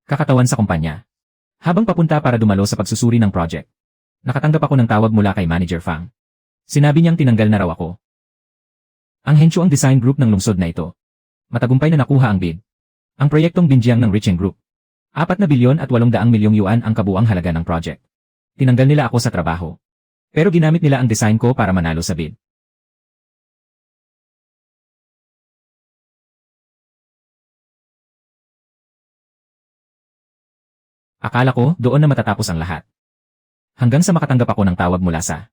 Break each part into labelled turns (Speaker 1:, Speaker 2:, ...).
Speaker 1: Kakatawan sa kumpanya. Habang papunta para dumalo sa pagsusuri ng project, nakatanggap ako ng tawag mula kay Manager Fang. Sinabi niyang tinanggal na raw ako. Ang hensyo ang design group ng lungsod na ito. Matagumpay na nakuha ang bid. Ang proyektong Binjiang ng Richeng Group. 4 bilyon at 800 milyong yuan ang kabuang halaga ng project. Tinanggal nila ako sa trabaho. Pero ginamit nila ang design ko para manalo sa bid. Akala ko doon na matatapos ang lahat. Hanggang sa makatanggap ako ng tawag mula sa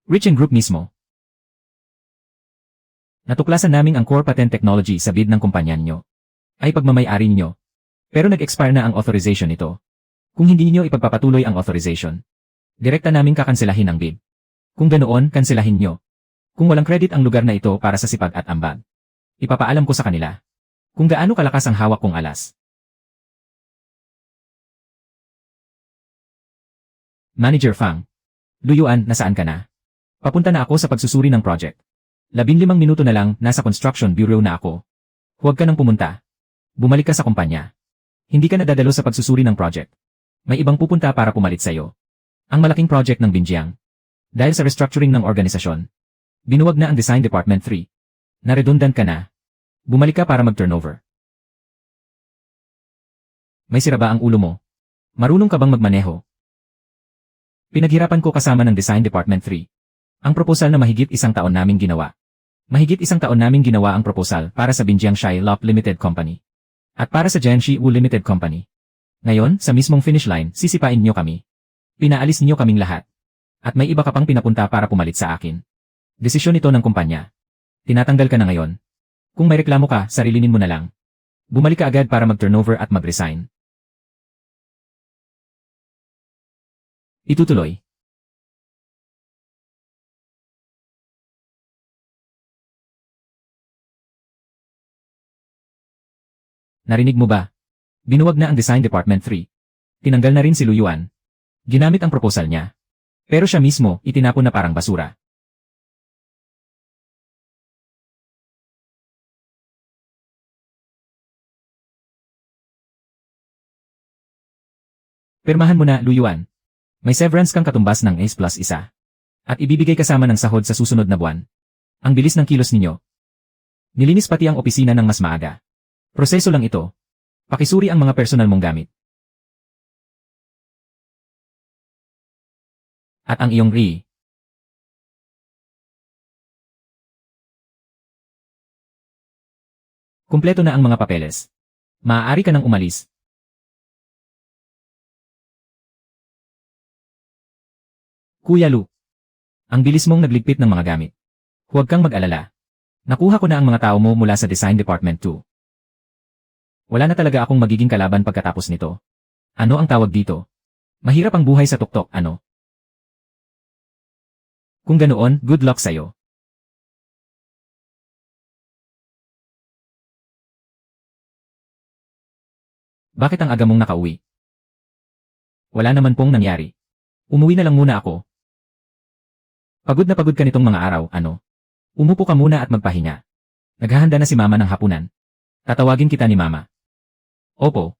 Speaker 1: Richeng Group mismo. Natuklasan naming ang core patent technology sa bid ng kumpanya niyo ay pagmamay-ari niyo. Pero nag-expire na ang authorization nito. Kung hindi niyo ipagpapatuloy ang authorization, direkta naming kakanselahin ang bid. Kung ganoon, kanselahin niyo. Kung walang credit ang lugar na ito para sa sipag at ambag, ipapaalam ko sa kanila kung gaano kalakas ang hawak kong alas. Manager Fang. Luyuan, nasaan ka na? Papunta na ako sa pagsusuri ng project. 15 minuto na lang, nasa construction bureau na ako. Huwag ka nang pumunta. Bumalik ka sa kumpanya. Hindi ka nadadalo sa pagsusuri ng project. May ibang pupunta para pumalit sa'yo. Ang malaking project ng Binjiang. Dahil sa restructuring ng organisasyon, binuwag na ang Design Department 3. Na-redundant ka na. Bumalik ka para mag-turnover. May sira ba ang ulo mo? Marunong ka bang magmaneho? Pinaghirapan ko kasama ng Design Department 3. Ang proposal na mahigit 1 taon naming ginawa. Mahigit 1 taon naming ginawa ang proposal para sa Binjiang Shai Lop Limited Company. At para sa Jiangxi Wu Limited Company. Ngayon, sa mismong finish line, sisipain niyo kami. Pinaalis niyo kaming lahat. At may iba ka pang pinapunta para pumalit sa akin. Desisyon ito ng kumpanya. Tinatanggal ka na ngayon. Kung may reklamo ka, sarilinin mo na lang. Bumalik ka agad para mag-turnover at mag-resign. Itutuloy. Narinig mo ba? Binuwag na ang Design Department 3. Tinanggal na rin si Luyuan. Ginamit ang proposal niya. Pero siya mismo, itinapon na parang basura. Pirmahan mo na, Luyuan. May severance kang katumbas ng A+1. At ibibigay kasama ng sahod sa susunod na buwan. Ang bilis ng kilos ninyo. Nilinis pati ang opisina ng mas maaga. Proseso lang ito. Pakisuri ang mga personal mong gamit. At ang iyong RI. Kumpleto na ang mga papeles. Maaari ka nang umalis. Kuya Lu. Ang bilis mong nagligpit ng mga gamit. Huwag kang mag-alala. Nakuha ko na ang mga tao mo mula sa Design Department 2. Wala na talaga akong magiging kalaban pagkatapos nito. Ano ang tawag dito? Mahirap ang buhay sa tuktok, ano? Kung ganoon, good luck sa'yo. Bakit ang aga mong nakauwi? Wala naman pong nangyari. Umuwi na lang muna ako. Pagod ka nitong mga araw, ano? Umupo ka muna at magpahinga. Naghahanda na si Mama ng hapunan. Tatawagin kita ni Mama. Opo.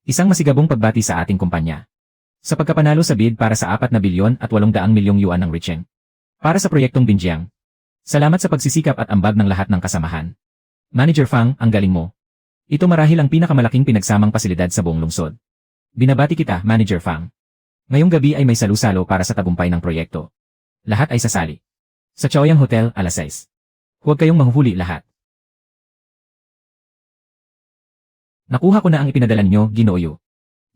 Speaker 1: Isang masigabong pagbati sa ating kumpanya. Sa pagkapanalo sa bid para sa 4 bilyon at 800 milyong yuan ng Richeng. Para sa proyektong Binjiang. Salamat sa pagsisikap at ambag ng lahat ng kasamahan. Manager Fang, ang galing mo. Ito marahil ang pinakamalaking pinagsamang pasilidad sa buong lungsod. Binabati kita, Manager Fang. Ngayong gabi ay may salusalo para sa tagumpay ng proyekto. Lahat ay sasali. Sa Chaoyang Hotel, alas 6. Huwag kayong mahuhuli lahat. Nakuha ko na ang ipinadala niyo, Ginoo.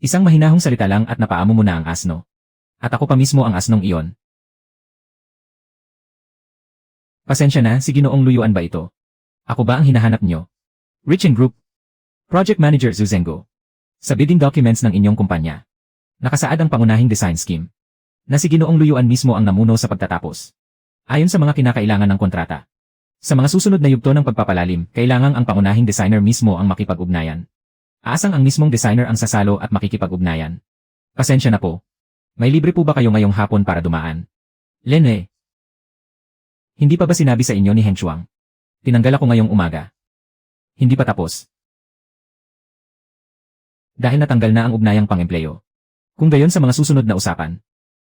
Speaker 1: Isang mahinahong salita lang at napaamo mo na ang asno. At ako pa mismo ang asnong iyon. Pasensya na, si Ginoong Luyuan ba ito? Ako ba ang hinahanap niyo? Richeng Group. Project Manager Zuzengo. Sa bidding documents ng inyong kumpanya. Nakasaad ang pangunahing design scheme. Na si Ginoong Luyuan mismo ang namuno sa pagtatapos. Ayon sa mga kinakailangan ng kontrata. Sa mga susunod na yugto ng pagpapalalim, kailangang ang pangunahing designer mismo ang makipag-ugnayan. Aasang ang mismong designer ang sasalo at makikipag-ugnayan. Pasensya na po. May libre po ba kayo ngayong hapon para dumaan? Lene. Hindi pa ba sinabi sa inyo ni Heng Shuang? Tinanggal ako ngayong umaga. Hindi pa tapos. Dahil natanggal na ang ugnayang pang-empleyo. Kung gayon sa mga susunod na usapan,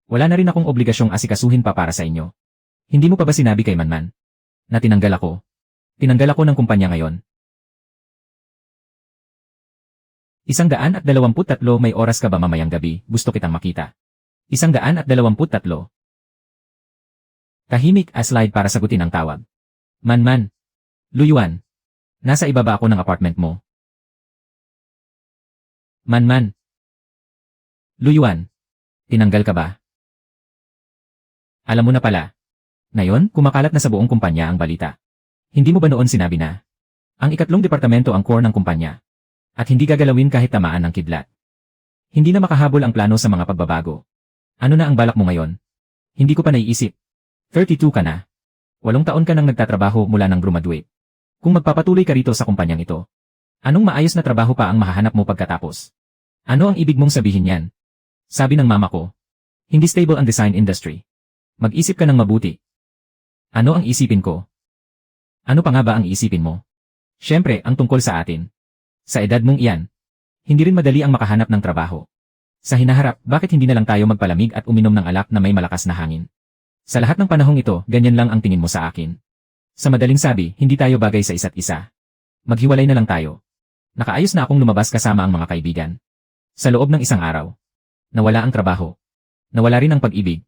Speaker 1: wala na rin akong obligasyong asikasuhin pa para sa inyo. Hindi mo pa ba sinabi kay Manman na tinanggal ako? Tinanggal ako ng kumpanya ngayon. 123 may oras ka ba mamayang gabi? Gusto kitang makita. 123. Tahimik slide para sagutin ang tawag. Manman. Luyuan. Nasa ibaba ako ng apartment mo. Manman. Luyuan. Tinanggal ka ba? Alam mo na pala. Ngayon, kumakalat na sa buong kumpanya ang balita. Hindi mo ba noon sinabi na ang ikatlong departamento ang core ng kumpanya at hindi gagalawin kahit tamaan ng kidlat? Hindi na makahabol ang plano sa mga pagbabago. Ano na ang balak mo ngayon? Hindi ko pa naiisip. 32 ka na. 8 taon ka nang nagtatrabaho mula nang graduate. Kung magpapatuloy ka rito sa kumpanyang ito, anong maayos na trabaho pa ang mahahanap mo pagkatapos? Ano ang ibig mong sabihin yan? Sabi ng mama ko, hindi stable ang design industry. Mag-isip ka ng mabuti. Ano ang isipin ko? Ano pa nga ba ang iisipin mo? Siyempre, ang tungkol sa atin. Sa edad mong iyan, hindi rin madali ang makahanap ng trabaho. Sa hinaharap, bakit hindi na lang tayo magpalamig at uminom ng alak na may malakas na hangin? Sa lahat ng panahong ito, ganyan lang ang tingin mo sa akin. Sa madaling sabi, hindi tayo bagay sa isa't isa. Maghiwalay na lang tayo. Nakaayos na akong lumabas kasama ang mga kaibigan. Sa loob ng isang araw, nawala ang trabaho. Nawala rin ang pag-ibig.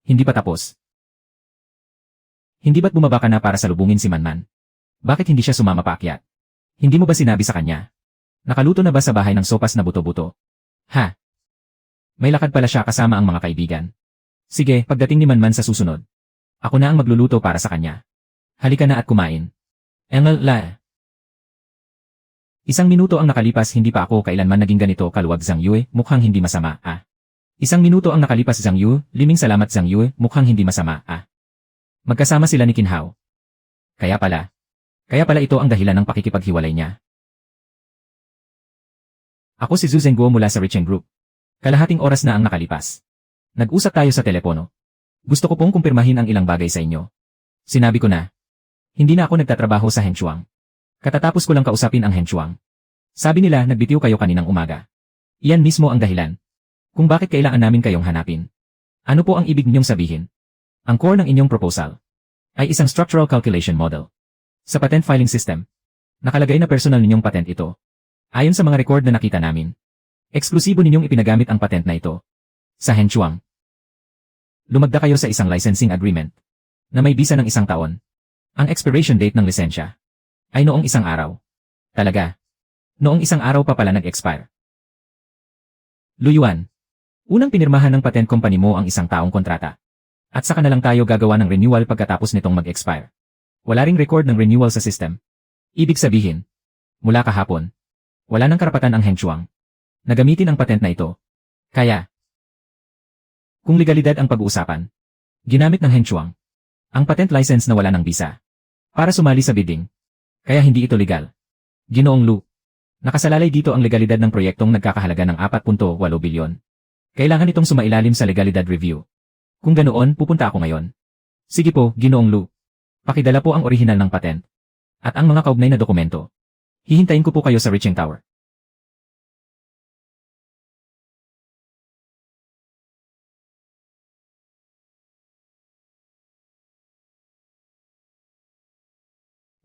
Speaker 1: Hindi pa tapos. Hindi ba't bumaba ka na para salubungin si Manman? Bakit hindi siya sumama paakyat? Hindi mo ba sinabi sa kanya? Nakaluto na ba sa bahay ng sopas na buto-buto? Ha? May lakad pala siya kasama ang mga kaibigan. Sige, pagdating ni Manman sa susunod, ako na ang magluluto para sa kanya. Halika na at kumain. Engel la. 1 minuto ang nakalipas, hindi pa ako kailanman naging ganito kaluwag Zhang Yue, mukhang hindi masama, 1 minuto ang nakalipas Zhang Yue, liming salamat Zhang Yue, mukhang hindi masama, Magkasama sila ni Kinhao. Kaya pala ito ang dahilan ng pakikipaghiwalay niya. Ako si Zhu Zhenguo mula sa Richeng Group. Kalahating oras na ang nakalipas. Nag-usap tayo sa telepono. Gusto ko pong kumpirmahin ang ilang bagay sa inyo. Sinabi ko na, hindi na ako nagtatrabaho sa Henshuang. Katatapos ko lang kausapin ang Henshuang. Sabi nila nagbitiw kayo kaninang umaga. Iyan mismo ang dahilan kung bakit kailangan namin kayong hanapin. Ano po ang ibig ninyong sabihin? Ang core ng inyong proposal ay isang structural calculation model. Sa patent filing system, nakalagay na personal ninyong patent ito. Ayon sa mga record na nakita namin, eksklusibo ninyong ipinagamit ang patent na ito. Sa Henshuang, lumagda kayo sa isang licensing agreement na may bisa ng 1 taon. Ang expiration date ng lisensya ay noong 1 araw. Talaga? Noong 1 araw pa pala nag-expire. Luyuan, unang pinirmahan ng patent company mo ang 1 taong kontrata. At saka na lang tayo gagawa ng renewal pagkatapos nitong mag-expire. Wala ring record ng renewal sa system. Ibig sabihin, mula kahapon, wala nang karapatan ang Henshuang na gamitin ang patent na ito. Kaya, kung legalidad ang pag-uusapan, ginamit ng Henshuang ang patent license na wala ng bisa para sumali sa bidding. Kaya hindi ito legal. Ginoong Lu, nakasalalay dito ang legalidad ng proyektong nagkakahalaga ng 4.8 bilyon. Kailangan itong sumailalim sa legalidad review. Kung ganoon, pupunta ako ngayon. Sige po, Ginoong Lu. Pakidala po ang orihinal ng patent at ang mga kaugnay na dokumento. Hihintayin ko po kayo sa Richeng Tower.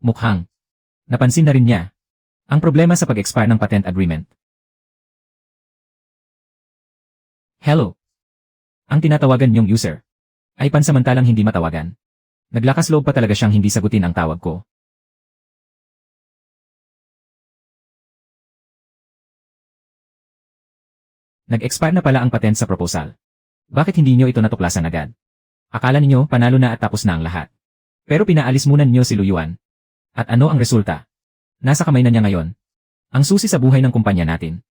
Speaker 1: Mukhang napansin na rin niya ang problema sa pag-expire ng patent agreement. Hello. Ang tinatawagan niyong user ay pansamantalang hindi matawagan. Naglakas loob pa talaga siyang hindi sagutin ang tawag ko. Nag-expire na pala ang patent sa proposal. Bakit hindi niyo ito natuklasan agad? Akala niyo panalo na at tapos na ang lahat. Pero pinaalis muna niyo si Luyuan. At ano ang resulta? Nasa kamay na niya ngayon. Ang susi sa buhay ng kumpanya natin.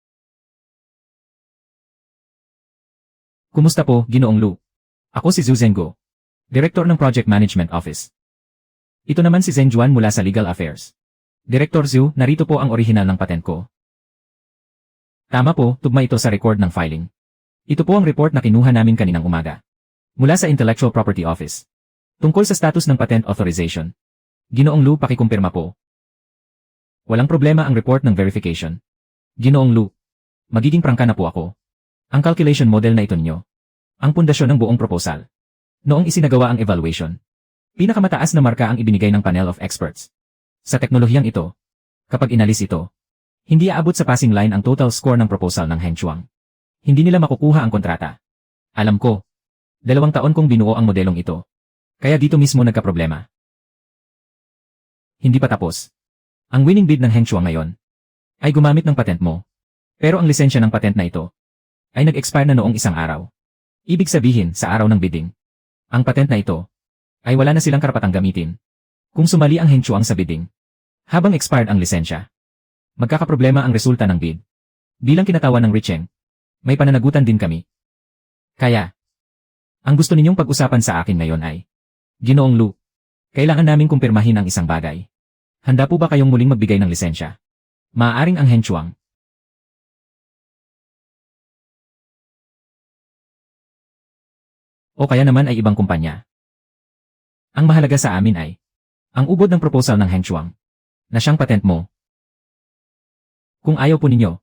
Speaker 1: Kumusta po, Ginoong Lu? Ako si Zhu Zhenguo, Director ng Project Management Office. Ito naman si Zheng Juan mula sa Legal Affairs. Director Zhu, narito po ang orihinal ng patent ko. Tama po, tugma ito sa record ng filing. Ito po ang report na kinuha namin kaninang umaga. Mula sa Intellectual Property Office. Tungkol sa status ng patent authorization. Ginoong Lu, pakikumpirma po. Walang problema ang report ng verification. Ginoong Lu, magiging prangka na po ako. Ang calculation model na ito ninyo, ang pundasyon ng buong proposal. Noong isinagawa ang evaluation, pinakamataas na marka ang ibinigay ng panel of experts. Sa teknolohiyang ito, kapag inalis ito, hindi aabot sa passing line ang total score ng proposal ng Heng Chuang. Hindi nila makukuha ang kontrata. Alam ko, 2 taon kong binuo ang modelong ito. Kaya dito mismo nagkaproblema. Hindi pa tapos. Ang winning bid ng Heng Chuang ngayon ay gumamit ng patent mo. Pero ang lisensya ng patent na ito ay nag-expire na noong 1 araw. Ibig sabihin sa araw ng bidding, ang patent na ito ay wala na silang karapatang gamitin. Kung sumali ang Heng Chuang sa bidding, habang expired ang lisensya, magkakaproblema ang resulta ng bid. Bilang kinatawan ng Richeng, may pananagutan din kami. Kaya, ang gusto ninyong pag-usapan sa akin ngayon ay, Ginoong Lu, kailangan naming kumpirmahin ang isang bagay. Handa po ba kayong muling magbigay ng lisensya? Maaaring ang Heng Chuang o kaya naman ay ibang kumpanya. Ang mahalaga sa amin ay, ang ubod ng proposal ng Heng Chuang, na siyang patent mo. Kung ayaw po ninyo,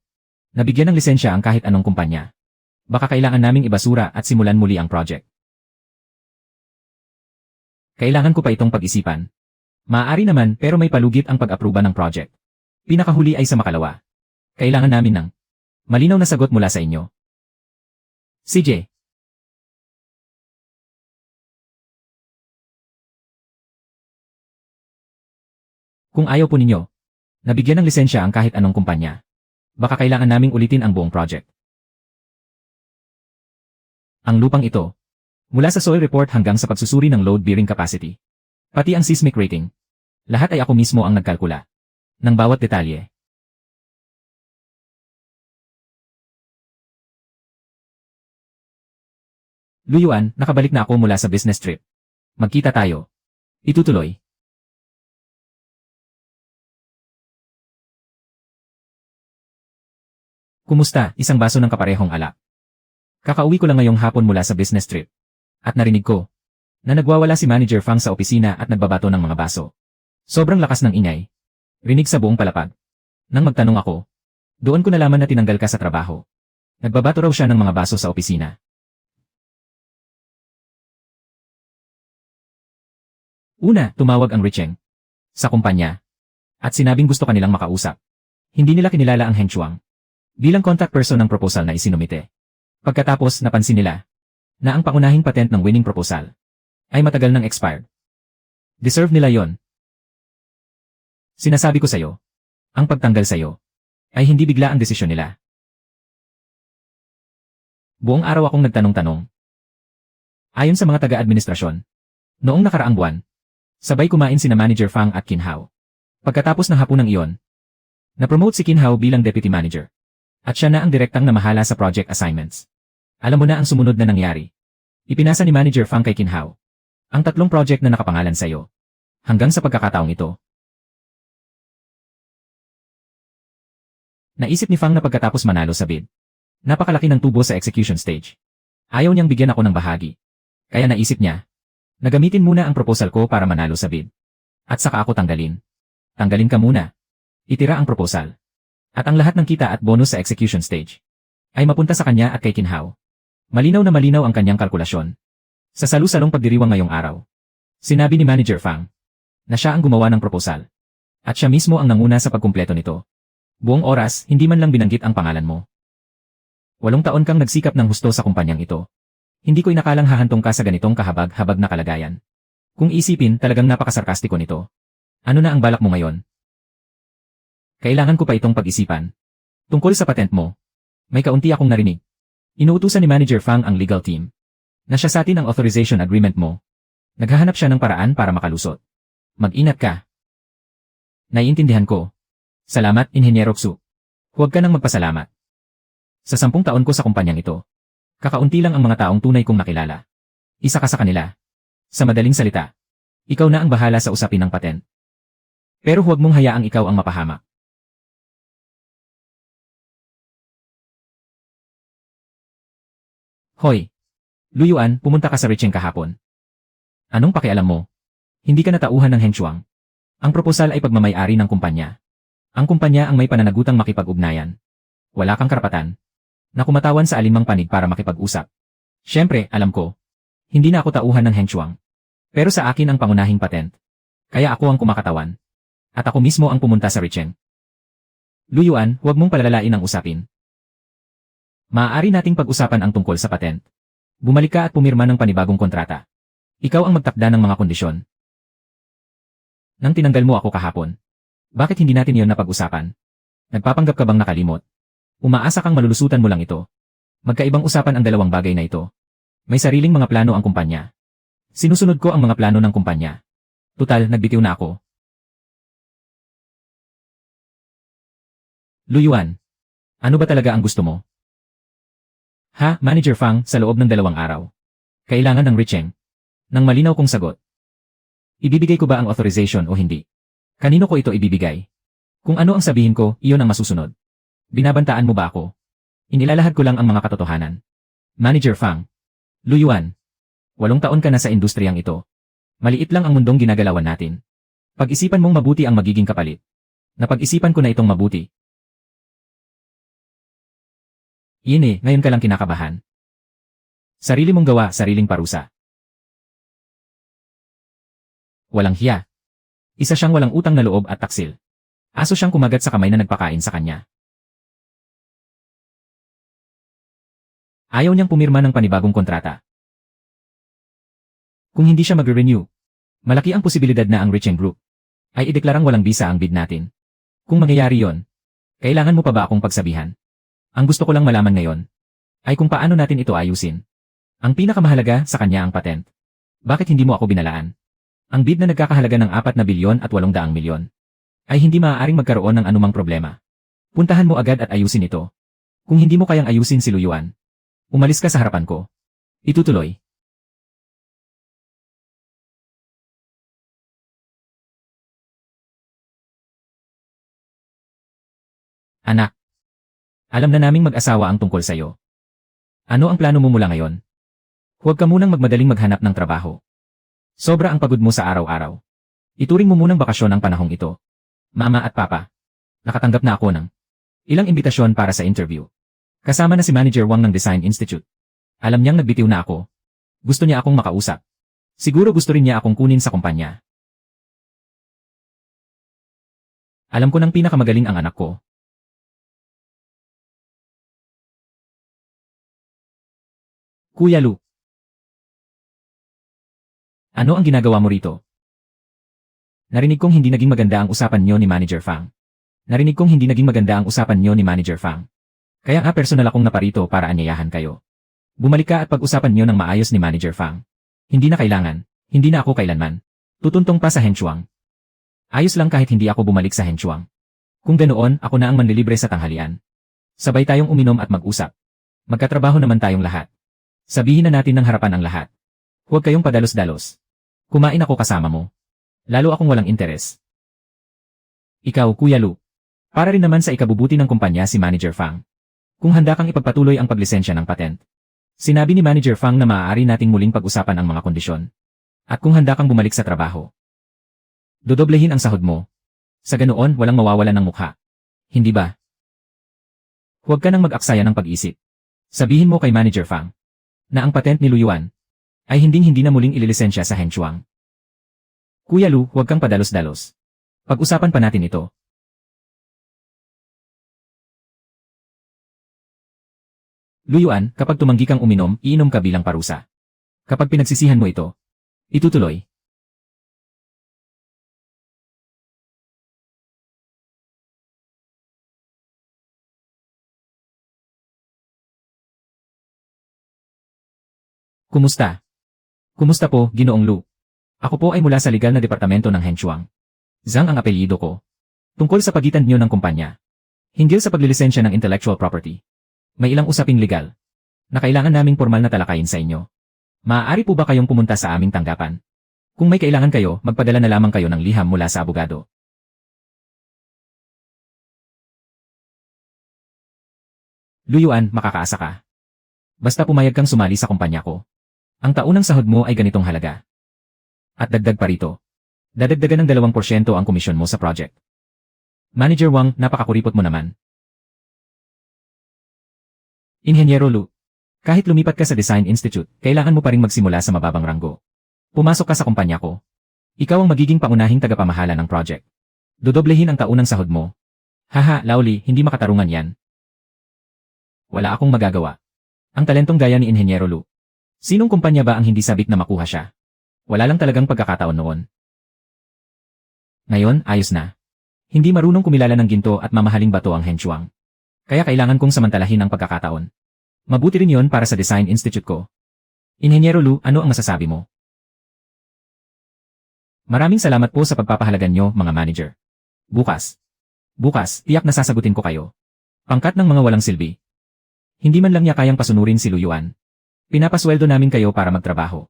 Speaker 1: nabigyan ng lisensya ang kahit anong kumpanya, baka kailangan naming ibasura at simulan muli ang project. Kailangan ko pa itong pag-isipan. Maaari naman pero may palugit ang pag-apruba ng project. Pinakahuli ay sa makalawa. Kailangan namin ng malinaw na sagot mula sa inyo. CJ. Kung ayaw po ninyo, nabigyan ng lisensya ang kahit anong kumpanya, baka kailangan naming ulitin ang buong project. Ang lupang ito, mula sa soil report hanggang sa pagsusuri ng load-bearing capacity, pati ang seismic rating, lahat ay ako mismo ang nagkalkula ng bawat detalye. Luyuan, nakabalik na ako mula sa business trip. Magkita tayo. Itutuloy. Kumusta, isang baso ng kaparehong alak? Kakauwi ko lang ngayong hapon mula sa business trip. At narinig ko na nagwawala si Manager Fang sa opisina at nagbabato ng mga baso. Sobrang lakas ng ingay. Rinig sa buong palapag. Nang magtanong ako, doon ko nalaman na tinanggal ka sa trabaho. Nagbabato raw siya ng mga baso sa opisina. Una, tumawag ang Richeng sa kumpanya at sinabing gusto kanilang makausap. Hindi nila kinilala ang Heng Chuang bilang contact person ng proposal na isinumite. Pagkatapos napansin nila na ang pangunahing patent ng winning proposal ay matagal nang expired. Deserve nila yon. Sinasabi ko sa'yo, ang pagtanggal sa'yo ay hindi bigla ang desisyon nila. Buong araw akong nagtanong-tanong. Ayon sa mga taga-administrasyon, noong nakaraang buwan, sabay kumain sina Manager Fang at Qin Hao. Pagkatapos ng hapunang iyon, na-promote si Qin Hao bilang deputy manager. At siya na ang direktang namahala sa project assignments. Alam mo na ang sumunod na nangyari. Ipinasa ni Manager Fang kay Qin Hao ang 3 project na nakapangalan sa iyo. Hanggang sa pagkakataong ito. Naisip ni Fang na pagkatapos manalo sa bid, napakalaki ng tubo sa execution stage. Ayaw niyang bigyan ako ng bahagi. Kaya naisip niya, nagamitin muna ang proposal ko para manalo sa bid. At saka ako tanggalin. Tanggalin ka muna. Itira ang proposal. At ang lahat ng kita at bonus sa execution stage ay mapunta sa kanya at kay Qin Hao. Malinaw na malinaw ang kanyang kalkulasyon. Sa salu-salong pagdiriwang ngayong araw, sinabi ni Manager Fang na siya ang gumawa ng proposal. At siya mismo ang nanguna sa pagkumpleto nito. Buong oras, hindi man lang binanggit ang pangalan mo. 8 taon kang nagsikap ng husto sa kumpanyang ito. Hindi ko inakalang hahantong ka sa ganitong kahabag-habag na kalagayan. Kung isipin, talagang napakasarkastiko nito. Ano na ang balak mo ngayon? Kailangan ko pa itong pag-isipan. Tungkol sa patent mo, may kaunti akong narinig. Inuutusan ni Manager Fang ang legal team na siya sa atin ang authorization agreement mo. Naghahanap siya ng paraan para makalusot. Mag-ingat ka. Naiintindihan ko. Salamat, Inhenyero Xu. Huwag ka nang magpasalamat. Sa 10 taon ko sa kumpanyang ito, kakaunti lang ang mga taong tunay kong nakilala. Isa ka sa kanila. Sa madaling salita, ikaw na ang bahala sa usapin ng patent. Pero huwag mong hayaang ikaw ang mapahamak. Hoy! Luyuan, pumunta ka sa Richeng kahapon. Anong pakialam mo? Hindi ka natauhan ng Heng Chuang. Ang proposal ay pagmamay-ari ng kumpanya. Ang kumpanya ang may pananagutang makipag-ugnayan. Wala kang karapatan na kumatawan sa alinmang panig para makipag-usap. Siyempre, alam ko, hindi na ako tauhan ng Hengchuang. Pero sa akin ang pangunahing patent. Kaya ako ang kumakatawan. At ako mismo ang pumunta sa Richeng. Lu Yuan, huwag mong palalalain ang usapin. Maaari nating pag-usapan ang tungkol sa patent. Bumalik ka at pumirma ng panibagong kontrata. Ikaw ang magtakda ng mga kondisyon. Nang tinanggal mo ako kahapon, bakit hindi natin iyon napag-usapan? Nagpapanggap ka bang nakalimot? Umaasa kang malulusutan mo lang ito. Magkaibang usapan ang dalawang bagay na ito. May sariling mga plano ang kumpanya. Sinusunod ko ang mga plano ng kumpanya. Tutal, nagbitiw na ako. Lu Yuan, ano ba talaga ang gusto mo? Ha, Manager Fang, sa loob ng 2 araw. Kailangan ng Richeng. Nang malinaw kong sagot. Ibibigay ko ba ang authorization o hindi? Kanino ko ito ibibigay? Kung ano ang sabihin ko, iyon ang masusunod. Binabantaan mo ba ako? Inilalahad ko lang ang mga katotohanan. Manager Fang. Lu Yuan. 8 taon ka na sa industriyang ito. Maliit lang ang mundong ginagalawan natin. Pag-isipan mong mabuti ang magiging kapalit. Napag-isipan ko na itong mabuti. Yun ngayon ka lang kinakabahan. Sarili mong gawa, sariling parusa. Walang hiya. Isa siyang walang utang na loob at taksil. Aso siyang kumagat sa kamay na nagpakain sa kanya. Ayaw niyang pumirma ng panibagong kontrata. Kung hindi siya mag-renew, malaki ang posibilidad na ang Richeng Group ay ideklarang walang bisa ang bid natin. Kung mangyayari yon, kailangan mo pa ba akong pagsabihan? Ang gusto ko lang malaman ngayon ay kung paano natin ito ayusin. Ang pinakamahalaga sa kanya ang patent. Bakit hindi mo ako binalaan? Ang bid na nagkakahalaga ng 4 bilyon at 800 milyon ay hindi maaaring magkaroon ng anumang problema. Puntahan mo agad at ayusin ito. Kung hindi mo kayang ayusin si Lu Yuan, umalis ka sa harapan ko. Itutuloy. Anak. Alam na naming mag-asawa ang tungkol sa'yo. Ano ang plano mo mula ngayon? Huwag ka munang magmadaling maghanap ng trabaho. Sobra ang pagod mo sa araw-araw. Ituring mo munang bakasyon ang panahong ito. Mama at Papa, nakatanggap na ako ng ilang imbitasyon para sa interview. Kasama na si Manager Wang ng Design Institute. Alam niyang nagbitiw na ako. Gusto niya akong makausap. Siguro gusto rin niya akong kunin sa kumpanya. Alam ko nang pinakamagaling ang anak ko. Kuya Lu. Ano ang ginagawa mo rito? Narinig kong hindi naging maganda ang usapan niyo ni Manager Fang. Kaya nga personal akong naparito para anyayahan kayo. Bumalik ka at pag-usapan niyo ng maayos ni Manager Fang. Hindi na kailangan. Hindi na ako kailanman tutuntong pa sa Hengchuang. Ayos lang kahit hindi ako bumalik sa Hengchuang. Kung ganoon, ako na ang manlilibre sa tanghalian. Sabay tayong uminom at mag-usap. Magkatrabaho naman tayong lahat. Sabihin na natin ng harapan ang lahat. Huwag kayong padalos-dalos. Kumain ako kasama mo. Lalo akong walang interes. Ikaw, Kuya Lu. Para rin naman sa ikabubuti ng kumpanya si Manager Fang. Kung handa kang ipagpatuloy ang paglisensya ng patent. Sinabi ni Manager Fang na maaari nating muling pag-usapan ang mga kondisyon. At kung handa kang bumalik sa trabaho. Dodoblehin ang sahod mo. Sa ganoon, walang mawawalan ng mukha. Hindi ba? Huwag ka nang mag-aksaya ng pag-isip. Sabihin mo kay Manager Fang na ang patent ni Lu Yuan ay hindi na muling ililisensya sa Hengchuang. Kuya Lu, huwag kang padalos-dalos. Pag-usapan pa natin ito. Lu Yuan, kapag tumanggi kang uminom, iinom ka bilang parusa. Kapag pinagsisihan mo ito, itutuloy. Kumusta? Kumusta po, Ginoong Lu? Ako po ay mula sa legal na departamento ng Hengchuang. Zhang ang apelyido ko. Tungkol sa pagitan niyo ng kumpanya. Hinggil sa paglilisensya ng intellectual property. May ilang usaping legal na kailangan naming formal na talakayin sa inyo. Maaari po ba kayong pumunta sa aming tanggapan? Kung may kailangan kayo, magpadala na lamang kayo ng liham mula sa abogado. Lu Yuan, makakaasa ka. Basta pumayag kang sumali sa kumpanya ko. Ang taunang sahod mo ay ganitong halaga. At dagdag pa rito. Dadagdagan ng 2% ang komisyon mo sa project. Manager Wang, napakakuripot mo naman. Inhenyero Lu, kahit lumipat ka sa Design Institute, kailangan mo pa ring magsimula sa mababang ranggo. Pumasok ka sa kumpanya ko. Ikaw ang magiging pangunahing tagapamahala ng project. Dodoblehin ang taunang sahod mo. Haha, Lauli, hindi makatarungan yan. Wala akong magagawa. Ang talentong gaya ni Inhenyero Lu. Sinong kumpanya ba ang hindi sabik na makuha siya? Wala lang talagang pagkakataon noon. Ngayon, ayos na. Hindi marunong kumilala ng ginto at mamahaling bato ang Henshuang. Kaya kailangan kong samantalahin ang pagkakataon. Mabuti rin yon para sa Design Institute ko. Inhenyero Lu, ano ang masasabi mo? Maraming salamat po sa pagpapahalagan nyo, mga manager. Bukas, tiyak na sasagutin ko kayo. Pangkat ng mga walang silbi. Hindi man lang niya kayang pasunurin si Lu Yuan. Pinapasweldo namin kayo para magtrabaho.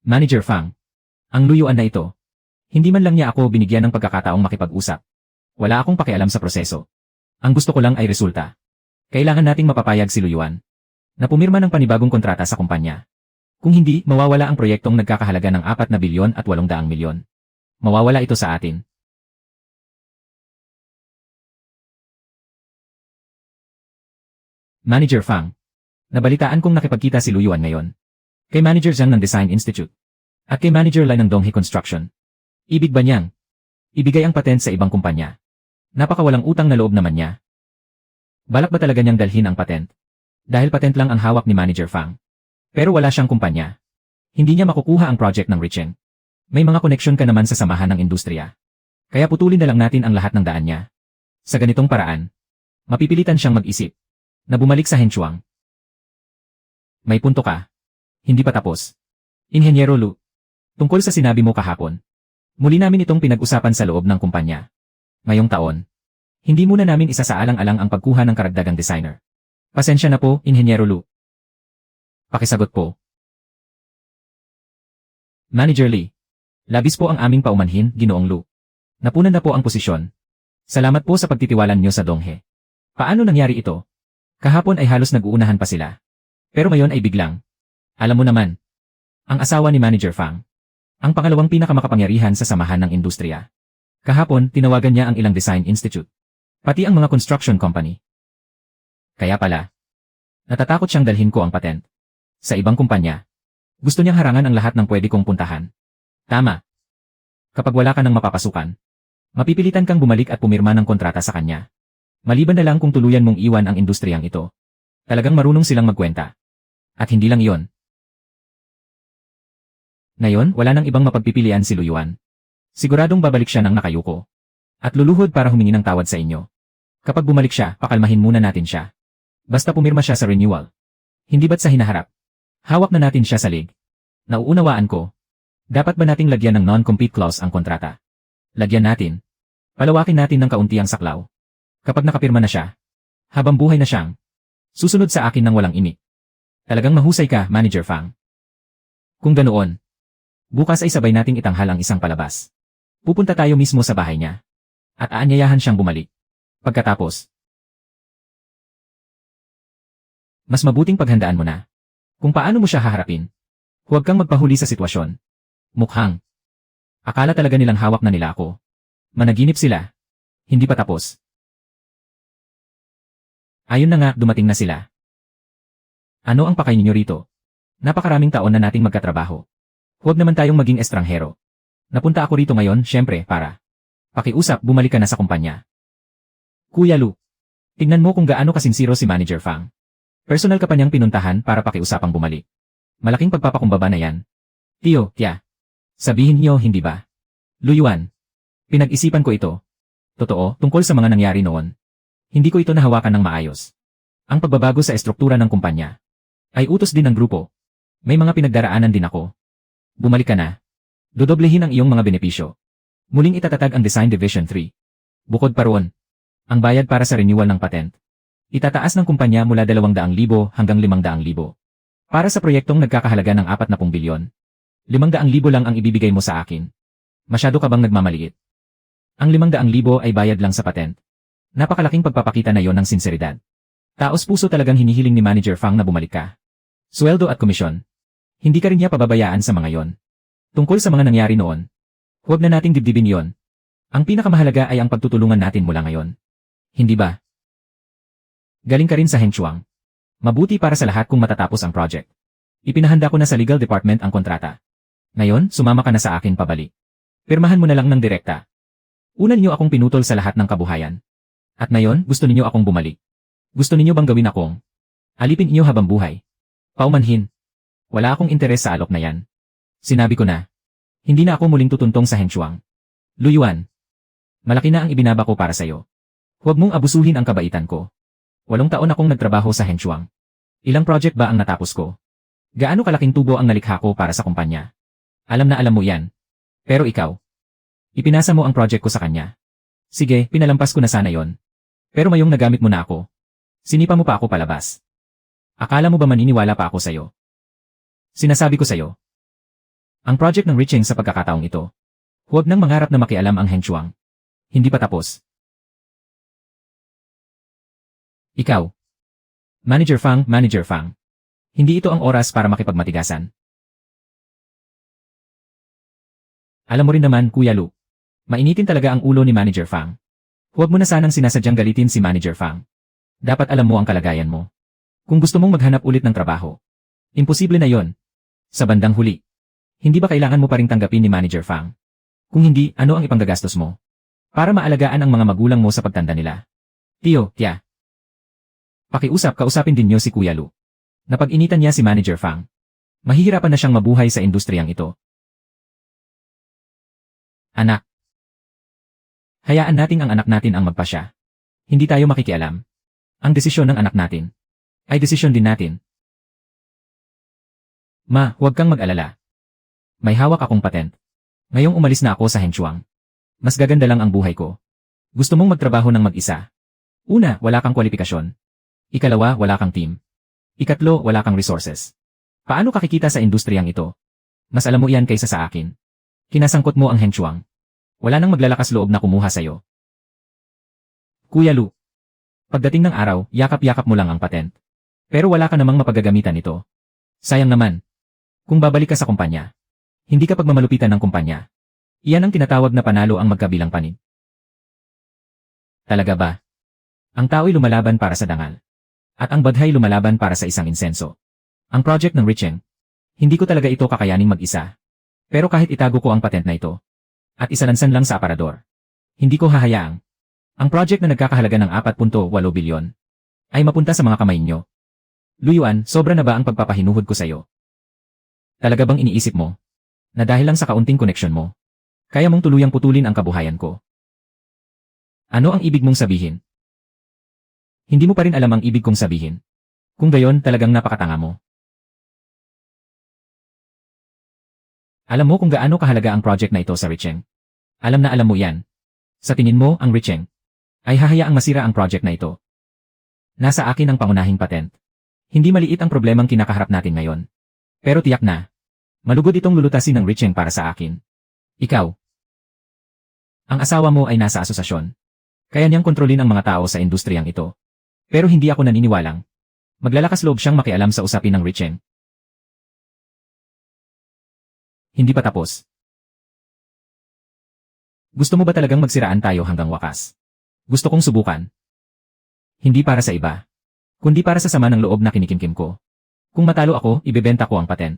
Speaker 1: Manager Fang, ang Lu Yuan na ito. Hindi man lang niya ako binigyan ng pagkakataong makipag-usap. Wala akong pakialam sa proseso. Ang gusto ko lang ay resulta. Kailangan nating mapapayag si Lu Yuan na pumirma ng panibagong kontrata sa kumpanya. Kung hindi, mawawala ang proyektong nagkakahalaga ng 4 na bilyon at 800 milyon. Mawawala ito sa atin. Manager Fang, nabalitaan kong nakipagkita si Lu Yuan ngayon. Kay Manager Zhang ng Design Institute. At kay Manager Lai ng Donghe Construction. Ibig ba niyang ibigay ang patent sa ibang kumpanya? Napakawalang utang na loob naman niya. Balak ba talaga niyang dalhin ang patent? Dahil patent lang ang hawak ni Manager Fang. Pero wala siyang kumpanya. Hindi niya makukuha ang project ng Richeng. May mga koneksyon ka naman sa samahan ng industriya. Kaya putulin na lang natin ang lahat ng daan niya. Sa ganitong paraan, mapipilitan siyang mag-isip na bumalik sa Henshuang. May punto ka. Hindi pa tapos. Inhenyero Lu, tungkol sa sinabi mo kahapon. Muli namin itong pinag-usapan sa loob ng kumpanya. Ngayong taon, hindi muna namin isasaalang-alang ang pagkuha ng karagdagang designer. Pasensya na po, Inhenyero Lu. Pakisagot po. Manager Lee, labis po ang aming paumanhin, Ginoong Lu. Napunan na po ang posisyon. Salamat po sa pagtitiwalaan niyo sa Donghe. Paano nangyari ito? Kahapon ay halos nag-uunahan pa sila. Pero ngayon ay biglang. Alam mo naman, ang asawa ni Manager Fang, ang pangalawang pinakamakapangyarihan sa samahan ng industriya. Kahapon, tinawagan niya ang ilang design institute. Pati ang mga construction company. Kaya pala, natatakot siyang dalhin ko ang patent. Sa ibang kumpanya, gusto niyang harangan ang lahat ng pwede kong puntahan. Tama. Kapag wala ka nang mapapasukan, mapipilitan kang bumalik at pumirma ng kontrata sa kanya. Maliban na lang kung tuluyan mong iwan ang industriyang ito. Talagang marunong silang magkwenta. At hindi lang iyon. Ngayon, wala nang ibang mapagpipilian si Lu Yuan. Siguradong babalik siya ng nakayuko. At luluhod para humingi ng tawad sa inyo. Kapag bumalik siya, pakalmahin muna natin siya. Basta pumirma siya sa renewal. Hindi ba't sa hinaharap? Hawak na natin siya sa lig. Nauunawaan ko. Dapat ba nating lagyan ng non-compete clause ang kontrata? Lagyan natin. Palawakin natin ng kaunti ang saklaw. Kapag nakapirma na siya, habang buhay na siyang susunod sa akin ng walang imik. Talagang mahusay ka, Manager Fang. Kung ganoon, bukas ay sabay nating itanghal ang isang palabas. Pupunta tayo mismo sa bahay niya. At aanyayahan siyang bumalik. Pagkatapos, mas mabuting paghandaan mo na. Kung paano mo siya haharapin. Huwag kang magpahuli sa sitwasyon. Mukhang akala talaga nilang hawak na nila ako. Managinip sila. Hindi pa tapos. Ayun na nga, dumating na sila. Ano ang pakay ninyo rito? Napakaraming taon na nating magkatrabaho. Huwag naman tayong maging estranghero. Napunta ako rito ngayon, syempre, para pakiusap, bumalik ka na sa kumpanya. Kuya Lu, tingnan mo kung gaano kasinsiro si Manager Fang. Personal ka pa niyang pinuntahan para pakiusapang bumalik. Malaking pagpapakumbaba na yan. Tiyo, Tia. Sabihin niyo, hindi ba? Lu Yuan, pinag-isipan ko ito. Totoo, tungkol sa mga nangyari noon. Hindi ko ito nahawakan ng maayos. Ang pagbabago sa estruktura ng kumpanya ay utos din ng grupo. May mga pinagdaraanan din ako. Bumalik ka na. Dodoblehin ang iyong mga benepisyo. Muling itatatag ang Design Division 3. Bukod pa roon, ang bayad para sa renewal ng patent. Itataas ng kumpanya mula 200,000 hanggang 500,000. Para sa proyektong nagkakahalaga ng 40 bilyon. 500,000 lang ang ibibigay mo sa akin. Masyado ka bang nagmamaliit? Ang 500,000 ay bayad lang sa patent. Napakalaking pagpapakita na yon ng sinseridad. Taos puso talagang hinihiling ni Manager Fang na bumalik ka. Sweldo at komisyon. Hindi ka rin niya pababayaan sa mga yon. Tungkol sa mga nangyari noon, huwag na nating dibdibin yon. Ang pinakamahalaga ay ang pagtutulungan natin mula ngayon. Hindi ba? Galing ka rin sa Hengchuang. Mabuti para sa lahat kung matatapos ang project. Ipinahanda ko na sa legal department ang kontrata. Ngayon, sumama ka na sa akin pabalik. Pirmahan mo na lang ng direkta. Una niyo akong pinutol sa lahat ng kabuhayan. At ngayon, gusto niyo akong bumalik. Gusto niyo bang gawin akong alipin niyo habang buhay? Paumanhin. Wala akong interes sa alok na yan. Sinabi ko na. Hindi na ako muling tutuntong sa Hengchuang. Luyuan. Malaki na ang ibinaba ko para sa'yo. Huwag mong abusuhin ang kabaitan ko. 8 taon akong nagtrabaho sa Hengchuang. Ilang project ba ang natapos ko? Gaano kalaking tubo ang nalikha ko para sa kumpanya? Alam na alam mo yan. Pero ikaw. Ipinasa mo ang project ko sa kanya. Sige, pinalampas ko na sana yon. Pero mayong nagamit mo na ako. Sinipa mo pa ako palabas. Akala mo ba maniniwala pa ako sa'yo? Sinasabi ko sa'yo. Ang project ng Richeng sa pagkakataong ito. Huwag nang mangarap na makialam ang Hengchuang. Hindi pa tapos. Ikaw. Manager Fang. Hindi ito ang oras para makipagmatigasan. Alam mo rin naman, Kuya Lu. Mainitin talaga ang ulo ni Manager Fang. Huwag mo na sanang sinasadyang galitin si Manager Fang. Dapat alam mo ang kalagayan mo. Kung gusto mong maghanap ulit ng trabaho. Imposible na yon. Sa bandang huli. Hindi ba kailangan mo pa ring tanggapin ni Manager Fang? Kung hindi, ano ang ipanggagastos mo? Para maalagaan ang mga magulang mo sa pagtanda nila. Tiyo, Tia. Kausapin din niyo si Kuya Lu. Napag-initan niya si Manager Fang. Mahihirapan na siyang mabuhay sa industriyang ito. Anak. Hayaan natin ang anak natin ang magpasya. Hindi tayo makikialam. Ang desisyon ng anak natin ay desisyon din natin. Ma, huwag kang mag-alala. May hawak akong patent. Ngayong umalis na ako sa Hengchuang. Mas gaganda lang ang buhay ko. Gusto mong magtrabaho ng mag-isa. Una, wala kang kwalifikasyon. Ikalawa, wala kang team. Ikatlo, wala kang resources. Paano kakikita sa industriyang ito? Mas alam mo yan kaysa sa akin. Kinasangkot mo ang Hengchuang. Wala nang maglalakas loob na kumuha sa'yo. Kuya Lu. Pagdating ng araw, yakap-yakap mo lang ang patent. Pero wala ka namang mapagagamitan nito. Sayang naman. Kung babalik ka sa kumpanya, hindi ka pagmamalupitan ng kumpanya. Iyan ang tinatawag na panalo ang magkabilang panig. Talaga ba? Ang tao'y lumalaban para sa dangal. At ang badhay lumalaban para sa isang insenso. Ang project ng Richeng. Hindi ko talaga ito kakayaning mag-isa. Pero kahit itago ko ang patent na ito, at isalansan lang sa aparador, hindi ko hahayaang ang project na nagkakahalaga ng 4.8 bilyon ay mapunta sa mga kamay nyo. Luyuan, sobra na ba ang pagpapahinuhod ko sa'yo? Talaga bang iniisip mo na dahil lang sa kaunting koneksyon mo, kaya mong tuluyang putulin ang kabuhayan ko? Ano ang ibig mong sabihin? Hindi mo pa rin alam ang ibig kong sabihin. Kung gayon, talagang napakatanga mo. Alam mo kung gaano kahalaga ang project na ito sa Richeng. Alam na alam mo yan. Sa tingin mo, ang Richeng ay hahayaang masira ang project na ito. Nasa akin ang pangunahing patent. Hindi maliit ang problemang kinakaharap natin ngayon. Pero tiyak na, malugod itong lulutasin ng Richeng para sa akin. Ikaw. Ang asawa mo ay nasa asosasyon. Kaya niyang kontrolin ang mga tao sa industriyang ito. Pero hindi ako naniniwalang maglalakas loob siyang makialam sa usapin ng Richeng. Hindi pa tapos. Gusto mo ba talagang magsiraan tayo hanggang wakas? Gusto kong subukan. Hindi para sa iba, kundi para sa sama ng loob na kinikimkim ko. Kung matalo ako, ibebenta ko ang patent.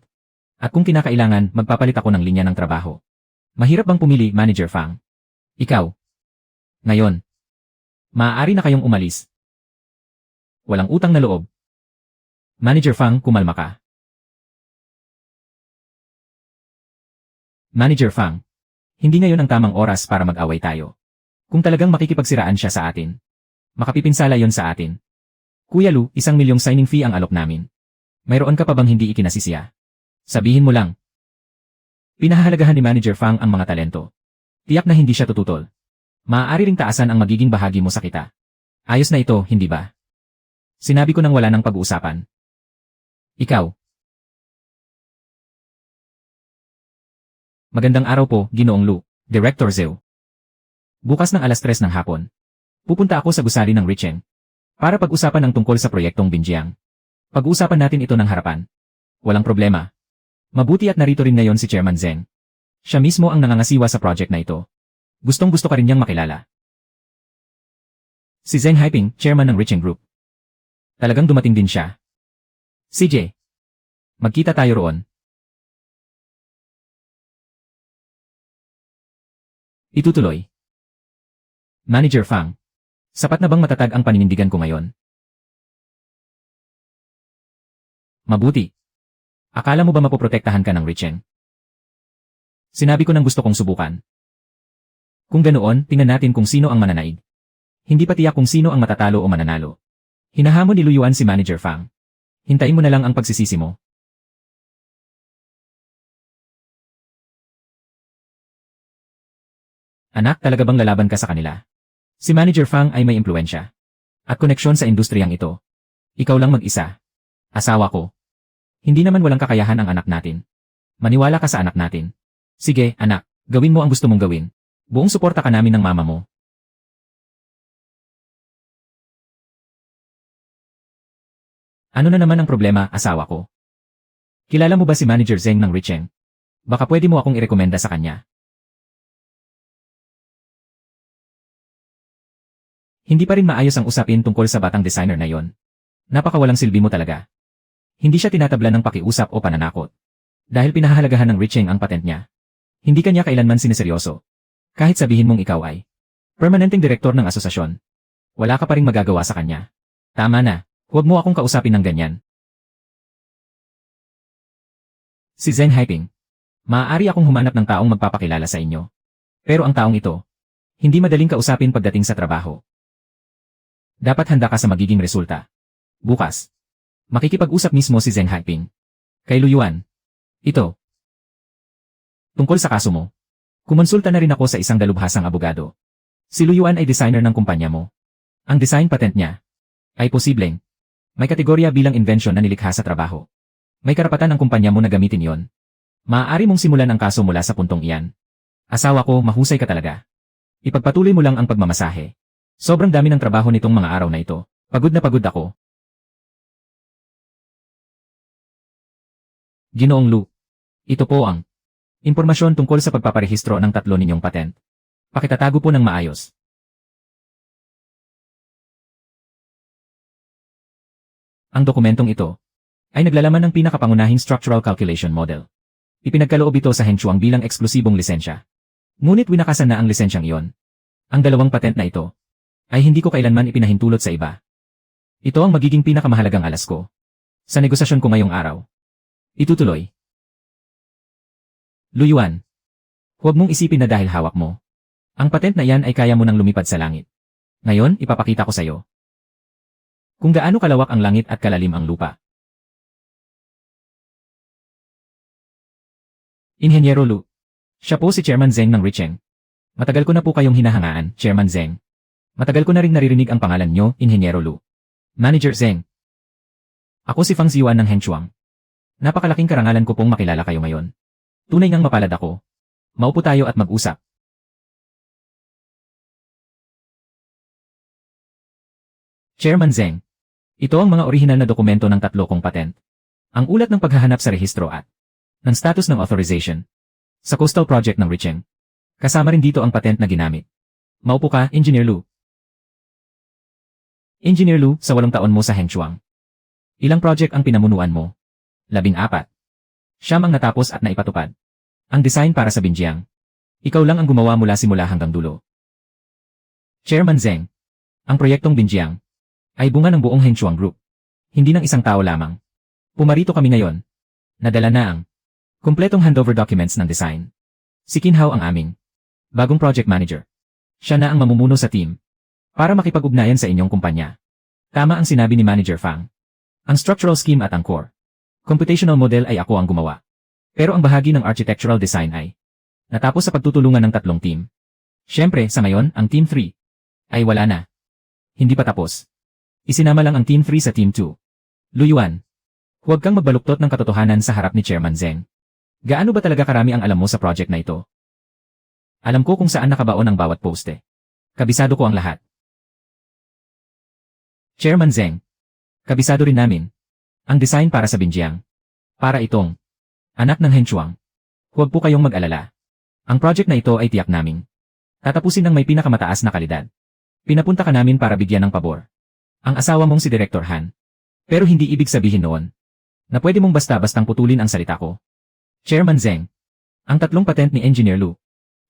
Speaker 1: At kung kinakailangan, magpapalit ako ng linya ng trabaho. Mahirap bang pumili, Manager Fang? Ikaw. Ngayon. Maaari na kayong umalis. Walang utang na loob. Manager Fang, kumalma ka. Manager Fang. Hindi ngayon ang tamang oras para mag-away tayo. Kung talagang makikipagsiraan siya sa atin, makapipinsala yon sa atin. Kuya Lu, 1 milyong signing fee ang alok namin. Mayroon ka pa bang hindi ikinasisiya? Sabihin mo lang. Pinahahalagahan ni Manager Fang ang mga talento. Tiyak na hindi siya tututol. Maaari ring taasan ang magiging bahagi mo sa kita. Ayos na ito, hindi ba? Sinabi ko nang wala nang pag-uusapan. Ikaw. Magandang araw po, Ginoong Lu, Director Zhou. Bukas ng 3:00 ng hapon. Pupunta ako sa gusali ng Richeng para pag-usapan ang tungkol sa proyektong Binjiang. Pag-uusapan natin ito ng harapan. Walang problema. Mabuti at narito rin ngayon si Chairman Zeng. Siya mismo ang nangangasiwa sa project na ito. Gustong-gusto ka rin niyang makilala. Si Zeng Haiping, chairman ng Richeng Group. Talagang dumating din siya. CJ. Magkita tayo roon. Itutuloy. Manager Fang. Sapat na bang matatag ang paninindigan ko ngayon? Mabuti. Akala mo ba mapoprotektahan ka ng Richeng? Sinabi ko nang gusto kong subukan. Kung ganoon, tingnan natin kung sino ang mananaig. Hindi pa tiyak kung sino ang matatalo o mananalo. Hinahamon ni Luyuan si Manager Fang. Hintayin mo na lang ang pagsisisi mo. Anak, talaga bang lalaban ka sa kanila? Si Manager Fang ay may impluensya. At koneksyon sa industriyang ito. Ikaw lang mag-isa. Asawa ko. Hindi naman walang kakayahan ang anak natin. Maniwala ka sa anak natin. Sige, anak, gawin mo ang gusto mong gawin. Buong suporta ka namin ng mama mo. Ano na naman ang problema, asawa ko? Kilala mo ba si Manager Zeng ng Richeng? Baka pwede mo akong irekomenda sa kanya. Hindi pa rin maayos ang usapin tungkol sa batang designer na yon. Napakawalang silbi mo talaga. Hindi siya tinatabla ng pakiusap o pananakot. Dahil pinahahalagahan ng Richeng ang patent niya. Hindi kanya kailanman siniseryoso. Kahit sabihin mong ikaw ay permanenteng direktor ng asosasyon. Wala ka pa ring magagawa sa kanya. Tama na. Huwag mo akong kausapin ng ganyan. Si Zeng Haiping. Maaari akong humanap ng taong magpapakilala sa inyo. Pero ang taong ito, hindi madaling kausapin pagdating sa trabaho. Dapat handa ka sa magiging resulta. Bukas, makikipag-usap mismo si Zeng Haiping. Kay Luyuan. Ito. Tungkol sa kaso mo. Kumonsulta na rin ako sa isang dalubhasang abogado. Si Luyuan ay designer ng kumpanya mo. Ang design patent niya ay posibleng may kategorya bilang invention na nilikha sa trabaho. May karapatan ang kumpanya mo na gamitin yon. Maaari mong simulan ang kaso mula sa puntong iyan. Asawa ko, mahusay ka talaga. Ipagpatuloy mo lang ang pagmamasahe. Sobrang dami ng trabaho nitong mga araw na ito. Pagod na pagod ako. Ginoong Lu. Ito po ang impormasyon tungkol sa pagpaparehistro ng tatlo ninyong patent. Pakitatago po ng maayos. Ang dokumentong ito ay naglalaman ng pinakapangunahing structural calculation model. Ipinagkaloob ito sa Hengchuang bilang eksklusibong lisensya. Ngunit winakasan na ang lisensyang iyon. Ang dalawang patent na ito ay hindi ko kailanman ipinahintulot sa iba. Ito ang magiging pinakamahalagang alas ko sa negosasyon ko ngayong araw. Itutuloy. Luyuan. Huwag mong isipin na dahil hawak mo. Ang patent na yan ay kaya mo nang lumipad sa langit. Ngayon, ipapakita ko sa iyo kung gaano kalawak ang langit at kalalim ang lupa. Inhenyero Lu. Siya po si Chairman Zeng ng Richeng. Matagal ko na po kayong hinahangaan, Chairman Zeng. Matagal ko na rin naririnig ang pangalan nyo, Inhenyero Lu. Manager Zeng. Ako si Fang Ziyuan ng Hengchuang. Napakalaking karangalan ko pong makilala kayo ngayon. Tunay ngang mapalad ako. Maupo tayo at mag-usap. Chairman Zeng. Ito ang mga orihinal na dokumento ng tatlo kong patent. Ang ulat ng paghahanap sa rehistro at ng status ng authorization sa coastal project ng Richeng. Kasama rin dito ang patent na ginamit. Maupo ka, Engineer Lu. Engineer Lu, sa 8 taon mo sa Hengchuang. Ilang project ang pinamunuan mo? 14. Siyam ang natapos at naipatupad. Ang design para sa Binjiang. Ikaw lang ang gumawa mula simula hanggang dulo. Chairman Zeng. Ang proyektong Binjiang ay bunga ng buong Hengchuang Group. Hindi ng isang tao lamang. Pumarito kami ngayon. Nadala na ang kumpletong handover documents ng design. Si Kinhao ang aming bagong project manager. Siya na ang mamumuno sa team para makipag-ugnayan sa inyong kumpanya. Tama ang sinabi ni Manager Fang. Ang structural scheme at ang core computational model ay ako ang gumawa. Pero ang bahagi ng architectural design ay natapos sa pagtutulungan ng tatlong team. Siyempre, sa ngayon, ang Team 3 ay wala na. Hindi pa tapos. Isinama lang ang Team 3 sa Team 2. Luyuan. Huwag kang magbaluktot ng katotohanan sa harap ni Chairman Zeng. Gaano ba talaga karami ang alam mo sa project na ito? Alam ko kung saan nakabaon ang bawat poste. Kabisado ko ang lahat. Chairman Zeng. Kabisado rin namin ang design para sa Binjiang. Para itong anak ng Hengchuang. Huwag po kayong mag-alala. Ang project na ito ay tiyak naming Tatapusin ng may pinakamataas na kalidad. Pinapunta ka namin para bigyan ng pabor. Ang asawa mong si Director Han. Pero hindi ibig sabihin noon na pwede mong basta-bastang putulin ang salita ko. Chairman Zeng. Ang 3 patent ni Engineer Lu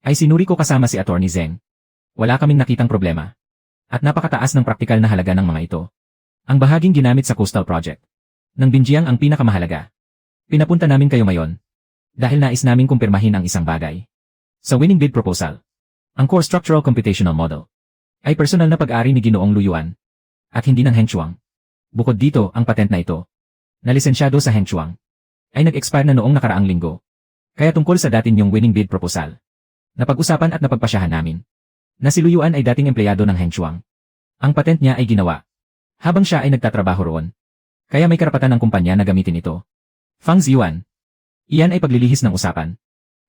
Speaker 1: ay sinuri ko kasama si Attorney Zeng. Wala kaming nakitang problema. At napakataas ng praktikal na halaga ng mga ito. Ang bahaging ginamit sa Coastal Project. Nang Binjiang ang pinakamahalaga. Pinapunta namin kayo ngayon. Dahil nais naming kumpirmahin ang isang bagay. Sa winning bid proposal, ang Core Structural Computational Model ay personal na pag-ari ni Ginoong Lu Yuan at hindi ng Heng Chuang. Bukod dito, ang patent na ito, na lisensyado sa Heng Chuang, ay nag-expire na noong nakaraang linggo. Kaya tungkol sa dating yung winning bid proposal, napag-usapan at napagpasyahan namin na si Lu Yuan ay dating empleyado ng Heng Chuang. Ang patent niya ay ginawa habang siya ay nagtatrabaho roon. Kaya may karapatan ng kumpanya na gamitin ito. Fang Ziyuan. Iyan ay paglilihis ng usapan.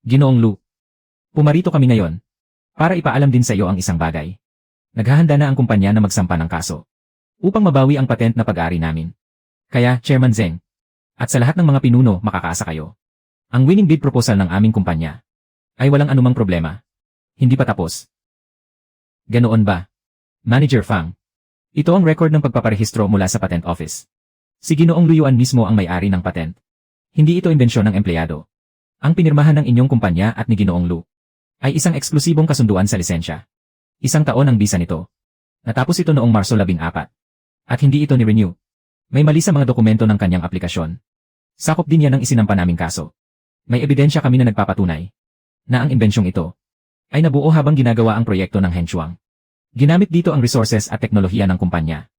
Speaker 1: Ginoong Lu. Pumarito kami ngayon para ipaalam din sa iyo ang isang bagay. Naghahanda na ang kumpanya na magsampa ng kaso upang mabawi ang patent na pag-ari namin. Kaya, Chairman Zeng, at sa lahat ng mga pinuno makakaasa kayo. Ang winning bid proposal ng aming kumpanya ay walang anumang problema. Hindi pa tapos. Ganoon ba? Manager Fang. Ito ang record ng pagpaparehistro mula sa Patent Office. Si Ginoong Lu Yuan mismo ang may-ari ng patent. Hindi ito imbensyon ng empleyado. Ang pinirmahan ng inyong kumpanya at ni Ginoong Lu ay isang eksklusibong kasunduan sa lisensya. 1 taon ang bisa nito. Natapos ito noong Marso 14. At hindi ito ni-renew. May mali sa mga dokumento ng kanyang aplikasyon. Sakop din yan ang isinampa naming kaso. May ebidensya kami na nagpapatunay na ang imbensyong ito ay nabuo habang ginagawa ang proyekto ng Heng Chuang. Ginamit dito ang resources at teknolohiya ng kumpanya.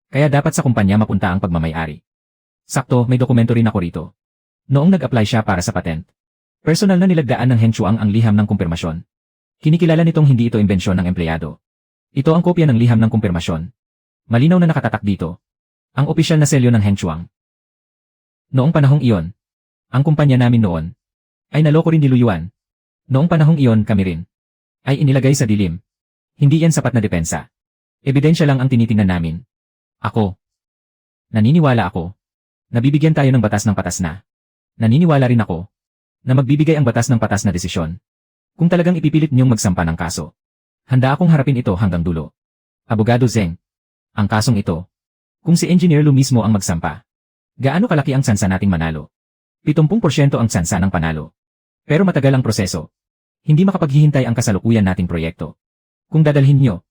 Speaker 1: Kaya dapat sa kumpanya mapunta ang pagmamay-ari. Sakto, may dokumento rin ako rito. Noong nag-apply siya para sa patent, personal na nilagdaan ng Heng Chuang ang liham ng kumpirmasyon. Kinikilala nitong hindi ito imbensyon ng empleyado. Ito ang kopya ng liham ng kumpirmasyon. Malinaw na nakatatak dito. Ang opisyal na selyo ng Heng Chuang. Noong panahong iyon, ang kumpanya namin noon ay naloko rin ni Lu Yuan. Noong panahong iyon kami rin ay inilagay sa dilim. Hindi yan sapat na depensa. Ebidensya lang ang tinitingnan namin. Ako. Naniniwala ako. Nabibigyan tayo ng batas ng patas na. Naniniwala rin ako na magbibigay ang batas ng patas na desisyon. Kung talagang ipipilit niyong magsampa ng kaso, handa akong harapin ito hanggang dulo. Abogado Zeng. Ang kasong ito, kung si Engineer Lu mismo ang magsampa, gaano kalaki ang tsansa nating manalo? 70% ang tsansa ng panalo. Pero matagal ang proseso. Hindi makapaghihintay ang kasalukuyan nating proyekto. Kung dadalhin niyo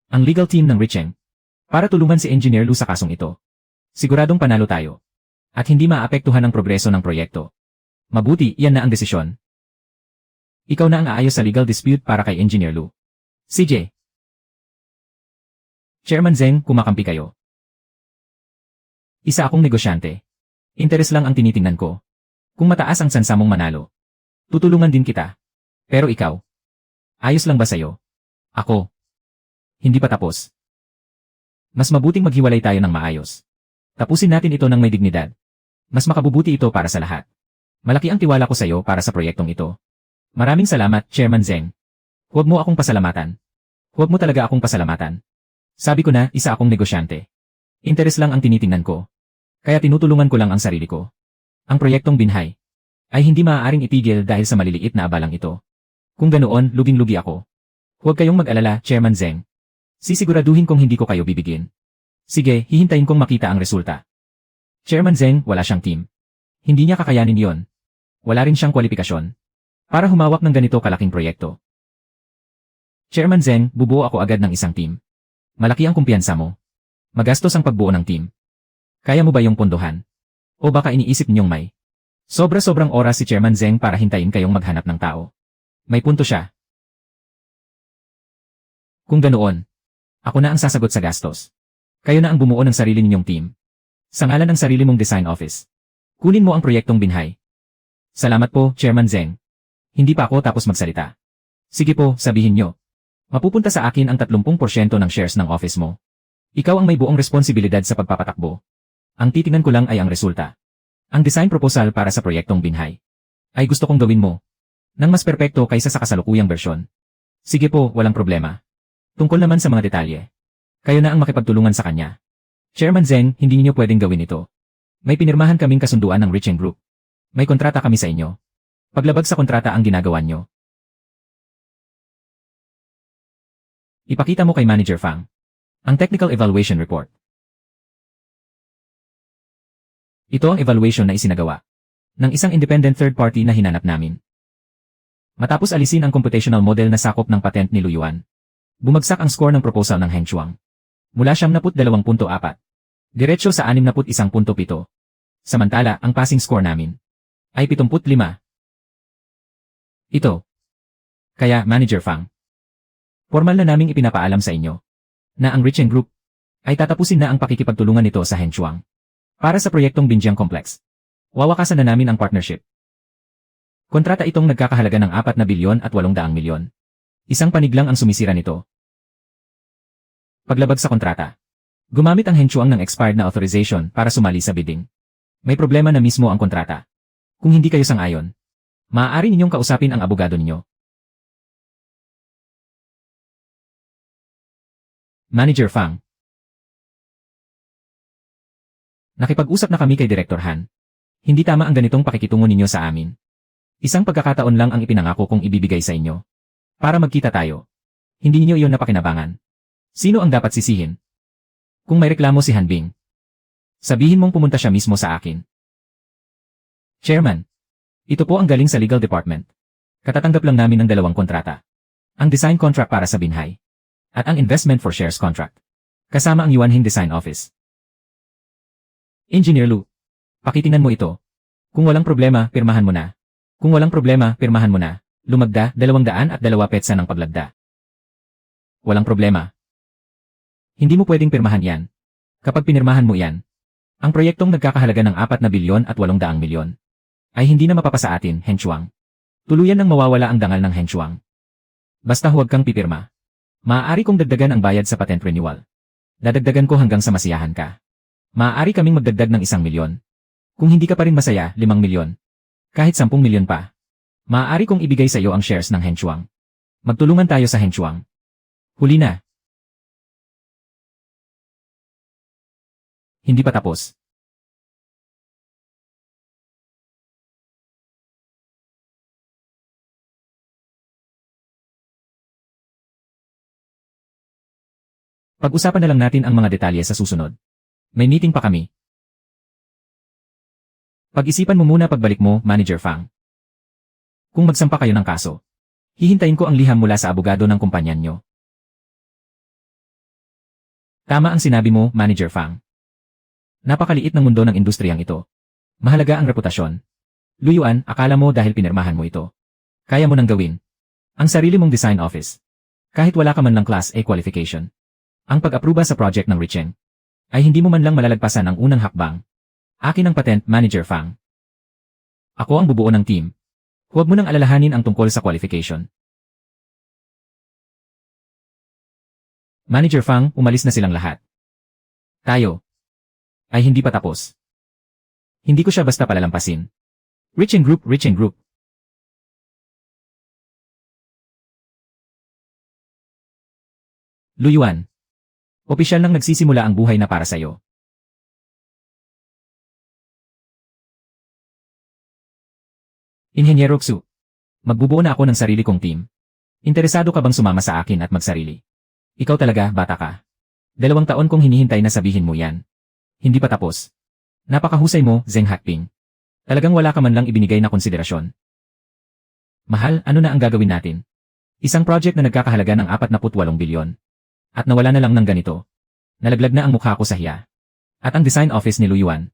Speaker 1: ang legal team ng Richeng para tulungan si Engineer Lu sa kasong ito, siguradong panalo tayo. At hindi maapektuhan ang progreso ng proyekto. Mabuti, iyan na ang desisyon. Ikaw na ang aayos sa legal dispute para kay Engineer Lu. CJ. Chairman Zeng, kumakampi kayo. Isa akong negosyante. Interes lang ang tinitingnan ko. Kung mataas ang tsansa mong manalo, tutulungan din kita. Pero ikaw, ayos lang ba sa'yo? Ako. Hindi pa tapos. Mas mabuting maghiwalay tayo ng maayos. Tapusin natin ito ng may dignidad. Mas makabubuti ito para sa lahat. Malaki ang tiwala ko sa iyo para sa proyektong ito. Maraming salamat, Chairman Zeng. Huwag mo akong pasalamatan. Huwag mo talaga akong pasalamatan. Sabi ko na, isa akong negosyante. Interes lang ang tinitingnan ko. Kaya tinutulungan ko lang ang sarili ko. Ang proyektong Binhay ay hindi maaaring itigil dahil sa maliliit na abalang ito. Kung ganoon, luging-lugi ako. Huwag kayong mag-alala, Chairman Zeng. Sisiguraduhin kong hindi ko kayo bibigin. Sige, hihintayin kong makita ang resulta. Chairman Zeng, wala siyang team. Hindi niya kakayanin yon. Wala rin siyang kwalifikasyon para humawak ng ganito kalaking proyekto. Chairman Zeng, bubuo ako agad ng isang team. Malaki ang kumpiyansa mo. Magastos ang pagbuo ng team. Kaya mo ba yung pondohan? O baka iniisip niyong may sobra-sobrang oras si Chairman Zeng para hintayin kayong maghanap ng tao? May punto siya. Kung ganoon, ako na ang sasagot sa gastos. Kayo na ang bumuo ng sarili ninyong team. Sa ngalan ng sarili mong design office. Kunin mo ang proyektong Binhay. Salamat po, Chairman Zeng. Hindi pa ako tapos magsalita. Sige po, sabihin nyo. Mapupunta sa akin ang 30% ng shares ng office mo. Ikaw ang may buong responsibilidad sa pagpapatakbo. Ang titingnan ko lang ay ang resulta. Ang design proposal para sa proyektong Binhay ay gusto kong gawin mo nang mas perpekto kaysa sa kasalukuyang bersyon. Sige po, walang problema. Tungkol naman sa mga detalye, kayo na ang makipagtulungan sa kanya. Chairman Zeng, hindi niyo pwedeng gawin ito. May pinirmahan kaming kasunduan ng Richeng Group. May kontrata kami sa inyo. Paglabag sa kontrata ang ginagawa nyo. Ipakita mo kay Manager Fang ang Technical Evaluation Report. Ito ang evaluation na isinagawa ng isang independent third party na hinanap namin. Matapos alisin ang computational model na sakop ng patent ni Luyuan, bumagsak ang score ng proposal ng Heng Chuang mula 72.4 diretso sa 61.7. Samantala, ang passing score namin ay 75. Ito. Kaya, Manager Fang, formal na naming ipinapaalam sa inyo na ang Richen Group ay tatapusin na ang pakikipagtulungan nito sa Heng Chuang para sa proyektong Binjiang Complex. Wawakasan na namin ang partnership. Kontrata itong nagkakahalaga ng 4 bilyon at 800 milyon. Isang panig lang ang sumisira nito. Paglabag sa kontrata, gumamit ang Heng Chuang ng expired na authorization para sumali sa bidding. May problema na mismo ang kontrata. Kung hindi kayo sang-ayon, maaari ninyong kausapin ang abogado ninyo. Manager Fang, nakipag-usap na kami kay Director Han. Hindi tama ang ganitong pakikitungo ninyo sa amin. Isang pagkakataon lang ang ipinangako kong ibibigay sa inyo. Para magkita tayo. Hindi niyo iyon napakinabangan. Sino ang dapat sisihin? Kung may reklamo si Han Bing, sabihin mong pumunta siya mismo sa akin. Chairman, ito po ang galing sa legal department. Katatanggap lang namin ng 2 kontrata. Ang design contract para sa Binhai at ang investment for shares contract. Kasama ang Yuanhing Design Office. Engineer Lu, pakitingnan mo ito. Kung walang problema, pirmahan mo na. Kung walang problema, pirmahan mo na. Lumagda, 202 petsa ng paglagda. Walang problema. Hindi mo pwedeng pirmahan yan. Kapag pinirmahan mo yan, ang proyektong nagkakahalaga ng 4 bilyon at 800 milyon ay hindi na mapapasa atin, Heng Chuang. Tuluyan nang mawawala ang dangal ng Heng Chuang. Basta huwag kang pipirma. Maaari kong dagdagan ang bayad sa patent renewal. Dadagdagan ko hanggang sa masiyahan ka. Maaari kaming magdagdag ng 1 milyon. Kung hindi ka pa rin masaya, 5 milyon. Kahit 10 milyon pa. Maaari kong ibigay sa iyo ang shares ng Heng Chuang. Magtulungan tayo sa Heng Chuang. Huli na. Hindi pa tapos. Pag-usapan na lang natin ang mga detalye sa susunod. May meeting pa kami. Pag-isipan mo muna pagbalik mo, Manager Fang. Kung magsampa kayo ng kaso, hihintayin ko ang liham mula sa abogado ng kumpanya nyo. Tama ang sinabi mo, Manager Fang. Napakaliit ng mundo ng industriyang ito. Mahalaga ang reputasyon. Luyuan, akala mo dahil pinirmahan mo ito, kaya mo nang gawin ang sarili mong design office. Kahit wala ka man lang Class A qualification. Ang pag-apruba sa project ng Richen ay hindi mo man lang malalagpasan ang unang hakbang. Akin ang patent, Manager Fang. Ako ang bubuo ng team. Huwag mo nang alalahanin ang tungkol sa qualification. Manager Fang, umalis na silang lahat. Tayo ay hindi pa tapos. Hindi ko siya basta palalampasin. Richen Group, Richen Group. Luyuan. Opisyal nang nagsisimula ang buhay na para sa'yo. Inhenyero Xu. Magbubuo na ako ng sarili kong team. Interesado ka bang sumama sa akin at magsarili? Ikaw talaga, bata ka. 2 taon kong hinihintay na sabihin mo yan. Hindi pa tapos. Napakahusay mo, Zheng Hakping. Talagang wala ka man lang ibinigay na konsiderasyon. Mahal, ano na ang gagawin natin? Isang project na nagkakahalaga ng 48 bilyon. At nawala na lang ng ganito. Nalaglag na ang mukha ko sa hiya. At ang design office ni Luyuan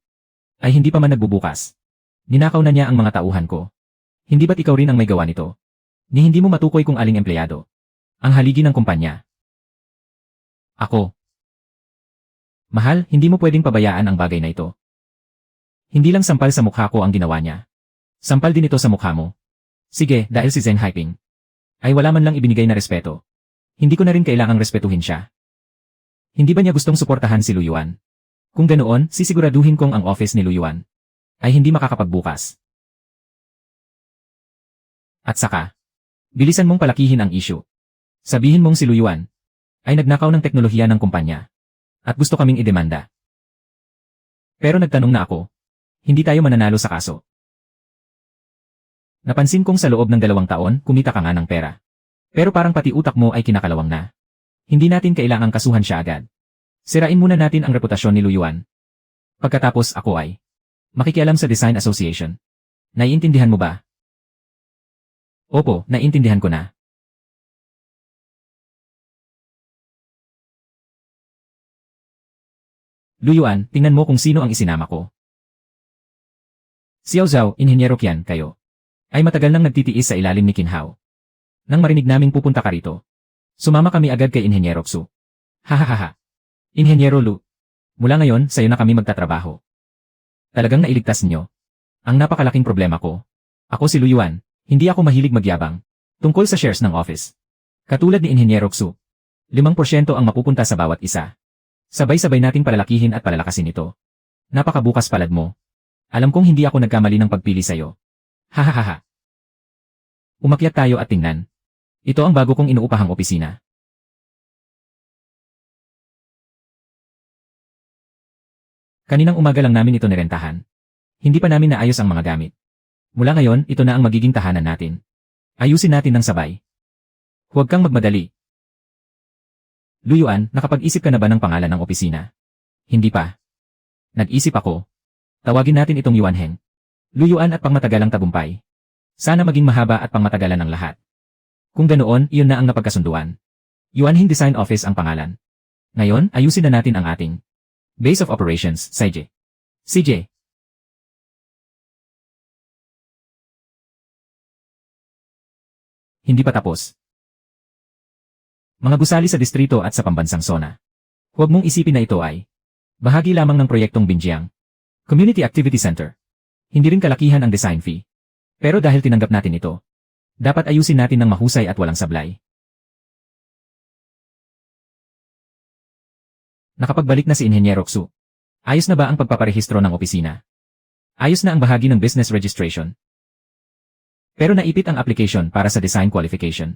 Speaker 1: ay hindi pa man nagbubukas. Ninakaw na niya ang mga tauhan ko. Hindi ba't ikaw rin ang may gawa nito? Ni hindi mo matukoy kung aling empleyado ang haligi ng kumpanya. Ako. Mahal, hindi mo pwedeng pabayaan ang bagay na ito. Hindi lang sampal sa mukha ko ang ginawa niya. Sampal din ito sa mukha mo. Sige, dahil si Zheng Haiping ay wala man lang ibinigay na respeto. Hindi ko na rin kailangang respetuhin siya. Hindi ba niya gustong suportahan si Luyuan? Kung ganoon, sisiguraduhin kong ang office ni Luyuan ay hindi makakapagbukas. At saka, bilisan mong palakihin ang issue. Sabihin mong si Luyuan ay nagnakaw ng teknolohiya ng kumpanya at gusto kaming idemanda. Pero nagtanong na ako, hindi tayo mananalo sa kaso. Napansin kong sa loob ng 2 taon, kumita ka nga ng pera. Pero parang pati utak mo ay kinakalawang na. Hindi natin kailangang kasuhan siya agad. Sirain muna natin ang reputasyon ni Luyuan. Pagkatapos ako ay makikialam sa Design Association. Naiintindihan mo ba? Opo, naiintindihan ko na. Luyuan, tingnan mo kung sino ang isinama ko. Xiao Zhao, Inhenyero Qian, kayo. Ay matagal nang nagtitiis sa ilalim ni Qinhao. Nang marinig naming pupunta ka rito, sumama kami agad kay Inhenyero Xu. Hahaha. Inhenyero Lu. Mula ngayon, sayo na kami magtatrabaho. Talagang nailigtas niyo. Ang napakalaking problema ko. Ako si Luyuan, hindi ako mahilig magyabang. Tungkol sa shares ng office. Katulad ni Inhenyero Xu. 5% ang mapupunta sa bawat isa. Sabay-sabay nating palalakihin at palalakasin ito. Napakabukas palad mo. Alam kong hindi ako nagkamali ng pagpili sa'yo. Hahaha. Umakyat tayo at tingnan. Ito ang bago kong inuupahang opisina. Kaninang umaga lang namin ito nirentahan. Hindi pa namin naayos ang mga gamit. Mula ngayon, ito na ang magiging tahanan natin. Ayusin natin ng sabay. Huwag kang magmadali. Luyuan, nakapag-isip ka na ba ng pangalan ng opisina? Hindi pa. Nag-isip ako. Tawagin natin itong Yuanheng. Luyuan at pangmatagalang tagumpay. Sana maging mahaba at pangmatagalan ng lahat. Kung ganoon, iyon na ang napagkasunduan. Yuanheng Design Office ang pangalan. Ngayon, ayusin na natin ang ating Base of Operations, CJ. CJ. Hindi pa tapos. Mga gusali sa distrito at sa pambansang zona. Huwag mong isipin na ito ay bahagi lamang ng proyektong Binjiang Community Activity Center. Hindi rin kalakihan ang design fee. Pero dahil tinanggap natin ito, dapat ayusin natin ng mahusay at walang sablay. Nakapagbalik na si Inhenyero Xu. Ayos na ba ang pagpaparehistro ng opisina? Ayos na ang bahagi ng business registration. Pero naipit ang application para sa design qualification.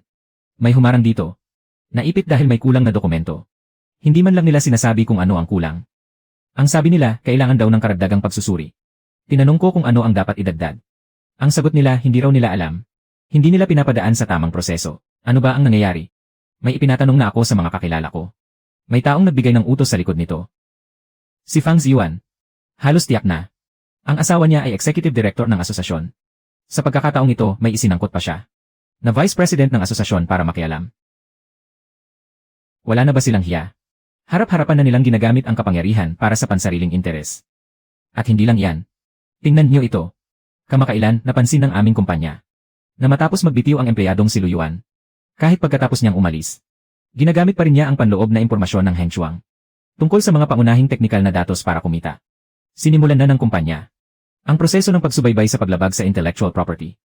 Speaker 1: May humarang dito. Naipit dahil may kulang na dokumento. Hindi man lang nila sinasabi kung ano ang kulang. Ang sabi nila, kailangan daw ng karagdagang pagsusuri. Tinanong ko kung ano ang dapat idagdag. Ang sagot nila, hindi raw nila alam. Hindi nila pinapadaan sa tamang proseso. Ano ba ang nangyayari? May ipinatanong na ako sa mga kakilala ko. May taong nagbigay ng utos sa likod nito. Si Fang Ziyuan. Halos tiyak na. Ang asawa niya ay executive director ng asosasyon. Sa pagkakataong ito, may isinangkot pa siya na vice president ng asosasyon para makialam. Wala na ba silang hiya? Harap-harapan na nilang ginagamit ang kapangyarihan para sa pansariling interes. At hindi lang yan. Tingnan niyo ito. Kamakailan, napansin ng aming kumpanya na matapos magbitiw ang empleyadong si Luyuan, kahit pagkatapos niyang umalis, ginamit pa rin niya ang panloob na impormasyon ng Heng Shuang tungkol sa mga pangunahing teknikal na datos para kumita. Sinimulan na ng kumpanya ang proseso ng pagsubaybay sa paglabag sa intellectual property.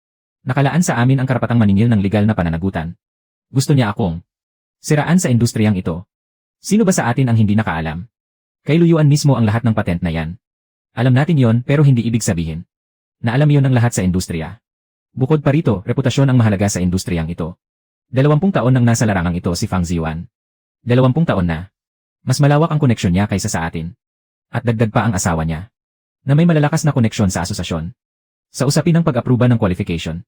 Speaker 1: Nakalaan sa amin ang karapatang maningil ng legal na pananagutan. Gusto niya akong siraan sa industriyang ito. Sino ba sa atin ang hindi nakaalam? Kay Luyuan mismo ang lahat ng patent na yan. Alam natin yon pero hindi ibig sabihin na alam yon ng lahat sa industriya. Bukod pa rito, reputasyon ang mahalaga sa industriyang ito. 20 taon nang nasa larangang ito si Fang Ziyuan. 20 taon na. Mas malawak ang koneksyon niya kaysa sa atin. At dagdag pa ang asawa niya na may malalakas na koneksyon sa asosasyon. Sa usapin ng pag-apruba ng qualification,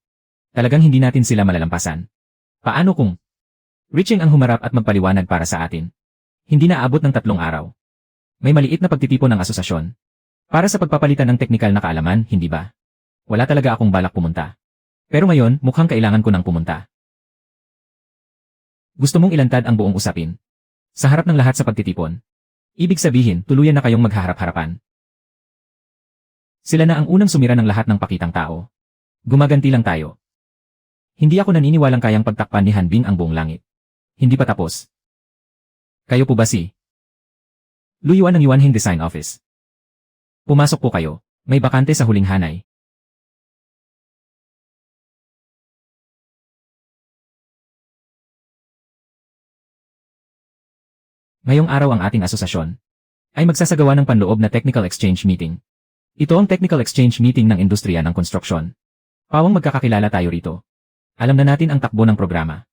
Speaker 1: talagang hindi natin sila malalampasan. Paano kung Riching ang humarap at magpaliwanag para sa atin? Hindi na aabot ng 3 araw. May maliit na pagtitipon ng asosasyon para sa pagpapalitan ng teknikal na kaalaman, hindi ba? Wala talaga akong balak pumunta. Pero ngayon, mukhang kailangan ko nang pumunta. Gusto mong ilantad ang buong usapin sa harap ng lahat sa pagtitipon. Ibig sabihin, tuluyan na kayong maghaharap-harapan. Sila na ang unang sumira ng lahat ng pakitang tao. Gumaganti lang tayo. Hindi ako naniniwalang kayang pagtakpan ni Hanbing ang buong langit. Hindi pa tapos. Kayo po ba si Luyuan ng Yuanheng Design Office? Pumasok po kayo. May bakante sa huling hanay. Ngayong araw ang ating asosasyon ay magsasagawa ng panloob na technical exchange meeting. Ito ang technical exchange meeting ng industriya ng konstruksyon. Pawang magkakakilala tayo rito. Alam na natin ang takbo ng programa.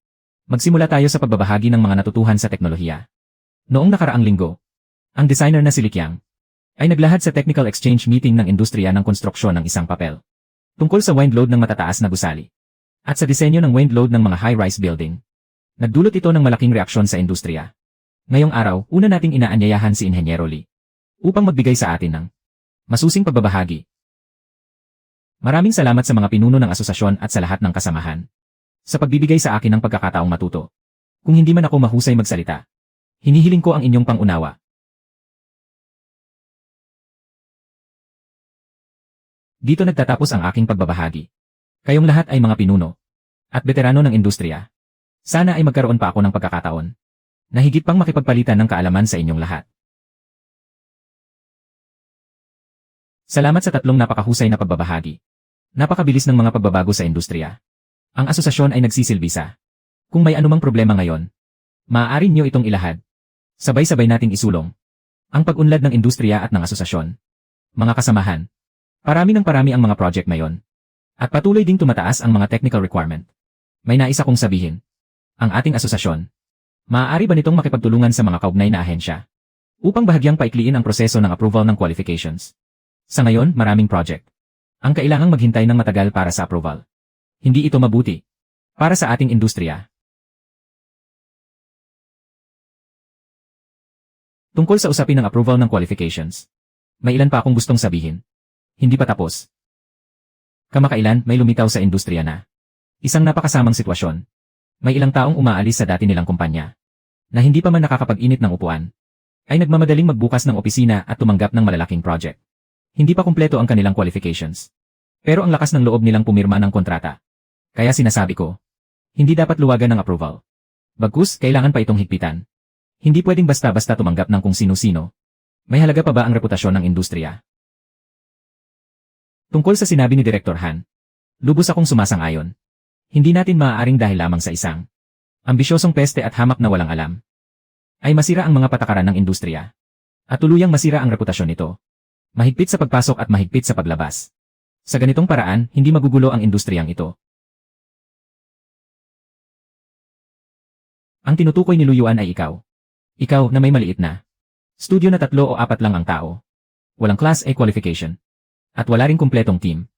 Speaker 1: Magsimula tayo sa pagbabahagi ng mga natutuhan sa teknolohiya. Noong nakaraang linggo, ang designer na si Li Qiang ay naglahad sa technical exchange meeting ng industriya ng konstruksyon ng isang papel tungkol sa wind load ng matataas na gusali at sa disenyo ng wind load ng mga high-rise building. Nagdulot ito ng malaking reaksyon sa industriya. Ngayong araw, una nating inaanyayahan si Inhenyero Lee upang magbigay sa atin ng masusing pagbabahagi. Maraming salamat sa mga pinuno ng asosasyon at sa lahat ng kasamahan sa pagbibigay sa akin ng pagkakataong matuto. Kung hindi man ako mahusay magsalita, hinihiling ko ang inyong pangunawa. Dito nagtatapos ang aking pagbabahagi. Kayong lahat ay mga pinuno at veterano ng industriya. Sana ay magkaroon pa ako ng pagkakataon na higit pang makipagpalitan ng kaalaman sa inyong lahat. Salamat sa tatlong napakahusay na pagbabahagi. Napakabilis ng mga pagbabago sa industriya. Ang asosasyon ay nagsisilbi sa kung may anumang problema ngayon, maaari nyo itong ilahad. Sabay-sabay nating isulong ang pag-unlad ng industriya at ng asosasyon. Mga kasamahan, parami ang mga project ngayon. At patuloy ding tumataas ang mga technical requirement. May nais akong sabihin. Ang ating asosasyon, maaari ba nitong makipagtulungan sa mga kaugnay na ahensya upang bahagyang paikliin ang proseso ng approval ng qualifications? Sa ngayon, maraming project ang kailangang maghintay ng matagal para sa approval. Hindi ito mabuti para sa ating industriya. Tungkol sa usapin ng approval ng qualifications, may ilan pa akong gustong sabihin. Hindi pa tapos. Kamakailan may lumitaw sa industriya na isang napakasamang sitwasyon. May ilang taong umaalis sa dati nilang kumpanya na hindi pa man nakakapag-init ng upuan, ay nagmamadaling magbukas ng opisina at tumanggap ng malalaking project. Hindi pa kumpleto ang kanilang qualifications. Pero ang lakas ng loob nilang pumirma ng kontrata. Kaya sinasabi ko, hindi dapat luwagan ng approval. Bagkus, kailangan pa itong higpitan. Hindi pwedeng basta-basta tumanggap ng kung sino-sino. May halaga pa ba ang reputasyon ng industriya? Tungkol sa sinabi ni Director Han, lubos akong sumasang-ayon. Hindi natin maaaring dahil lamang sa isang ambisyosong peste at hamak na walang alam ay masira ang mga patakaran ng industriya at tuluyang masira ang reputasyon nito. Mahigpit sa pagpasok at mahigpit sa paglabas. Sa ganitong paraan, hindi magugulo ang industriyang ito. Ang tinutukoy ni Luyuan ay ikaw. Ikaw na may maliit na studio na 3 o 4 lang ang tao. Walang Class A qualification. At wala ring kumpletong team.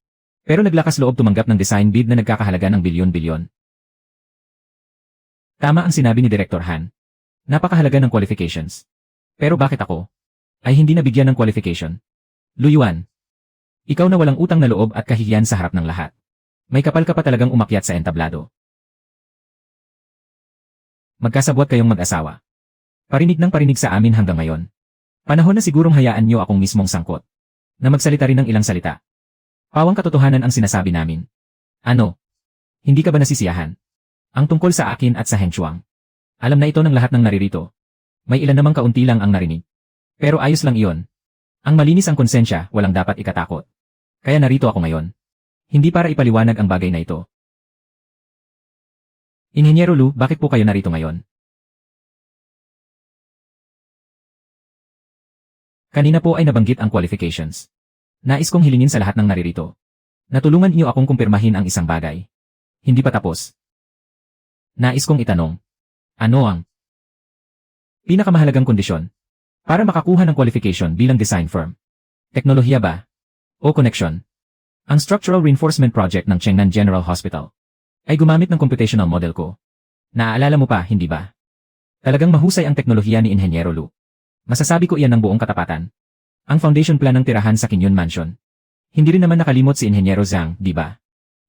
Speaker 1: Pero naglakas loob tumanggap ng design bid na nagkakahalaga ng bilyon-bilyon. Tama ang sinabi ni Director Han. Napakahalaga ng qualifications. Pero bakit ako ay hindi nabigyan ng qualification? Luyuan, ikaw na walang utang na loob at kahihiyan sa harap ng lahat. May kapal ka pa talagang umakyat sa entablado. Magkasabwat kayong mag-asawa. Parinig ng parinig sa amin hanggang ngayon. Panahon na sigurong hayaan niyo akong mismong sangkot na magsalita rin ng ilang salita. Pawang katotohanan ang sinasabi namin. Ano? Hindi ka ba nasisiyahan? Ang tungkol sa akin at sa Henchuang. Alam na ito ng lahat ng naririto. May ilan namang kaunti lang ang narinig. Pero ayos lang iyon. Ang malinis ang konsensya, walang dapat ikatakot. Kaya narito ako ngayon. Hindi para ipaliwanag ang bagay na ito. Inhenyero Lu, bakit po kayo narito ngayon? Kanina po ay nabanggit ang qualifications. Nais kong hilingin sa lahat ng naririto. Natulungan niyo akong kumpirmahin ang isang bagay. Hindi pa tapos. Nais kong itanong. Ano ang pinakamahalagang kondisyon para makakuha ng qualification bilang design firm? Teknolohiya ba? O connection? Ang Structural Reinforcement Project ng Chengnan General Hospital ay gumamit ng computational model ko. Naaalala mo pa, hindi ba? Talagang mahusay ang teknolohiya ni Inhenyero Lu. Masasabi ko iyan ng buong katapatan. Ang foundation plan ng tirahan sa Kinyon Mansion. Hindi rin naman nakalimot si Inhenyero Zhang, di ba?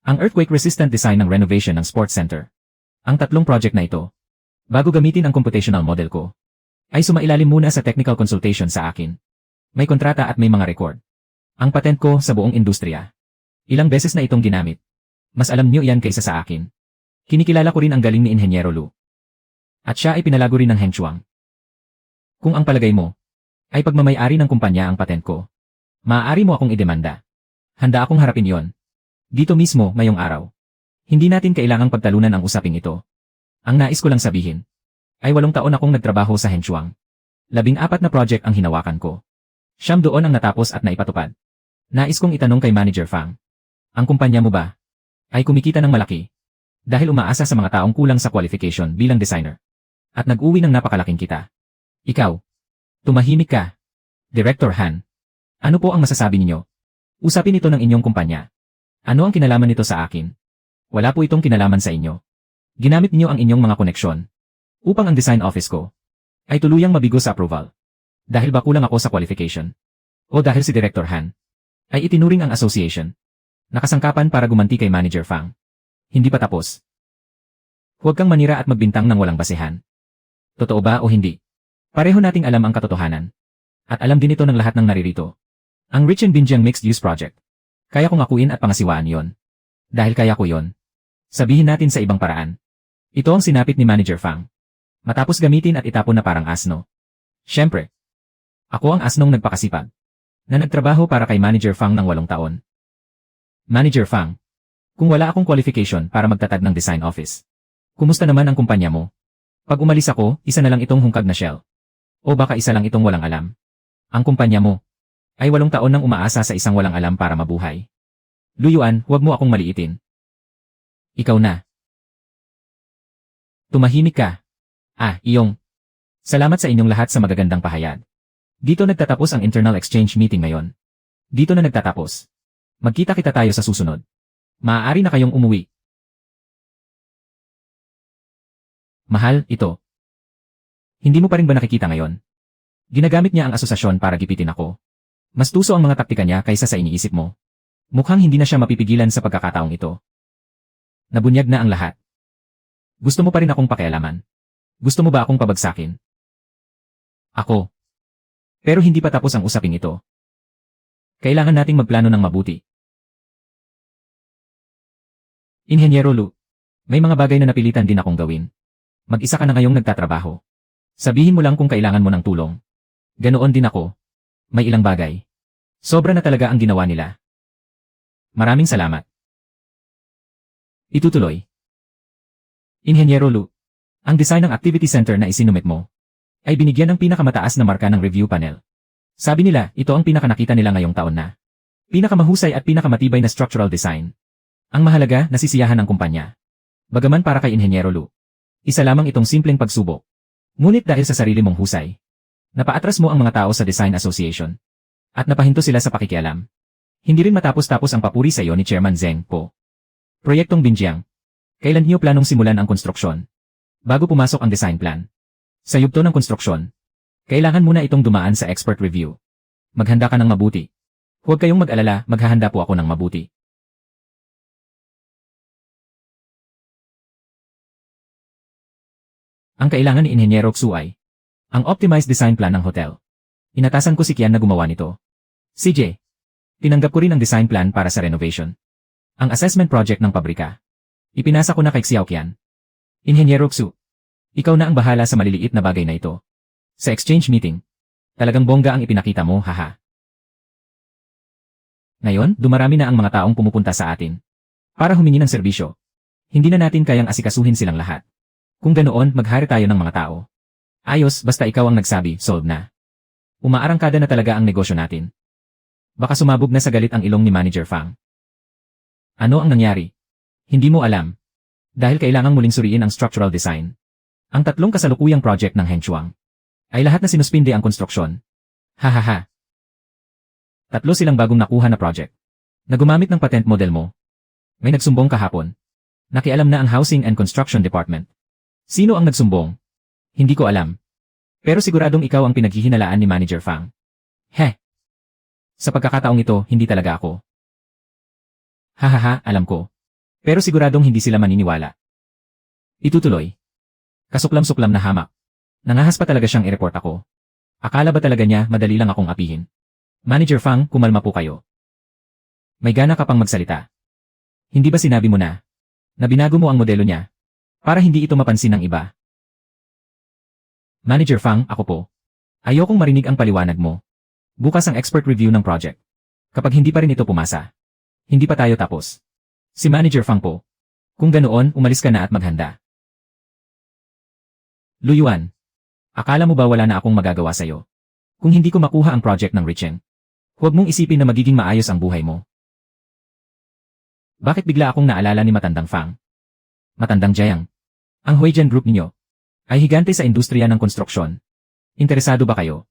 Speaker 1: Ang earthquake-resistant design ng renovation ng sports center. Ang tatlong project na ito, bago gamitin ang computational model ko, ay sumailalim muna sa technical consultation sa akin. May kontrata at may mga record. Ang patent ko sa buong industriya. Ilang beses na itong ginamit. Mas alam niyo iyan kaysa sa akin. Kinikilala ko rin ang galing ni Inhenyero Lu. At siya ay pinalago rin ng Henchuang. Kung ang palagay mo ay pagmamay-ari ng kumpanya ang patent ko, maaari mo akong idemanda. Handa akong harapin yon. Dito mismo, ngayong araw. Hindi natin kailangang pagtalunan ang usaping ito. Ang nais ko lang sabihin ay 8 taon akong nagtrabaho sa Henchuang. 14 na project ang hinawakan ko. 9 doon ang natapos at naipatupad. Nais kong itanong kay Manager Fang. Ang kumpanya mo ba ay kumikita ng malaki dahil umaasa sa mga taong kulang sa qualification bilang designer at nag-uwi ng napakalaking kita? Ikaw, tumahimik ka. Director Han, ano po ang masasabi ninyo? Usapin ito ng inyong kumpanya. Ano ang kinalaman nito sa akin? Wala po itong kinalaman sa inyo. Ginamit niyo ang inyong mga koneksyon upang ang design office ko ay tuluyang mabigo sa approval. Dahil ba kulang ako sa qualification? O dahil si Director Han ay itinuring ang association nakasangkapan para gumanti kay Manager Fang? Hindi pa tapos. Huwag kang manira at magbintang ng walang basehan. Totoo ba o hindi? Pareho nating alam ang katotohanan. At alam din ito ng lahat ng naririto. Ang Rich and Binjiang Mixed Use Project. Kaya kong akuin at pangasiwaan yon. Dahil kaya ko yon. Sabihin natin sa ibang paraan. Ito ang sinapit ni Manager Fang. Matapos gamitin at itapon na parang asno. Siyempre. Ako ang asnong nagpakasipag. Na nagtrabaho para kay Manager Fang ng 8 taon. Manager Fang. Kung wala akong qualification para magtatag ng design office. Kumusta naman ang kumpanya mo? Pag umalis ako, isa na lang itong hungkag na shell. O baka isa lang itong walang alam. Ang kumpanya mo ay 8 taon nang umaasa sa isang walang alam para mabuhay. Luyuan, huwag mo akong maliitin. Ikaw na. Tumahimik ka. Iyong. Salamat sa inyong lahat sa magagandang pahayag. Dito nagtatapos ang internal exchange meeting ngayon. Dito na nagtatapos. Magkita-kita tayo sa susunod. Maaari na kayong umuwi. Mahal, ito. Hindi mo pa rin ba nakikita ngayon? Ginagamit niya ang asosasyon para gipitin ako. Mas tuso ang mga taktika niya kaysa sa iniisip mo. Mukhang hindi na siya mapipigilan sa pagkakataong ito. Nabunyag na ang lahat. Gusto mo pa rin akong pakialaman? Gusto mo ba akong pabagsakin? Ako. Pero hindi pa tapos ang usaping ito. Kailangan nating magplano ng mabuti. Inhenyero Lu, may mga bagay na napilitan din akong gawin. Mag-isa ka na ngayong nagtatrabaho. Sabihin mo lang kung kailangan mo ng tulong. Ganoon din ako. May ilang bagay. Sobra na talaga ang ginawa nila. Maraming salamat. Itutuloy. Inhenyero Lu, ang design ng activity center na isinumit mo ay binigyan ng pinakamataas na marka ng review panel. Sabi nila, ito ang pinakanakita nila ngayong taon na. Pinakamahusay at pinakamatibay na structural design. Ang mahalaga, nasisiyahan ng kumpanya. Bagaman para kay Inhenyero Lu, isa lamang itong simpleng pagsubok. Ngunit dahil sa sarili mong husay, napaatras mo ang mga tao sa Design Association. At napahinto sila sa pakikialam. Hindi rin matapos-tapos ang papuri sa iyo ni Chairman Zeng Po. Proyektong Binjiang. Kailan niyo planong simulan ang konstruksyon? Bago pumasok ang design plan. Sa yugto ng konstruksyon, kailangan muna itong dumaan sa expert review. Maghanda ka ng mabuti. Huwag kayong mag-alala, maghahanda po ako ng mabuti. Ang kailangan ni Inhenyero Xu ay ang optimized design plan ng hotel. Inatasan ko si Kian na gumawa nito. CJ, tinanggap ko rin ang design plan para sa renovation. Ang assessment project ng pabrika. Ipinasa ko na kay Xiao Kian. Inhenyero Xu, ikaw na ang bahala sa maliliit na bagay na ito. Sa exchange meeting, talagang bongga ang ipinakita mo, haha. Ngayon, dumarami na ang mga taong pumupunta sa atin. Para humingi ng serbisyo. Hindi na natin kayang asikasuhin silang lahat. Kung ganoon, maghari tayo ng mga tao. Ayos, basta ikaw ang nagsabi, solve na. Umaarangkada na talaga ang negosyo natin. Baka sumabog na sa galit ang ilong ni Manager Fang. Ano ang nangyari? Hindi mo alam. Dahil kailangang muling suriin ang structural design. Ang 3 kasalukuyang project ng Hengchuang ay lahat na sinuspinde ang konstruksyon. Hahaha. 3 silang bagong nakuha na project. Na gumamit ng patent model mo. May nagsumbong kahapon. Nakialam na ang Housing and Construction Department. Sino ang nagsumbong? Hindi ko alam. Pero siguradong ikaw ang pinaghihinalaan ni Manager Fang. Sa pagkakataong ito, hindi talaga ako. Hahaha, alam ko. Pero siguradong hindi sila maniniwala. Itutuloy. Kasuklam-suklam na hamak. Nangahas pa talaga siyang i-report ako. Akala ba talaga niya madali lang akong apihin? Manager Fang, kumalma po kayo. May gana ka pang magsalita. Hindi ba sinabi mo na binago mo ang modelo niya para hindi ito mapansin ng iba? Manager Fang, ako po. Ayokong marinig ang paliwanag mo. Bukas ang expert review ng project. Kapag hindi pa rin ito pumasa, hindi pa tayo tapos. Si Manager Fang po. Kung ganoon, umalis ka na at maghanda. Luyuan. Akala mo ba wala na akong magagawa sa'yo? Kung hindi ko makuha ang project ng Richeng, huwag mong isipin na magiging maayos ang buhay mo. Bakit bigla akong naalala ni Matandang Fang? Matandang Jiang. Ang Huijian Group ninyo ay higante sa industriya ng konstruksyon. Interesado ba kayo?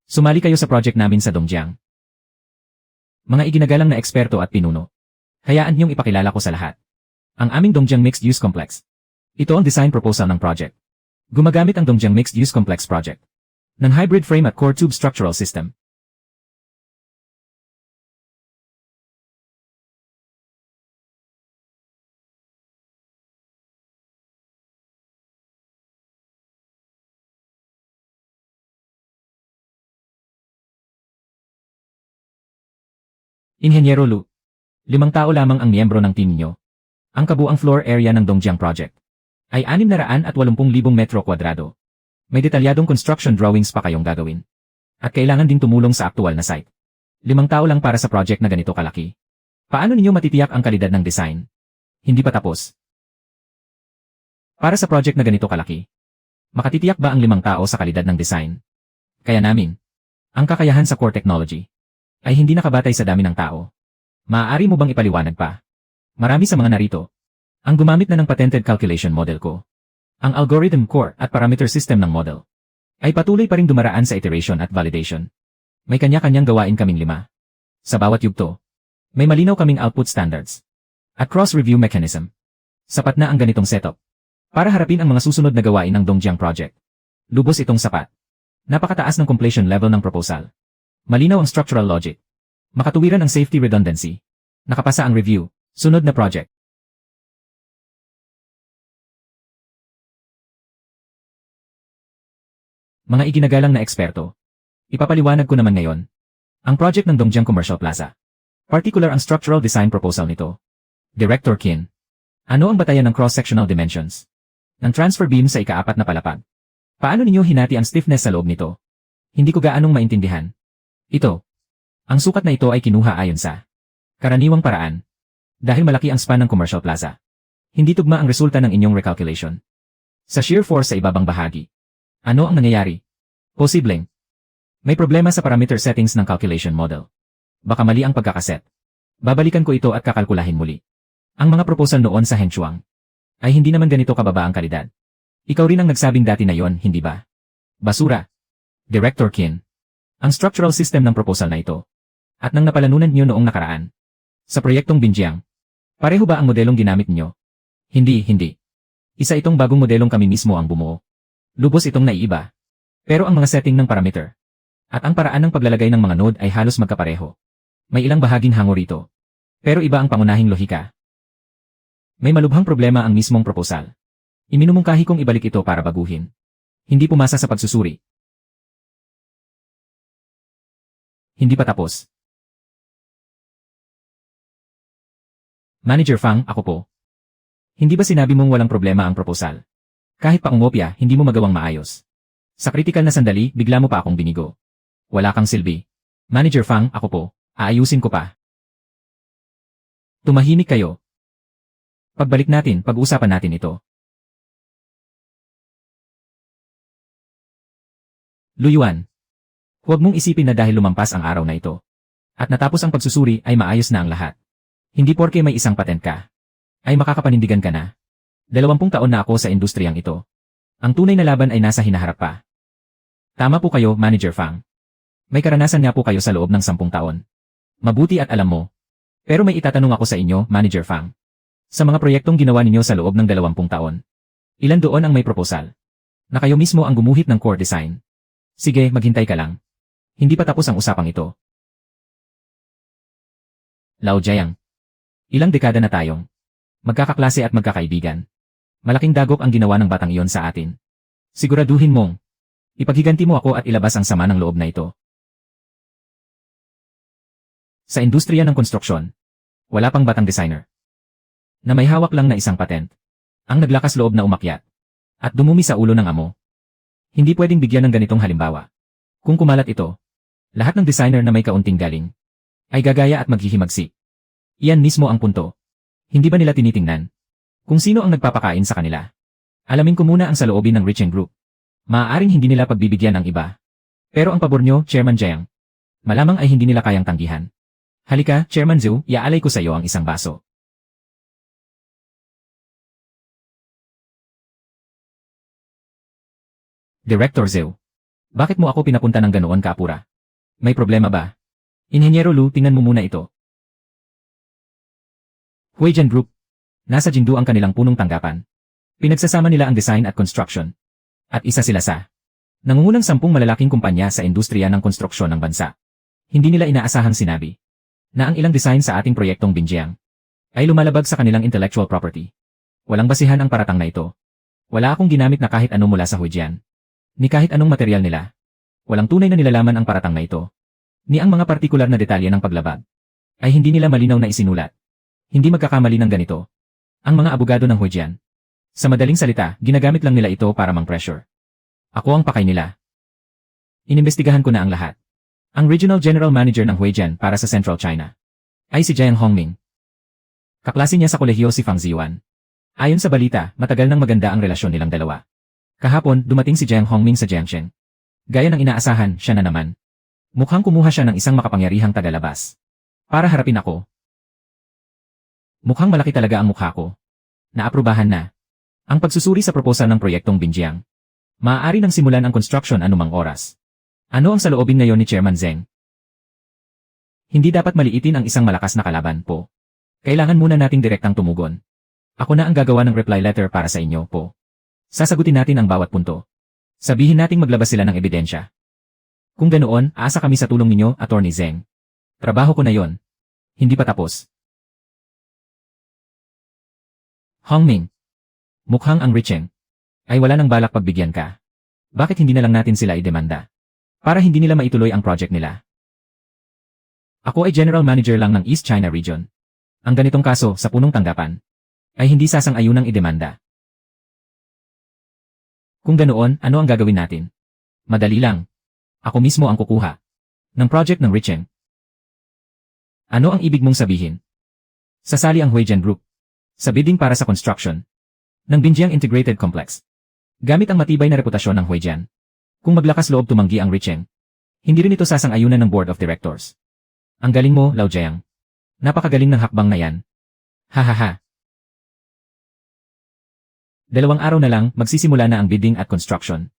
Speaker 1: Sumali kayo sa project namin sa Dongjiang. Mga iginagalang na eksperto at pinuno. Hayaan niyong ipakilala ko sa lahat. Ang aming Dongjiang Mixed Use Complex. Ito ang design proposal ng project. Gumagamit ang Dongjiang Mixed-Use Complex Project ng hybrid frame at core tube structural system. Inhenyero Lu, 5 tao lamang ang miyembro ng team niyo. Ang kabuang floor area ng Dongjiang Project ay 680,000 metro kwadrado. May detalyadong construction drawings pa kayong gagawin. At kailangan ding tumulong sa aktual na site. 5 tao lang para sa project na ganito kalaki. Paano ninyo matitiyak ang kalidad ng design? Hindi pa tapos. Para sa project na ganito kalaki, makatitiyak ba ang 5 tao sa kalidad ng design? Kaya namin, ang kakayahan sa core technology ay hindi nakabatay sa dami ng tao. Maaari mo bang ipaliwanag pa? Marami sa mga narito ang gumamit na ng patented calculation model ko. Ang algorithm core at parameter system ng model ay patuloy pa ring dumaraan sa iteration at validation. May kanya-kanyang gawain kaming 5. Sa bawat yugto, may malinaw kaming output standards at cross-review mechanism. Sapat na ang ganitong setup para harapin ang mga susunod na gawain ng Dongjiang Project. Lubos itong sapat. Napakataas ng completion level ng proposal. Malinaw ang structural logic. Makatuwiran ang safety redundancy. Nakapasa ang review. Sunod na project. Mga iginagalang na eksperto. Ipapaliwanag ko naman ngayon ang project ng Dongjiang Commercial Plaza. Particular ang structural design proposal nito. Director Qin. Ano ang batayan ng cross-sectional dimensions ng transfer beam sa ika-4 na palapag? Paano ninyo hinati ang stiffness sa loob nito? Hindi ko gaanong maintindihan. Ito. Ang sukat na ito ay kinuha ayon sa karaniwang paraan. Dahil malaki ang span ng commercial plaza. Hindi tugma ang resulta ng inyong recalculation. Sa shear force sa ibabang bahagi. Ano ang nangyayari? Posibleng may problema sa parameter settings ng calculation model. Baka mali ang pagkakaset. Babalikan ko ito at kakalkulahin muli. Ang mga proposal noon sa Henchuang ay hindi naman ganito kababa ang kalidad. Ikaw rin ang nagsabing dati na yon, hindi ba? Basura. Director Qin. Ang structural system ng proposal na ito at nang napalanunan niyo noong nakaraan sa proyektong Binjiang. Pareho ba ang modelong ginamit niyo? Hindi. Isa itong bagong modelong kami mismo ang bumuo. Lubos itong naiiba. Pero ang mga setting ng parameter at ang paraan ng paglalagay ng mga node ay halos magkapareho. May ilang bahaging hango rito. Pero iba ang pangunahing lohika. May malubhang problema ang mismong proposal. Iminumungkahi kong ibalik ito para baguhin. Hindi pumasa sa pagsusuri. Hindi pa tapos. Manager Fang, ako po. Hindi ba sinabi mong walang problema ang proposal? Kahit pa umopya, hindi mo magawang maayos. Sa kritikal na sandali, bigla mo pa akong binigo. Wala kang silbi. Manager Fang, ako po. Aayusin ko pa. Tumahimik kayo. Pagbalik natin, pag-uusapan natin ito. Luyuan. Huwag mong isipin na dahil lumampas ang araw na ito at natapos ang pagsusuri ay maayos na ang lahat. Hindi porke may isang patent ka ay makakapanindigan ka na. 20 taon na ako sa industriyang ito. Ang tunay na laban ay nasa hinaharap pa. Tama po kayo, Manager Fang. May karanasan nga po kayo sa loob ng 10 taon. Mabuti at alam mo. Pero may itatanong ako sa inyo, Manager Fang. Sa mga proyektong ginawa ninyo sa loob ng 20 taon, ilan doon ang may proposal na kayo mismo ang gumuhit ng core design? Sige, maghintay ka lang. Hindi pa tapos ang usapang ito. Lao Jiang. Ilang dekada na tayong magkakaklase at magkakaibigan. Malaking dagok ang ginawa ng batang iyon sa atin. Siguraduhin mong ipaghiganti mo ako at ilabas ang sama ng loob na ito. Sa industriya ng konstruksyon, wala pang batang designer na may hawak lang na isang patent ang naglakas loob na umakyat at dumumi sa ulo ng amo. Hindi pwedeng bigyan ng ganitong halimbawa. Kung kumalat ito, lahat ng designer na may kaunting galing ay gagaya at maghihimagsik. Iyan mismo ang punto. Hindi ba nila tinitingnan kung sino ang nagpapakain sa kanila? Alamin ko muna ang saloobin ng Richeng Group. Maaaring hindi nila pagbibigyan ang iba. Pero ang pabor nyo, Chairman Jiang, malamang ay hindi nila kayang tanggihan. Halika, Chairman Zhu, iaalay ko sa iyo ang isang baso. Director Zhu, bakit mo ako pinapunta ng ganoon kaapura? May problema ba? Inhenyero Lu, tingnan mo muna ito. Huijian Group. Nasa Jingdu ang kanilang punong tanggapan. Pinagsasama nila ang design at construction. At isa sila sa nangungunang 10 malalaking kumpanya sa industriya ng konstruksyon ng bansa. Hindi nila inaasahang sinabi na ang ilang design sa ating proyektong Binjiang ay lumalabag sa kanilang intellectual property. Walang basihan ang paratang na ito. Wala akong ginamit na kahit ano mula sa Huijian, ni kahit anong material nila. Walang tunay na nilalaman ang paratang na ito, ni ang mga partikular na detalye ng paglabag ay hindi nila malinaw na isinulat. Hindi magkakamali ng ganito ang mga abogado ng Huijian. Sa madaling salita, ginagamit lang nila ito para mang-pressure. Ako ang pakay nila. Inimbestigahan ko na ang lahat. Ang Regional General Manager ng Huijian para sa Central China ay si Jiang Hongming. Kaklase niya sa kolehiyo si Fang Ziwan. Ayon sa balita, matagal nang maganda ang relasyon nilang dalawa. Kahapon, dumating si Jiang Hongming sa Jiangsheng. Gaya ng inaasahan, siya na naman. Mukhang kumuha siya ng isang makapangyarihang tagalabas para harapin ako. Mukhang malaki talaga ang mukha ko. Naaprubahan na ang pagsusuri sa proposal ng proyektong Binjiang. Maaari nang simulan ang construction anumang oras. Ano ang saloobin ngayon ni Chairman Zeng? Hindi dapat maliitin ang isang malakas na kalaban po. Kailangan muna nating direktang tumugon. Ako na ang gagawa ng reply letter para sa inyo po. Sasagutin natin ang bawat punto. Sabihin nating maglabas sila ng ebidensya. Kung ganoon, aasa kami sa tulong ninyo, Attorney Zeng. Trabaho ko na yon. Hindi pa tapos. Hongming. Mukhang ang Richeng ay wala nang balak pagbigyan ka. Bakit hindi na lang natin sila idemanda? Para hindi nila maituloy ang project nila. Ako ay General Manager lang ng East China Region. Ang ganitong kaso sa punong tanggapan ay hindi sasang-ayunang idemanda. Kung ganoon, ano ang gagawin natin? Madali lang. Ako mismo ang kukuha ng project ng Richeng. Ano ang ibig mong sabihin? Sasali ang Huijian Group sa bidding para sa construction ng Binjiang Integrated Complex. Gamit ang matibay na reputasyon ng Huijian. Kung maglakas loob tumanggi ang Richeng, hindi rin ito sasang-ayunan ng Board of Directors. Ang galing mo, Lao Jiang. Napakagaling ng hakbang na yan. Hahaha. 2 araw na lang, magsisimula na ang bidding at construction.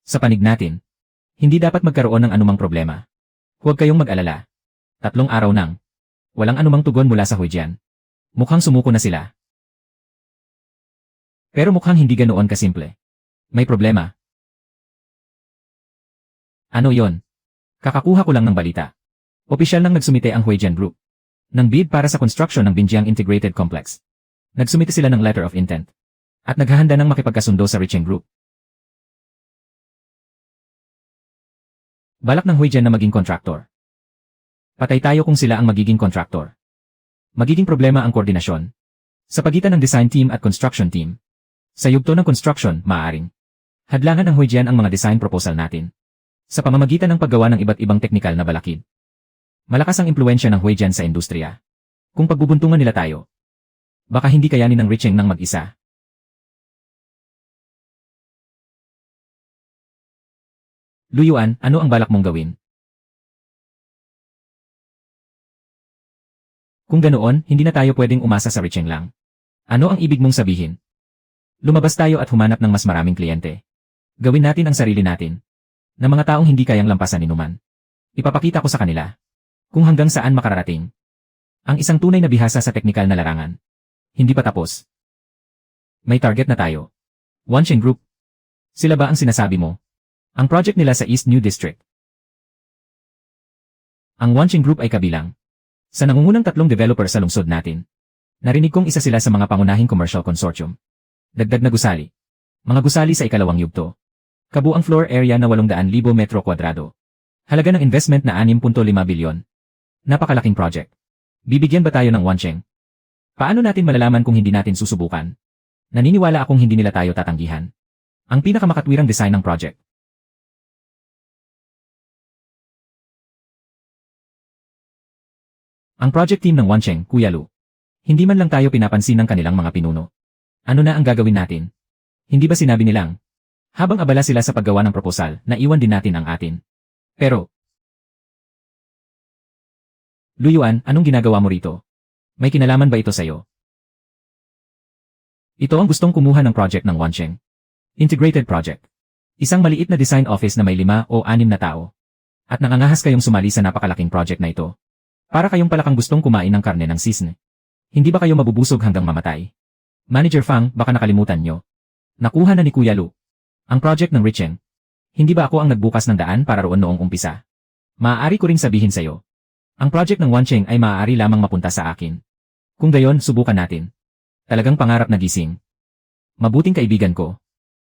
Speaker 1: Sa panig natin, hindi dapat magkaroon ng anumang problema. Huwag kayong mag-alala. 3 araw nang walang anumang tugon mula sa Huijian. Mukhang sumuko na sila. Pero mukhang hindi ganoon kasimple. May problema. Ano yon? Kakakuha ko lang ng balita. Opisyal nang nagsumite ang Huijian Group ng bid para sa construction ng Binjiang Integrated Complex. Nagsumite sila ng letter of intent at naghahanda ng makipagkasundo sa Richeng Group. Balak ng Huijian na maging contractor. Patay tayo kung sila ang magiging contractor. Magiging problema ang koordinasyon sa pagitan ng design team at construction team. Sa yugto ng construction, maaaring hadlangan ng Huijian ang mga design proposal natin sa pamamagitan ng paggawa ng iba't ibang teknikal na balakid. Malakas ang impluensya ng Huijian sa industriya. Kung pagbubuntungan nila tayo, baka hindi kayanin ng Richeng ng mag-isa. Luyuan, ano ang balak mong gawin? Kung ganoon, hindi na tayo pwedeng umasa sa Richeng lang. Ano ang ibig mong sabihin? Lumabas tayo at humanap ng mas maraming kliyente. Gawin natin ang sarili natin. Na mga taong hindi kayang lampasan ni Numan. Ipapakita ko sa kanila kung hanggang saan makararating ang isang tunay na bihasa sa teknikal na larangan. Hindi pa tapos. May target na tayo. Wansheng Group. Sila ba ang sinasabi mo? Ang project nila sa East New District. Ang Wansheng Group ay kabilang sa nangungunang 3 developer sa lungsod natin. Narinig kong isa sila sa mga pangunahing commercial consortium. Dagdag na gusali. Mga gusali sa ikalawang yugto. Kabuang floor area na 800,000 metro kwadrado. Halaga ng investment na 6.5 bilyon. Napakalaking project. Bibigyan ba tayo ng Wansheng? Paano natin malalaman kung hindi natin susubukan? Naniniwala akong hindi nila tayo tatanggihan. Ang pinakamakatwirang design ng project. Ang project team ng Wansheng, Kuya Lu. Hindi man lang tayo pinapansin ng kanilang mga pinuno. Ano na ang gagawin natin? Hindi ba sinabi nilang, habang abala sila sa paggawa ng proposal, naiwan din natin ang atin. Pero, Luyuan, anong ginagawa mo rito? May kinalaman ba ito sa'yo? Ito ang gustong kumuha ng project ng Wansheng. Integrated Project. Isang maliit na design office na may 5 o 6 na tao. At nangangahas kayong sumali sa napakalaking project na ito. Para kayong palakang gustong kumain ng karne ng sisne. Hindi ba kayo mabubusog hanggang mamatay? Manager Fang, baka nakalimutan nyo. Nakuha na ni Kuya Lu Ang project ng Richeng. Hindi ba ako ang nagbukas ng daan para roon noong umpisa? Maaari ko ring sabihin sa'yo. Ang project ng Wancheng ay maaari lamang mapunta sa akin. Kung gayon, subukan natin. Talagang pangarap na gising. Mabuting kaibigan ko.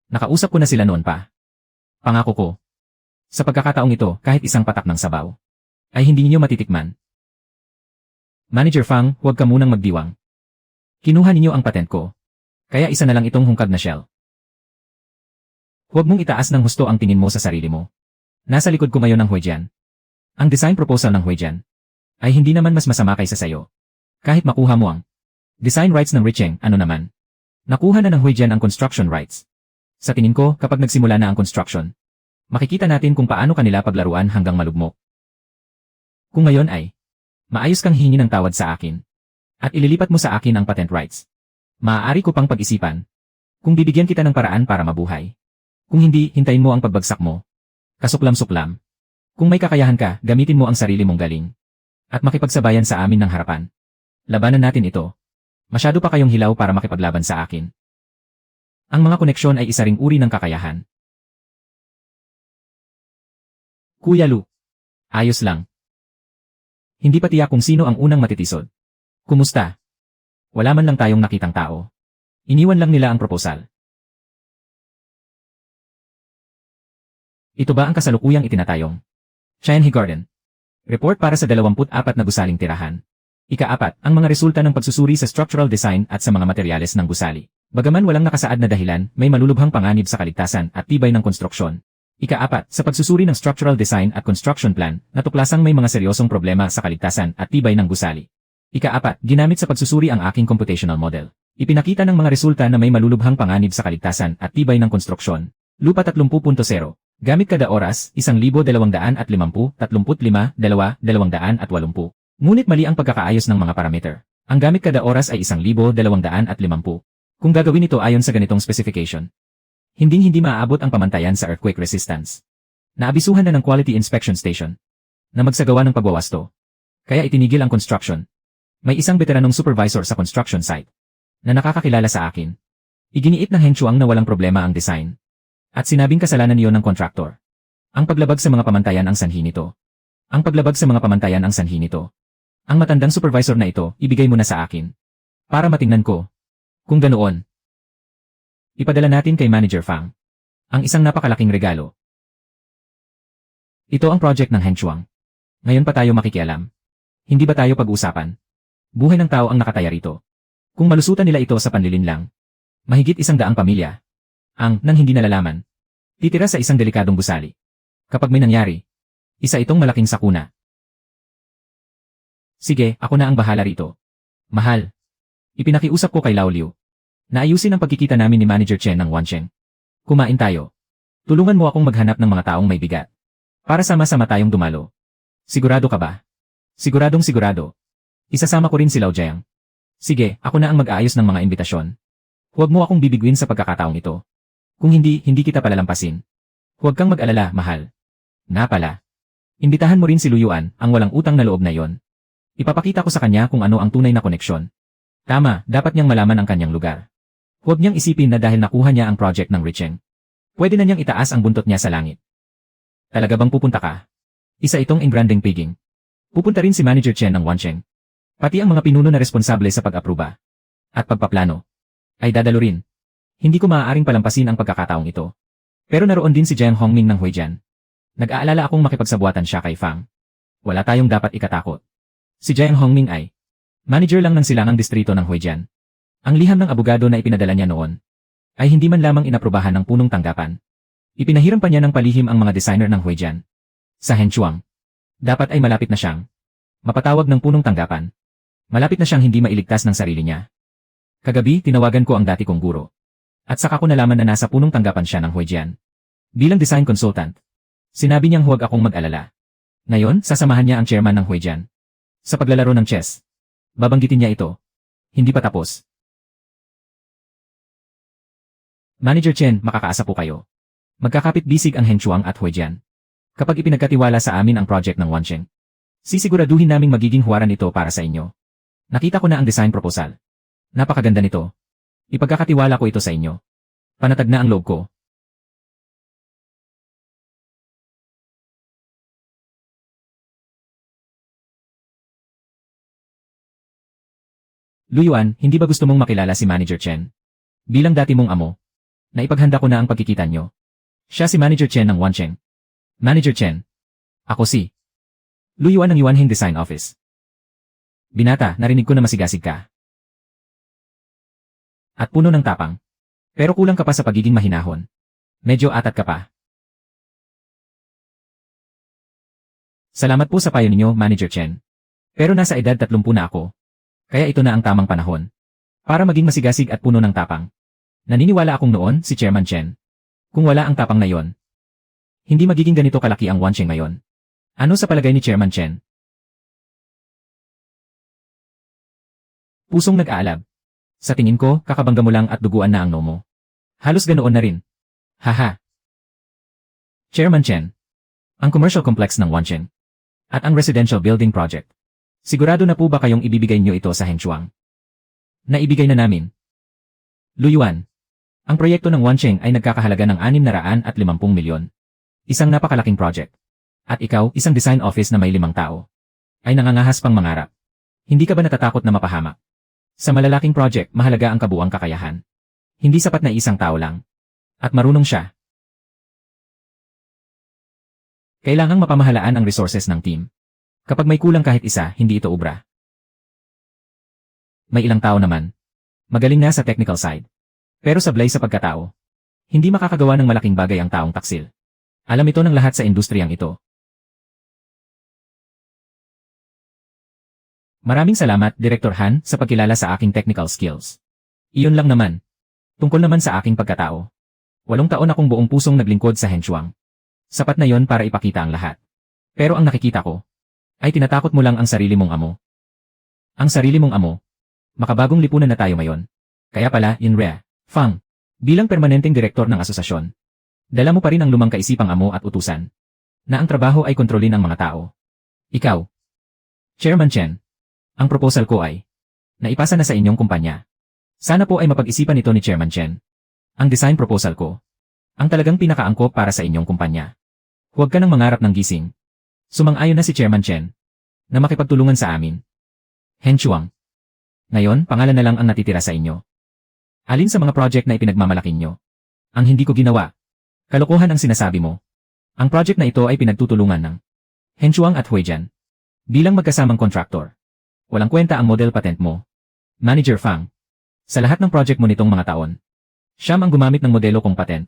Speaker 1: Nakausap ko na sila noon pa. Pangako ko. Sa pagkakataong ito, kahit isang patak ng sabaw, ay hindi ninyo matitikman. Manager Fang, huwag ka munang magdiwang. Kinuha ninyo ang patent ko. Kaya isa na lang itong hungkag na shell. Huwag mong itaas ng husto ang tingin mo sa sarili mo. Nasa likod ko ngayon ang Huijian. Ang design proposal ng Huijian ay hindi naman mas masama kaysa sayo. Kahit makuha mo ang design rights ng Richeng, ano naman. Nakuha na ng Huijian ang construction rights. Sa tingin ko, kapag nagsimula na ang construction, makikita natin kung paano kanila paglaruan hanggang malugmok. Kung ngayon ay maayos kang hingi ng tawad sa akin at ililipat mo sa akin ang patent rights, maaari ko pang pag-isipan kung bibigyan kita ng paraan para mabuhay. Kung hindi, hintayin mo ang pagbagsak mo. Kasuklam-suklam. Kung may kakayahan ka, gamitin mo ang sarili mong galing at makipagsabayan sa amin ng harapan. Labanan natin ito. Masyado pa kayong hilaw para makipaglaban sa akin. Ang mga koneksyon ay isa ring uri ng kakayahan. Kuya Lu. Ayos lang. Hindi pa tiyak kung sino ang unang matitisod. Kumusta? Wala man lang tayong nakitang tao. Iniwan lang nila ang proposal. Ito ba ang kasalukuyang itinatayong Chien He Garden? Report para sa 24 na gusaling tirahan. Ika-4, ang mga resulta ng pagsusuri sa structural design at sa mga materyales ng gusali. Bagaman walang nakasaad na dahilan, may malulubhang panganib sa kaligtasan at tibay ng konstruksyon. Ika-4, sa pagsusuri ng structural design at construction plan, natuklasang may mga seryosong problema sa kaligtasan at tibay ng gusali. Ika-4, ginamit sa pagsusuri ang aking computational model. Ipinakita ng mga resulta na may malulubhang panganib sa kaligtasan at tibay ng konstruksyon. Lupa 30.0. Gamit kada oras, 1,250, 35, 2,280. Ngunit mali ang pagkakaayos ng mga parameter. Ang gamit kada oras ay 1,250. Kung gagawin ito ayon sa ganitong specification, hindi maaabot ang pamantayan sa earthquake resistance. Naabisuhan na ng Quality Inspection Station na magsagawa ng pagwawasto. Kaya itinigil ang construction. May isang veteranong supervisor sa construction site na nakakakilala sa akin. Iginiit ng Heng Chuang na walang problema ang design. At sinabing kasalanan niyon ng contractor. Ang paglabag sa mga pamantayan ang sanhi nito. Ang paglabag sa mga pamantayan ang sanhi nito. Ang matandang supervisor na ito, ibigay mo na sa akin. Para matingnan ko. Kung ganoon, ipadala natin kay Manager Fang ang isang napakalaking regalo. Ito ang project ng Heng Chuang. Ngayon pa tayo makikialam. Hindi ba tayo pag-usapan? Buhay ng tao ang nakataya rito. Kung malusutan nila ito sa panlilinlang, mahigit 100 pamilya ang nang hindi nalalaman titira sa isang delikadong gusali. Kapag may nangyari, isa itong malaking sakuna. Sige, ako na ang bahala rito. Mahal. Ipinakiusap ko kay Lao Liu na ayusin ang pagkikita namin ni Manager Chen ng Wancheng. Kumain tayo. Tulungan mo akong maghanap ng mga taong may bigat. Para sama-sama tayong dumalo. Sigurado ka ba? Siguradong sigurado. Isasama ko rin si Lao Jiang. Sige, ako na ang mag-aayos ng mga imbitasyon. Huwag mo akong bibiguin sa pagkakataong ito. Kung hindi kita palalampasin. Huwag kang mag-alala, mahal. Nga pala. Imbitahan mo rin si Lu Yuan, ang walang utang na loob na yon. Ipapakita ko sa kanya kung ano ang tunay na koneksyon. Tama, dapat niyang malaman ang kanyang lugar. Huwag niyang isipin na dahil nakuha niya ang project ng Richeng, pwede na niyang itaas ang buntot niya sa langit. Talaga bang pupunta ka? Isa itong ingranding pigging. Pupunta rin si Manager Chen ng Wancheng. Pati ang mga pinuno na responsable sa pag-apruba at pagpaplano ay dadalo rin. Hindi ko maaaring palampasin ang pagkakataong ito. Pero naroon din si Jiang Hongming ng Huijian. Nag-aalala akong makipagsabuatan siya kay Fang. Wala tayong dapat ikatakot. Si Jiang Hongming ay manager lang ng silangang distrito ng Huijian. Ang liham ng abogado na ipinadala niya noon ay hindi man lamang inaprubahan ng punong tanggapan. Ipinahiram pa niya ng palihim ang mga designer ng Huijian. Sa Heng Chuang, dapat ay malapit na siyang mapatawag ng punong tanggapan. Malapit na siyang hindi mailigtas ng sarili niya. Kagabi, tinawagan ko ang dati kong guro. At saka ko nalaman na nasa punong tanggapan siya ng Huijian. Bilang design consultant, sinabi niyang huwag akong mag-alala. Ngayon, sasamahan niya ang chairman ng Huijian sa paglalaro ng chess. Babanggitin niya ito. Hindi pa tapos. Manager Chen, makakaasa po kayo. Magkakapit-bisig ang Heng Chuang at Huijian. Kapag ipinagkatiwala sa amin ang project ng Wancheng, sisiguraduhin naming magiging huwaran ito para sa inyo. Nakita ko na ang design proposal. Napakaganda nito. Ipagkakatiwala ko ito sa inyo. Panatag na ang loob ko. Luyuan, hindi ba gusto mong makilala si Manager Chen? Bilang dati mong amo, naipaghanda ko na ang pagkikita nyo. Siya si Manager Chen ng Wancheng. Manager Chen. Ako si Luyuan ng Yuanheng Design Office. Binata, narinig ko na masigasig ka. At puno ng tapang. Pero kulang ka pa sa pagiging mahinahon. Medyo atat ka pa. Salamat po sa payo ninyo, Manager Chen. Pero nasa edad 30 na ako. Kaya ito na ang tamang panahon. Para maging masigasig at puno ng tapang. Naniniwala akong noon, si Chairman Chen. Kung wala ang tapang na yon, hindi magiging ganito kalaki ang Wancheng ngayon. Ano sa palagay ni Chairman Chen? Pusong nag-aalab. Sa tingin ko, kakabangga mo lang at duguan na ang nomo. Halos ganoon na rin. Haha. Chairman Chen. Ang commercial complex ng Wancheng. At ang residential building project. Sigurado na po ba kayong ibibigay nyo ito sa Hengchuang? Naibigay na namin. Luyuan. Ang proyekto ng Wancheng ay nagkakahalaga ng 650 milyon. Isang napakalaking project. At ikaw, isang design office na may 5 tao. Ay nangangahas pang mangarap. Hindi ka ba natatakot na mapahamak? Sa malalaking project, mahalaga ang kabuuang kakayahan. Hindi sapat na isang tao lang. At marunong siya. Kailangang mapamahalaan ang resources ng team. Kapag may kulang kahit isa, hindi ito ubra. May ilang tao naman. Magaling na sa technical side. Pero sablay sa pagkatao. Hindi makakagawa ng malaking bagay ang taong taksil. Alam ito ng lahat sa industriyang ito. Maraming salamat, Director Han, sa pagkilala sa aking technical skills. Iyon lang naman. Tungkol naman sa aking pagkatao. 8 taon akong buong pusong naglingkod sa Hengchuang. Sapat na yon para ipakita ang lahat. Pero ang nakikita ko, ay tinatakot mo lang ang sarili mong amo. Ang sarili mong amo. Makabagong lipunan na tayo ngayon. Kaya pala, Inrea, Fang, bilang permanenteng direktor ng asosasyon, dala mo pa rin ang lumang kaisipang amo at utusan, na ang trabaho ay kontrolin ang mga tao. Ikaw, Chairman Chen, ang proposal ko ay, naipasa na sa inyong kumpanya. Sana po ay mapag-isipan ito ni Chairman Chen. Ang design proposal ko, ang talagang pinakaangkop para sa inyong kumpanya. Huwag ka nang mangarap ng gising. Sumang-ayon na si Chairman Chen na makipagtulungan sa amin. Hengchuang. Ngayon, pangalan na lang ang natitira sa inyo. Alin sa mga project na ipinagmamalaking nyo? Ang hindi ko ginawa. Kalokohan ang sinasabi mo. Ang project na ito ay pinagtutulungan ng Hengchuang at Huijian. Bilang magkasamang contractor. Walang kwenta ang model patent mo. Manager Fang. Sa lahat ng project mo nitong mga taon, siyam ang gumamit ng modelo kong patent.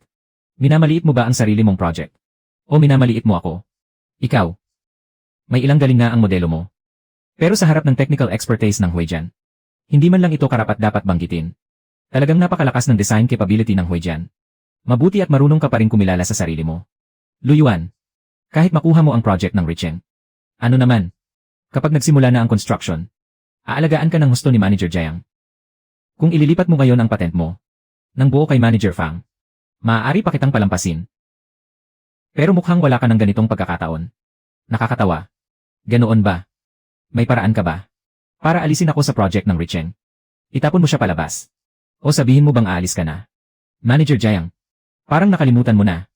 Speaker 1: Minamaliit mo ba ang sarili mong project? O minamaliit mo ako? Ikaw. May ilang galing na ang modelo mo. Pero sa harap ng technical expertise ng Huijian, hindi man lang ito karapat-dapat banggitin. Talagang napakalakas ng design capability ng Huijian. Mabuti at marunong ka pa rin kumilala sa sarili mo. Luyuan. Kahit makuha mo ang project ng Richeng. Ano naman? Kapag nagsimula na ang construction, aalagaan ka ng husto ni Manager Jiang. Kung ililipat mo ngayon ang patent mo, ng buo kay Manager Fang, maaari pa kitang palampasin. Pero mukhang wala ka ng ganitong pagkakataon. Nakakatawa. Ganoon ba? May paraan ka ba? Para alisin ako sa project ng Richeng. Itapon mo siya palabas. O sabihin mo bang aalis ka na? Manager Jiang. Parang nakalimutan mo na.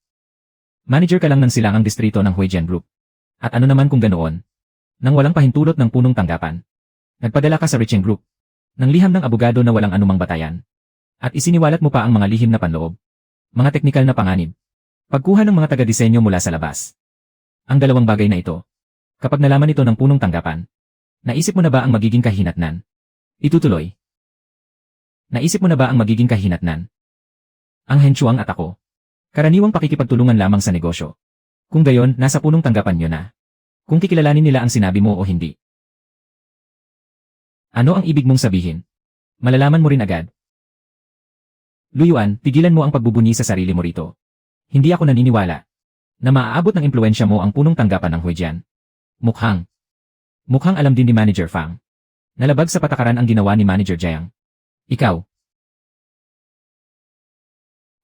Speaker 1: Manager ka lang ng silangang distrito ng Huijian Group. At ano naman kung ganoon? Nang walang pahintulot ng punong tanggapan. Nagpadala ka sa Richeng Group. Ng liham ng abogado na walang anumang batayan. At isiniwalat mo pa ang mga lihim na panloob. Mga teknikal na panganib. Pagkuha ng mga taga-disenyo mula sa labas. Ang dalawang bagay na ito. Kapag nalaman ito ng punong tanggapan, naisip mo na ba ang magiging kahinatnan? Itutuloy. Naisip mo na ba ang magiging kahinatnan? Ang Hengchuang at ako. Karaniwang pakikipagtulungan lamang sa negosyo. Kung gayon, nasa punong tanggapan nyo na. Kung kikilalanin nila ang sinabi mo o hindi. Ano ang ibig mong sabihin? Malalaman mo rin agad. Luyuan, tigilan mo ang pagbubunyi sa sarili mo rito. Hindi ako naniniwala na maaabot ng impluensya mo ang punong tanggapan ng Huijian. Mukhang alam din ni Manager Fang. Nalabag sa patakaran ang ginawa ni Manager Jiang. Ikaw.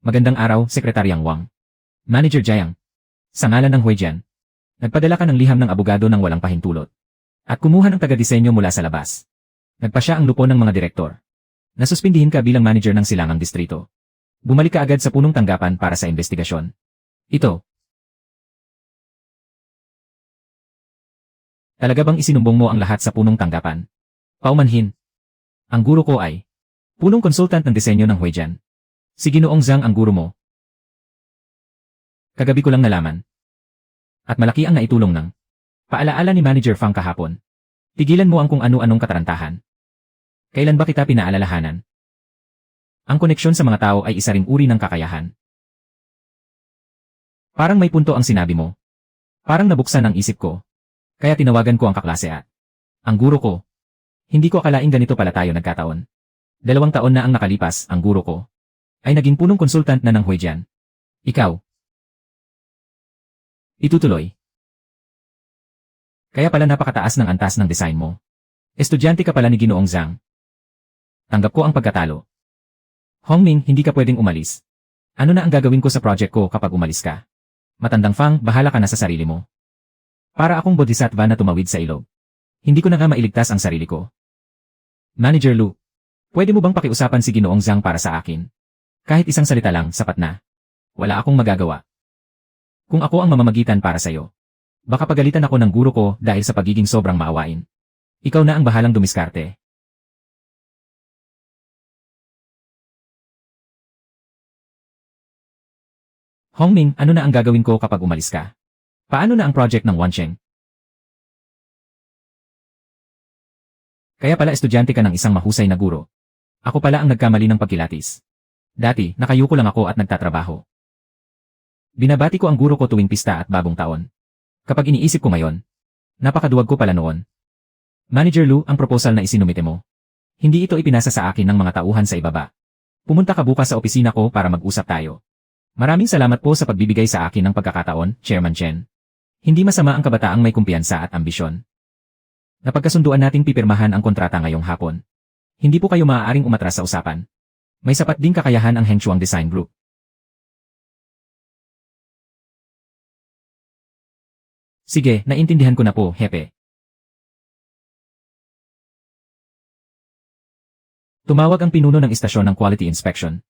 Speaker 1: Magandang araw, Sekretaryang Wang. Manager Jiang. Sa ngalan ng Huijian, nagpadala ka ng liham ng abogado ng walang pahintulot. At kumuha ng taga-disenyo mula sa labas. Nagpa siya ang lupon ng mga direktor. Nasuspindihin ka bilang manager ng silangang distrito. Bumalik ka agad sa punong tanggapan para sa investigasyon. Ito. Talaga bang isinumbong mo ang lahat sa punong tanggapan? Paumanhin. Ang guro ko ay punong consultant ng disenyo ng Huijian. Si Ginoong Zhang ang guro mo. Kagabi ko lang nalaman. At malaki ang naitulong ng paalaala ni Manager Fang kahapon. Tigilan mo ang kung ano-anong katarantahan. Kailan ba kita pinaalalahanan? Ang koneksyon sa mga tao ay isa ring uri ng kakayahan. Parang may punto ang sinabi mo. Parang nabuksan ang isip ko. Kaya tinawagan ko ang kaklase at ang guro ko. Hindi ko akalaing ganito pala tayo nagkataon. 2 taon na ang nakalipas, ang guro ko ay naging punong konsultant na ng Huijian. Ikaw. Itutuloy. Kaya pala napakataas ng antas ng design mo. Estudyante ka pala ni Ginoong Zhang. Tanggap ko ang pagkatalo. Hongming, hindi ka pwedeng umalis. Ano na ang gagawin ko sa project ko kapag umalis ka? Matandang Fang, bahala ka na sa sarili mo. Para akong bodhisattva na tumawid sa ilog. Hindi ko na nga mailigtas ang sarili ko. Manager Lu, pwede mo bang pakiusapan si Ginoong Zhang para sa akin? Kahit isang salita lang, sapat na. Wala akong magagawa. Kung ako ang mamamagitan para sa'yo, baka pagalitan ako ng guro ko dahil sa pagiging sobrang maawain. Ikaw na ang bahalang dumiskarte. Hongming, ano na ang gagawin ko kapag umalis ka? Paano na ang project ng Wancheng? Kaya pala estudyante ka ng isang mahusay na guro. Ako pala ang nagkamali ng pagkilatis. Dati, nakayuko lang ako at nagtatrabaho. Binabati ko ang guro ko tuwing pista at bagong taon. Kapag iniisip ko ngayon, napakaduwag ko pala noon. Manager Lu, ang proposal na isinumite mo. Hindi ito ipinasa sa akin ng mga tauhan sa ibaba. Pumunta ka bukas sa opisina ko para mag-usap tayo. Maraming salamat po sa pagbibigay sa akin ng pagkakataon, Chairman Chen. Hindi masama ang kabataang may kumpiyansa at ambisyon. Napagkasunduan nating pipirmahan ang kontrata ngayong hapon. Hindi po kayo maaaring umatras sa usapan. May sapat ding kakayahan ang Hengchuang Design Group. Sige, naintindihan ko na po, Hepe. Tumawag ang pinuno ng istasyon ng Quality Inspection.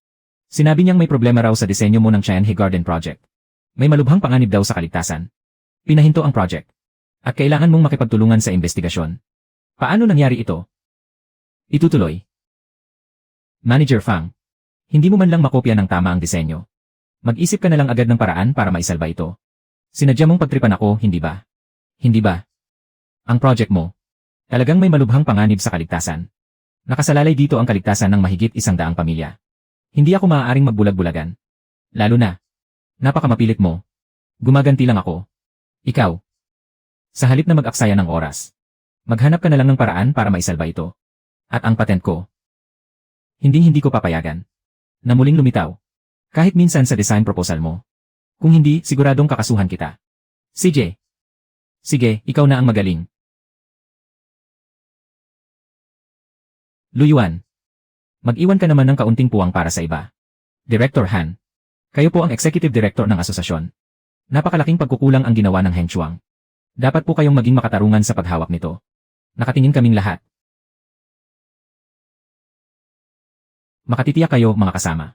Speaker 1: Sinabi niyang may problema raw sa disenyo mo ng Tianhe Garden Project. May malubhang panganib daw sa kaligtasan. Pinahinto ang project. At kailangan mong makipagtulungan sa investigasyon. Paano nangyari ito? Itutuloy. Manager Fang, hindi mo man lang makopya ng tama ang disenyo. Mag-isip ka na lang agad ng paraan para maisalba ito. Sinadya mong pagtripan ako, hindi ba? Hindi ba? Ang project mo, talagang may malubhang panganib sa kaligtasan. Nakasalalay dito ang kaligtasan ng mahigit 100 pamilya. Hindi ako maaaring magbulag-bulagan. Lalo na, napakamapilit mo. Gumaganti lang ako. Ikaw. Sa halip na mag-aksaya ng oras, maghanap ka na lang ng paraan para maisalba ito. At ang patent ko, hindi ko papayagan na muling lumitaw. Kahit minsan sa design proposal mo. Kung hindi, siguradong kakasuhan kita. CJ. Sige, ikaw na ang magaling. Luyuan. Mag-iwan ka naman ng kaunting puwang para sa iba. Director Han. Kayo po ang executive director ng asosasyon. Napakalaking pagkukulang ang ginawa ng Hengchuang. Dapat po kayong maging makatarungan sa paghawak nito. Nakatingin kaming lahat. Makatitiyak kayo, mga kasama.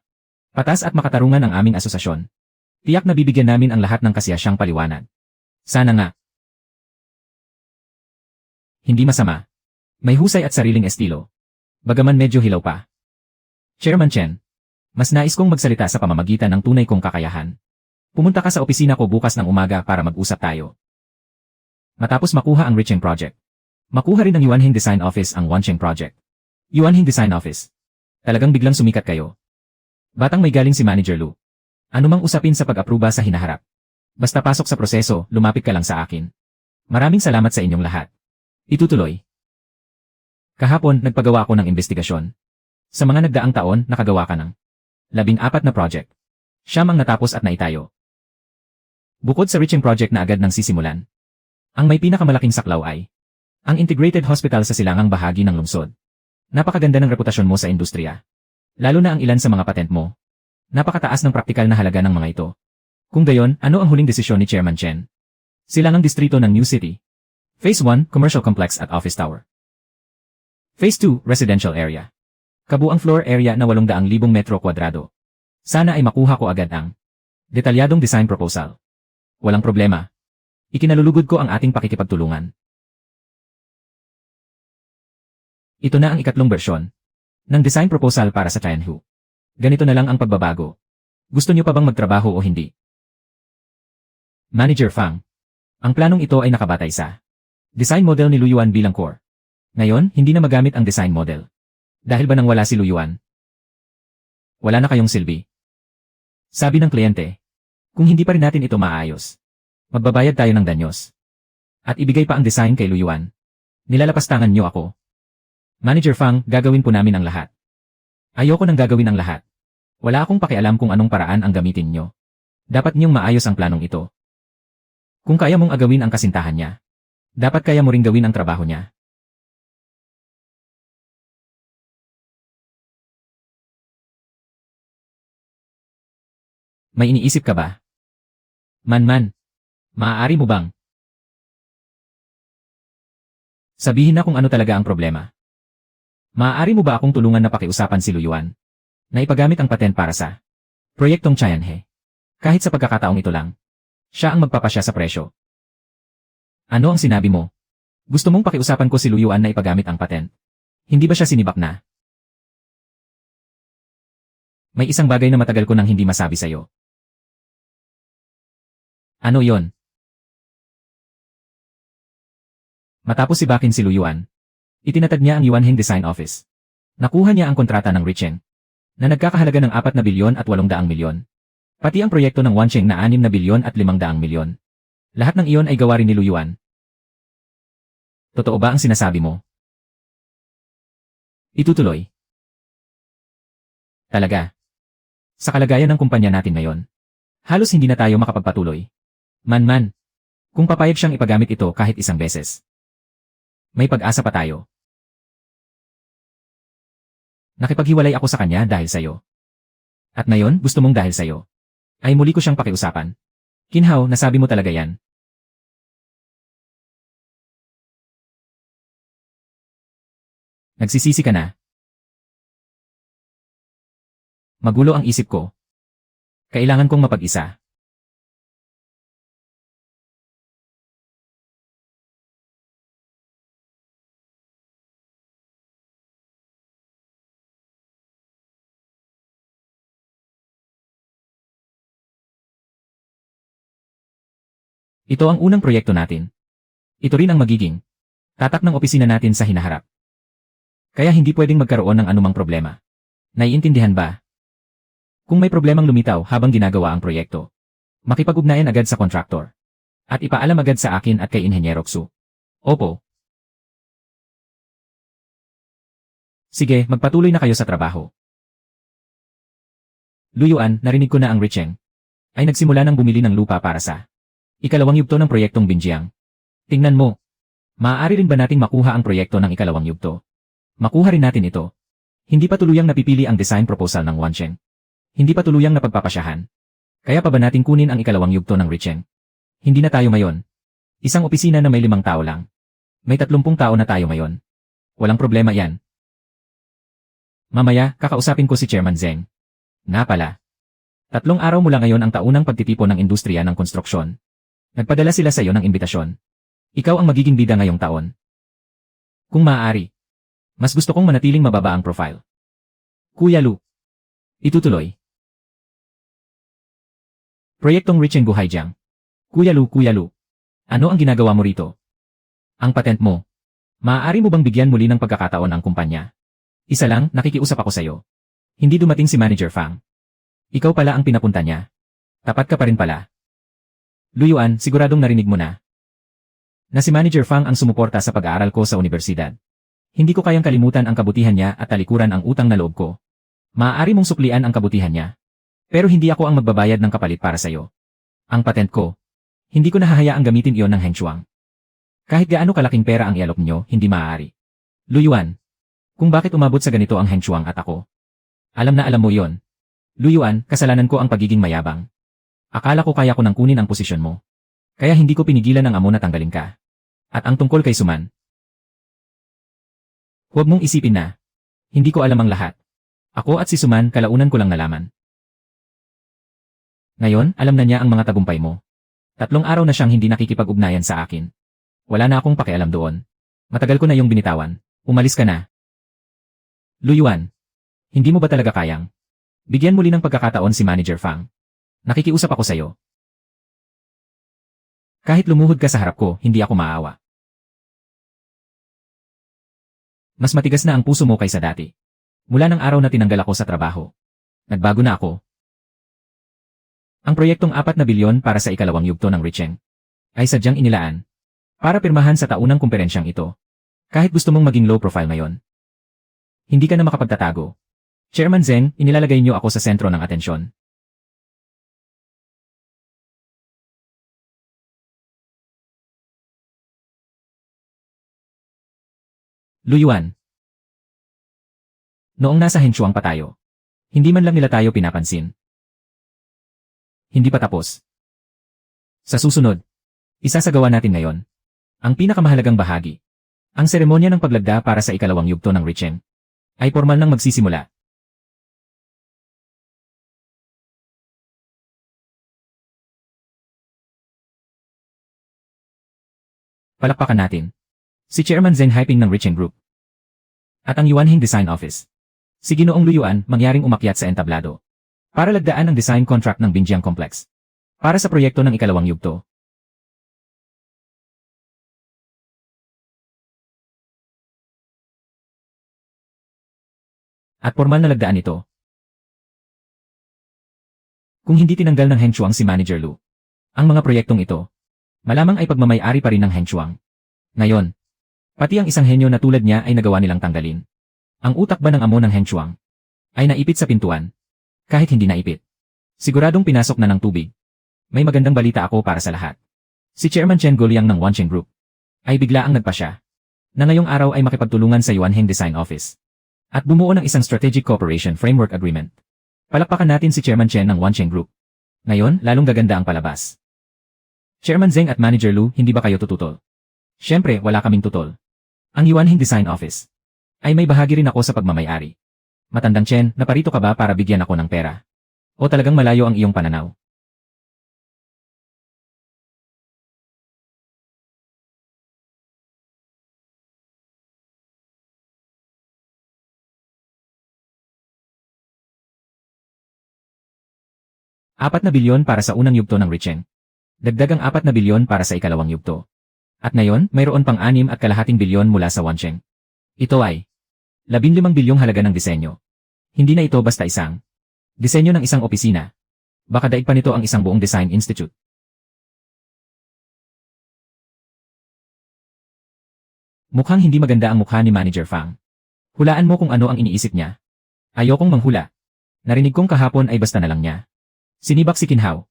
Speaker 1: Patas at makatarungan ang aming asosasyon. Tiyak na bibigyan namin ang lahat ng kasiyasyang paliwanag. Sana nga. Hindi masama. May husay at sariling estilo. Bagaman medyo hilaw pa. Chairman Chen, mas nais kong magsalita sa pamamagitan ng tunay kong kakayahan. Pumunta ka sa opisina ko bukas ng umaga para mag-usap tayo. Matapos makuha ang Richeng Project. Makuha rin ng Yuanhing Design Office ang Wancheng Project. Yuanhing Design Office. Talagang biglang sumikat kayo. Batang may galing si Manager Lu. Anumang usapin sa pag-apruba sa hinaharap. Basta pasok sa proseso, lumapit ka lang sa akin. Maraming salamat sa inyong lahat. Itutuloy. Kahapon, nagpagawa ako ng investigasyon. Sa mga nagdaang taon, nakagawa ka ng 14 na project. 9 ang natapos at naitayo. Bukod sa Richeng Project na agad nang sisimulan, ang may pinakamalaking saklaw ay ang Integrated Hospital sa silangang bahagi ng lungsod. Napakaganda ng reputasyon mo sa industriya. Lalo na ang ilan sa mga patent mo. Napakataas ng praktikal na halaga ng mga ito. Kung gayon, ano ang huling desisyon ni Chairman Chen? Silangang distrito ng New City. Phase 1, Commercial Complex at Office Tower. Phase 2, Residential Area. Kabuang floor area na 800,000 metro kwadrado. Sana ay makuha ko agad ang detalyadong design proposal. Walang problema. Ikinalulugod ko ang ating pakikipagtulungan. Ito na ang ikatlong bersyon ng design proposal para sa Tianhu. Ganito na lang ang pagbabago. Gusto niyo pa bang magtrabaho o hindi? Manager Fang. Ang planong ito ay nakabatay sa design model ni Luyuan bilang core. Ngayon, hindi na magamit ang design model. Dahil ba nang wala si Luyuan? Wala na kayong silbi. Sabi ng kliyente, kung hindi pa rin natin ito maayos, magbabayad tayo ng danyos. At ibigay pa ang design kay Luyuan. Nilalapastangan niyo ako. Manager Fang, gagawin po namin ang lahat. Ayoko nang gagawin ang lahat. Wala akong pakialam kung anong paraan ang gamitin niyo. Dapat niyong maayos ang planong ito. Kung kaya mong agawin ang kasintahan niya, dapat kaya mo ring gawin ang trabaho niya. May iniisip ka ba? Man, maaari mo bang sabihin na kung ano talaga ang problema? Maaari mo ba akong tulungan na pakiusapan si Luyuan na ipagamit ang patent para sa proyektong Tianhe? Kahit sa pagkakataong ito lang, siya ang magpapasya sa presyo. Ano ang sinabi mo? Gusto mong pakiusapan ko si Luyuan na ipagamit ang patent? Hindi ba siya sinibak na? May isang bagay na matagal ko nang hindi masabi sa'yo. Ano yon? Matapos sibakin si Luyuan, itinatag niya ang Yuanheng Design Office. Nakuha niya ang kontrata ng Richeng, na nagkakahalaga ng 4 na bilyon at 800 milyon. Pati ang proyekto ng Wancheng na 6 na bilyon at 500 milyon. Lahat ng iyon ay gawa rin ni Luyuan. Totoo ba ang sinasabi mo? Itutuloy. Talaga. Sa kalagayan ng kumpanya natin ngayon, halos hindi na tayo makapagpatuloy. Man, kung papayag siyang ipagamit ito kahit isang beses, may pag-asa pa tayo. Nakipaghiwalay ako sa kanya dahil sa'yo. At ngayon, gusto mong dahil sa'yo, ay muli ko siyang pakiusapan. Kinhaw, nasabi mo talaga yan. Nagsisisi ka na. Magulo ang isip ko. Kailangan kong mapag-isa. Ito ang unang proyekto natin. Ito rin ang magiging tatak ng opisina natin sa hinaharap. Kaya hindi pwedeng magkaroon ng anumang problema. Naiintindihan ba? Kung may problemang lumitaw habang ginagawa ang proyekto, makipag-ugnayan agad sa kontraktor. At ipaalam agad sa akin at kay Inhenyero Xu. Opo. Sige, magpatuloy na kayo sa trabaho. Luyuan, narinig ko na ang Richeng ay nagsimula ng bumili ng lupa para sa ikalawang yugto ng proyektong Binjiang. Tingnan mo. Maaari rin ba nating makuha ang proyekto ng ikalawang yugto? Makuha rin natin ito. Hindi pa tuluyang napipili ang design proposal ng Wancheng. Hindi pa tuluyang napagpapasyahan. Kaya pa ba natin kunin ang ikalawang yugto ng Richeng? Hindi na tayo ngayon. Isang opisina na may 5 tao lang. May 30 tao na tayo ngayon. Walang problema yan. Mamaya, kakausapin ko si Chairman Zeng. Nga pala. 3 araw mula ngayon ang taunang pagtitipon ng industriya ng konstruksyon. Nagpadala sila sa iyo ng imbitasyon. Ikaw ang magiging bida ngayong taon. Kung maaari, mas gusto kong manatiling mababa ang profile. Kuya Lu. Itutuloy. Proyektong Richeng Guhaijiang. Kuya Lu. Ano ang ginagawa mo rito? Ang patent mo. Maaari mo bang bigyan muli ng pagkakataon ang kumpanya? Isa lang, nakikiusap ako sa iyo. Hindi dumating si Manager Fang. Ikaw pala ang pinapunta niya. Tapat ka pa rin pala. Luyuan, siguradong narinig mo na si Manager Fang ang sumuporta sa pag-aaral ko sa universidad. Hindi ko kayang kalimutan ang kabutihan niya at talikuran ang utang na loob ko. Maaari mong suklian ang kabutihan niya. Pero hindi ako ang magbabayad ng kapalit para sa iyo. Ang patent ko. Hindi ko nahahayaang gamitin iyon ng Hengshuang. Kahit gaano kalaking pera ang ialok niyo, hindi maaari. Luyuan. Kung bakit umabot sa ganito ang Hengshuang at ako. Alam na alam mo yon. Luyuan, kasalanan ko ang pagiging mayabang. Akala ko kaya ko nang kunin ang posisyon mo. Kaya hindi ko pinigilan ang amo na tanggalin ka. At ang tungkol kay Suman. Huwag mong isipin na hindi ko alam ang lahat. Ako at si Suman kalaunan ko lang nalaman. Ngayon, alam na niya ang mga tagumpay mo. 3 araw na siyang hindi nakikipag-ugnayan sa akin. Wala na akong pakialam doon. Matagal ko na yung binitawan. Umalis ka na. Luyuan, hindi mo ba talaga kayang? Bigyan muli ng pagkakataon si Manager Fang. Nakikiusap ako sa'yo. Kahit lumuhod ka sa harap ko, hindi ako maawa. Mas matigas na ang puso mo kaysa dati. Mula ng araw na tinanggal ako sa trabaho. Nagbago na ako. Ang proyektong 4 na bilyon para sa ikalawang yugto ng Richeng ay sadyang inilaan para pirmahan sa taunang kumperensyang ito. Kahit gusto mong maging low profile ngayon, hindi ka na makapagtatago. Chairman Zeng, inilalagay niyo ako sa sentro ng atensyon. Luyuan. Noong nasa Henshuang pa tayo, hindi man lang nila tayo pinapansin. Hindi pa tapos. Sa susunod, isasagawa natin ngayon ang pinakamahalagang bahagi. Ang seremonya ng paglagda para sa ikalawang yugto ng Richeng ay formal nang magsisimula. Palakpakan natin si Chairman Zeng Haiping ng Richeng Group at ang Yuanhing Design Office. Si Ginoong Luyuan mangyaring umakyat sa entablado para lagdaan ang design contract ng Binjiang Complex para sa proyekto ng ikalawang yugto. At formal na lagdaan ito. Kung hindi tinanggal ng Henshuang si Manager Lu, ang mga proyektong ito, malamang ay pagmamay-ari pa rin ng Henshuang. Ngayon, pati ang isang henyo na tulad niya ay nagawa nilang tanggalin. Ang utak ba ng amo ng Henshuang ay naipit sa pintuan? Kahit hindi naipit, siguradong pinasok na ng tubig. May magandang balita ako para sa lahat. Si Chairman Chen Goliang ng Wancheng Group ay bigla ang nagpasya na ngayong araw ay makipagtulungan sa Yuanheng Design Office at bumuo ng isang Strategic Cooperation Framework Agreement. Palakpakan natin si Chairman Chen ng Wancheng Group. Ngayon, lalong gaganda ang palabas. Chairman Zeng at Manager Lu, hindi ba kayo tututol? Siyempre, wala kaming tutol. Ang Yuanheng Design Office ay may bahagi rin ako sa pagmamay-ari. Matandang Chen, naparito ka ba para bigyan ako ng pera? O talagang malayo ang iyong pananaw? Apat na bilyon para sa unang yugto ng Richeng. Dagdag ang 4 na bilyon para sa ikalawang yugto. At ngayon, mayroon pang 6.5 bilyon mula sa Wancheng. Ito ay 15 bilyong halaga ng disenyo. Hindi na ito basta isang disenyo ng isang opisina. Baka daig pa nito ang isang buong design institute. Mukhang hindi maganda ang mukha ni Manager Fang. Hulaan mo kung ano ang iniisip niya. Ayokong manghula. Narinig kong kahapon ay basta na lang niya. Sinibak si Kinhao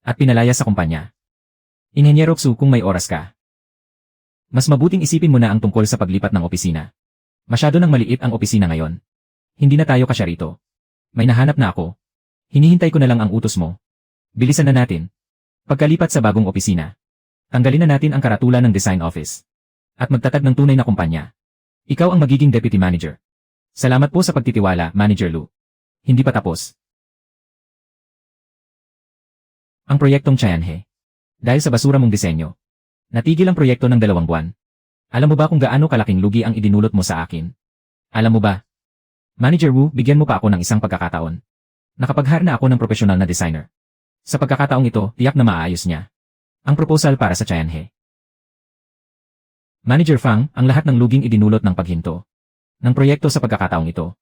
Speaker 1: at pinalaya sa kumpanya. Inhenyero Xu, kung may oras ka, mas mabuting isipin mo na ang tungkol sa paglipat ng opisina. Masyado nang maliit ang opisina ngayon. Hindi na tayo kasya rito. May nahanap na ako. Hinihintay ko na lang ang utos mo. Bilisan na natin. Pagkalipat sa bagong opisina, tanggalin na natin ang karatulan ng design office at magtatag ng tunay na kumpanya. Ikaw ang magiging deputy manager. Salamat po sa pagtitiwala, Manager Lu. Hindi pa tapos ang proyektong Tianhe. Dahil sa basura mong disenyo, natigil ang proyekto ng 2 buwan. Alam mo ba kung gaano kalaking lugi ang idinulot mo sa akin? Alam mo ba? Manager Wu, bigyan mo pa ako ng isang pagkakataon. Nakapag-hire na ako ng profesional na designer. Sa pagkakataong ito, tiyak na maayos niya ang proposal para sa Tianhe. Manager Fang, ang lahat ng luging idinulot ng paghinto ng proyekto sa pagkakataong ito,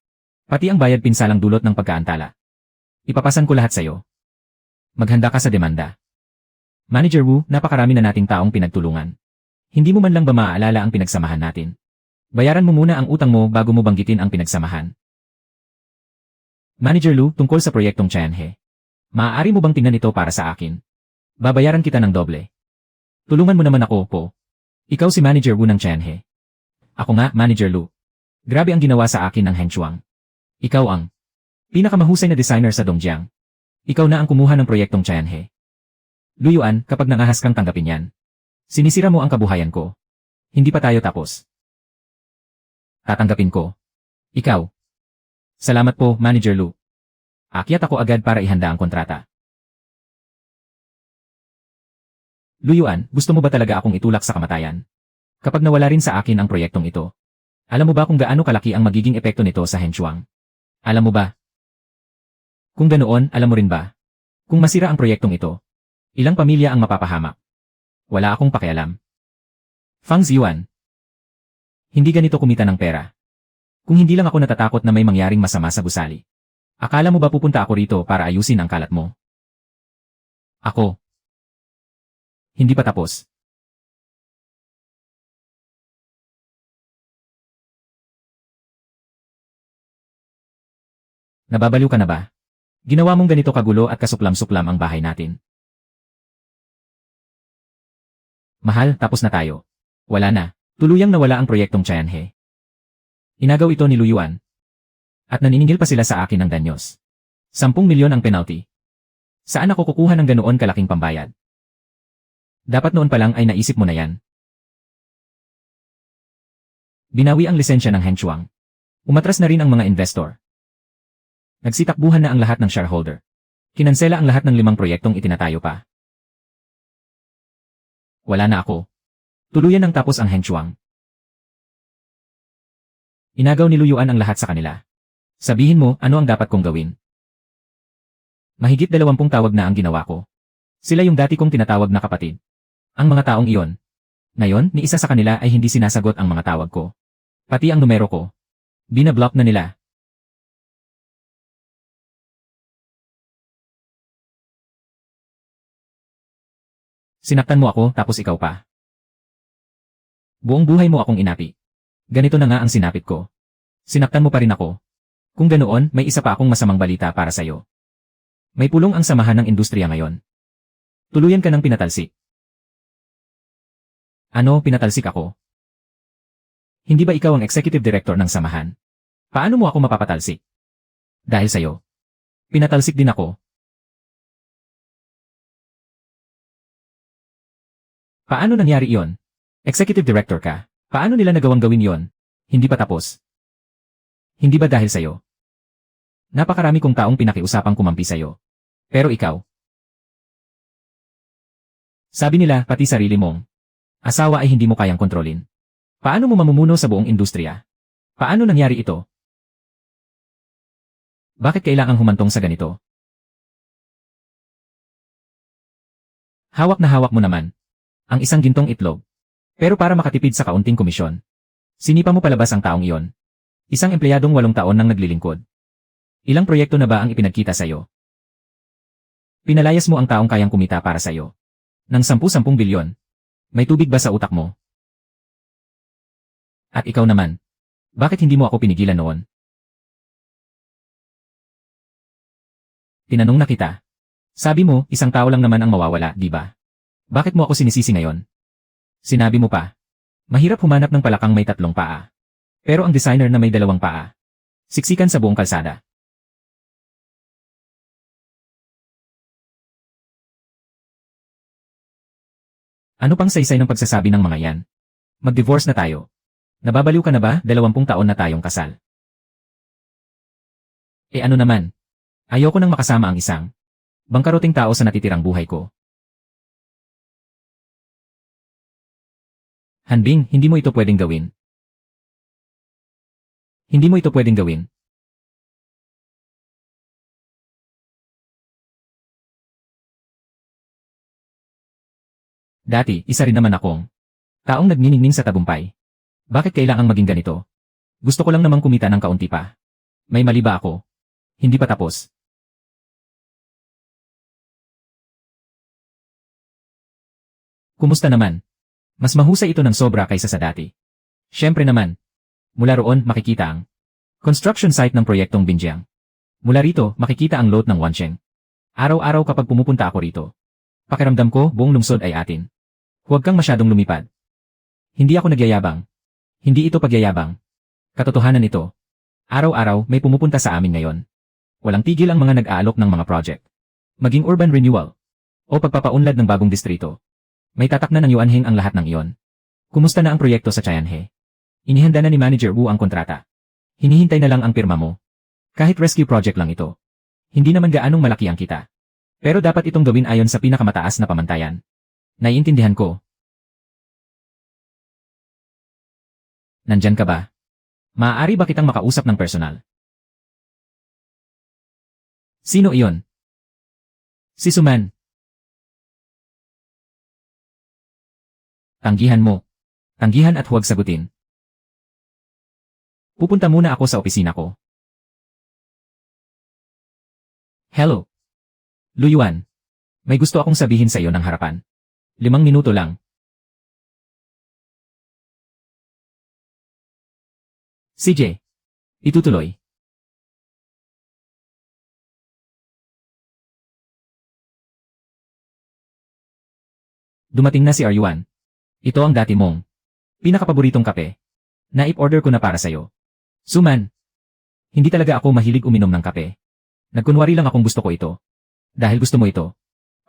Speaker 1: pati ang bayad pinsalang dulot ng pagkaantala. Ipapasan ko lahat sa'yo. Maghanda ka sa demanda. Manager Wu, napakarami na nating taong pinagtulungan. Hindi mo man lang ba maaalala ang pinagsamahan natin? Bayaran mo muna ang utang mo bago mo banggitin ang pinagsamahan. Manager Lu, tungkol sa proyektong Tianhe. Maaari mo bang tingnan ito para sa akin? Babayaran kita ng doble. Tulungan mo naman ako, po. Ikaw si Manager Wu ng Tianhe. Ako nga, Manager Lu. Grabe ang ginawa sa akin ng Henshuang. Ikaw ang pinakamahusay na designer sa Dongjiang. Ikaw na ang kumuha ng proyektong Tianhe. Luyuan, kapag nangahas kang tanggapin yan, sinisira mo ang kabuhayan ko. Hindi pa tayo tapos. Tatanggapin ko. Ikaw. Salamat po, Manager Lu. Akyat ako agad para ihanda ang kontrata. Luyuan, gusto mo ba talaga akong itulak sa kamatayan? Kapag nawala rin sa akin ang proyektong ito, Alam mo ba kung gaano kalaki ang magiging epekto nito sa Henshuang? Alam mo ba? Kung ganoon, alam mo rin ba? Kung masira ang proyektong ito, ilang pamilya ang mapapahamak? Wala akong pakialam. Fang Ziyuan. Hindi ganito kumita ng pera. Kung hindi lang ako natatakot na may mangyaring masama sa gusali. Akala mo ba pupunta ako rito para ayusin ang kalat mo? Ako. Hindi pa tapos. Nababaliw ka na ba? Ginawa mong ganito kagulo at kasuklam-suklam ang bahay natin. Mahal, tapos na tayo. Wala na. Tuluyang nawala ang proyektong Tianhe. Inagaw ito ni Luyuan. At naniningil pa sila sa akin ng danyos. 10 milyon ang penalty. Saan ako kukuha ng ganoon kalaking pambayad? Dapat noon pa lang ay naisip mo na yan. Binawi ang lisensya ng Henshuang. Umatras na rin ang mga investor. Nagsitakbuhan na ang lahat ng shareholder. Kinansela ang lahat ng 5 proyektong itinatayo pa. Wala na ako. Tuluyan nang tapos ang Henshuang. Inagaw ni Luyuan ang lahat sa kanila. Sabihin mo, ano ang dapat kong gawin? Mahigit 20 tawag na ang ginawa ko. Sila yung dati kong tinatawag na kapatid. Ang mga taong iyon. Ngayon, ni isa sa kanila ay hindi sinasagot ang mga tawag ko. Pati ang numero ko. Binablock na nila. Sinaktan mo ako tapos ikaw pa. Buong buhay mo akong inapi. Ganito na nga ang sinapit ko. Sinaktan mo pa rin ako. Kung ganoon, may isa pa akong masamang balita para sa'yo. May pulong ang samahan ng industriya ngayon. Tuluyan ka ng pinatalsik. Ano, pinatalsik ako? Hindi ba ikaw ang executive director ng samahan? Paano mo ako mapapatalsik? Dahil sa'yo. Pinatalsik din ako. Paano nangyari iyon? Executive director ka. Paano nila nagawang gawin iyon? Hindi pa tapos. Hindi ba dahil sa'yo? Napakarami kong taong pinakiusapang kumampi sa'yo. Pero ikaw. Sabi nila, pati sarili mong asawa ay hindi mo kayang kontrolin. Paano mo mamumuno sa buong industriya? Paano nangyari ito? Bakit kailangang humantong sa ganito? Hawak na hawak mo naman ang isang gintong itlog. Pero para makatipid sa kaunting komisyon, sinipa mo palabas ang taong iyon. Isang empleyadong 8 taon nang naglilingkod. Ilang proyekto na ba ang ipinagkita sa'yo? Pinalayas mo ang taong kayang kumita para sa'yo. Ng 10 bilyon. May tubig ba sa utak mo? At ikaw naman, bakit hindi mo ako pinigilan noon? Tinanong na kita. Sabi mo, isang tao lang naman ang mawawala, di ba? Bakit mo ako sinisisi ngayon? Sinabi mo pa, mahirap humanap ng palakang may 3 paa. Pero ang designer na may 2 paa. Siksikan sa buong kalsada. Ano pang saysay ng pagsasabi ng mga yan? Mag-divorce na tayo. Nababaliw ka na ba? 20 taon na tayong kasal. Ano naman? Ayoko nang makasama ang isang bangkaroting tao sa natitirang buhay ko. Hanbing, hindi mo ito pwedeng gawin. Hindi mo ito pwedeng gawin. Dati, isa rin naman akong taong nagniningning sa tagumpay. Bakit kailangang maging ganito? Gusto ko lang namang kumita ng kaunti pa. May mali ba ako? Hindi pa tapos. Kumusta naman? Mas mahusay ito ng sobra kaysa sa dati. Siyempre naman. Mula roon, makikita ang construction site ng proyektong Binjiang. Mula rito, makikita ang lot ng Wansheng. Araw-araw kapag pumupunta ako rito, pakiramdam ko, buong lungsod ay atin. Huwag kang masyadong lumipad. Hindi ako nagyayabang. Hindi ito pagyayabang. Katotohanan ito. Araw-araw, may pumupunta sa amin ngayon. Walang tigil ang mga nag-aalok ng mga project. Maging urban renewal o pagpapaunlad ng bagong distrito. May tatak na ng Yuanheng ang lahat ng iyon. Kumusta na ang proyekto sa Tianhe? Inihanda na ni Manager Wu ang kontrata. Hinihintay na lang ang pirma mo. Kahit rescue project lang ito. Hindi naman gaanong malaki ang kita. Pero dapat itong gawin ayon sa pinakamataas na pamantayan. Naiintindihan ko. Nandyan ka ba? Maaari ba kitang makausap ng personal? Sino iyon? Si Suman. Tanggihan mo. Tanggihan at huwag sagutin. Pupunta muna ako sa opisina ko. Hello. Luyuan. May gusto akong sabihin sa iyo ng harapan. 5 minuto lang. CJ. Itutuloy. Dumating na si Aryuan. Ito ang dati mong pinakapaboritong kape. Naip-order ko na para sa'yo. Suman. Hindi talaga ako mahilig uminom ng kape. Nagkunwari lang akong gusto ko ito. Dahil gusto mo ito.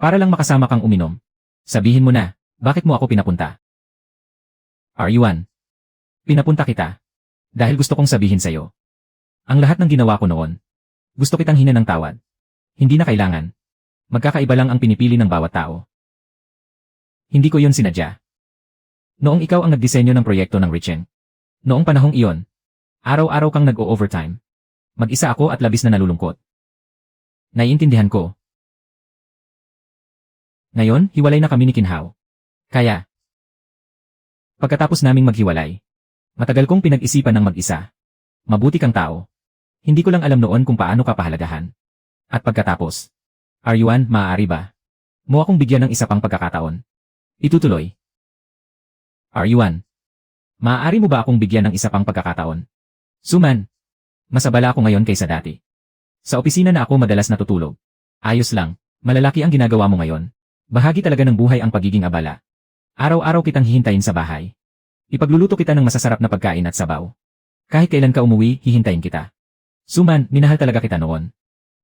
Speaker 1: Para lang makasama kang uminom. Sabihin mo na, bakit mo ako pinapunta? Aryuan. Pinapunta kita. Dahil gusto kong sabihin sa'yo. Ang lahat ng ginawa ko noon. Gusto kitang hina ng tawad. Hindi na kailangan. Magkakaiba lang ang pinipili ng bawat tao. Hindi ko yon sinadya. Noong ikaw ang nagdisenyo ng proyekto ng Richeng. Noong panahong iyon, araw-araw kang nag-o-overtime. Mag-isa ako at labis na nalulungkot. Naiintindihan ko. Ngayon, hiwalay na kami ni Kinhao. Kaya, pagkatapos naming maghiwalay, matagal kong pinag-isipan ng mag-isa. Mabuti kang tao. Hindi ko lang alam noon kung paano ka pahalagahan. At pagkatapos, Aryuan, maaari ba mo akong bigyan ng isa pang pagkakataon? Itutuloy. Aryuan. Maaari mo ba akong bigyan ng isa pang pagkakataon? Suman. Mas abala ako ngayon kaysa dati. Sa opisina na ako madalas natutulog. Ayos lang, malalaki ang ginagawa mo ngayon. Bahagi talaga ng buhay ang pagiging abala. Araw-araw kitang hihintayin sa bahay. Ipagluluto kita ng masasarap na pagkain at sabaw. Kahit kailan ka umuwi, hihintayin kita. Suman, minahal talaga kita noon.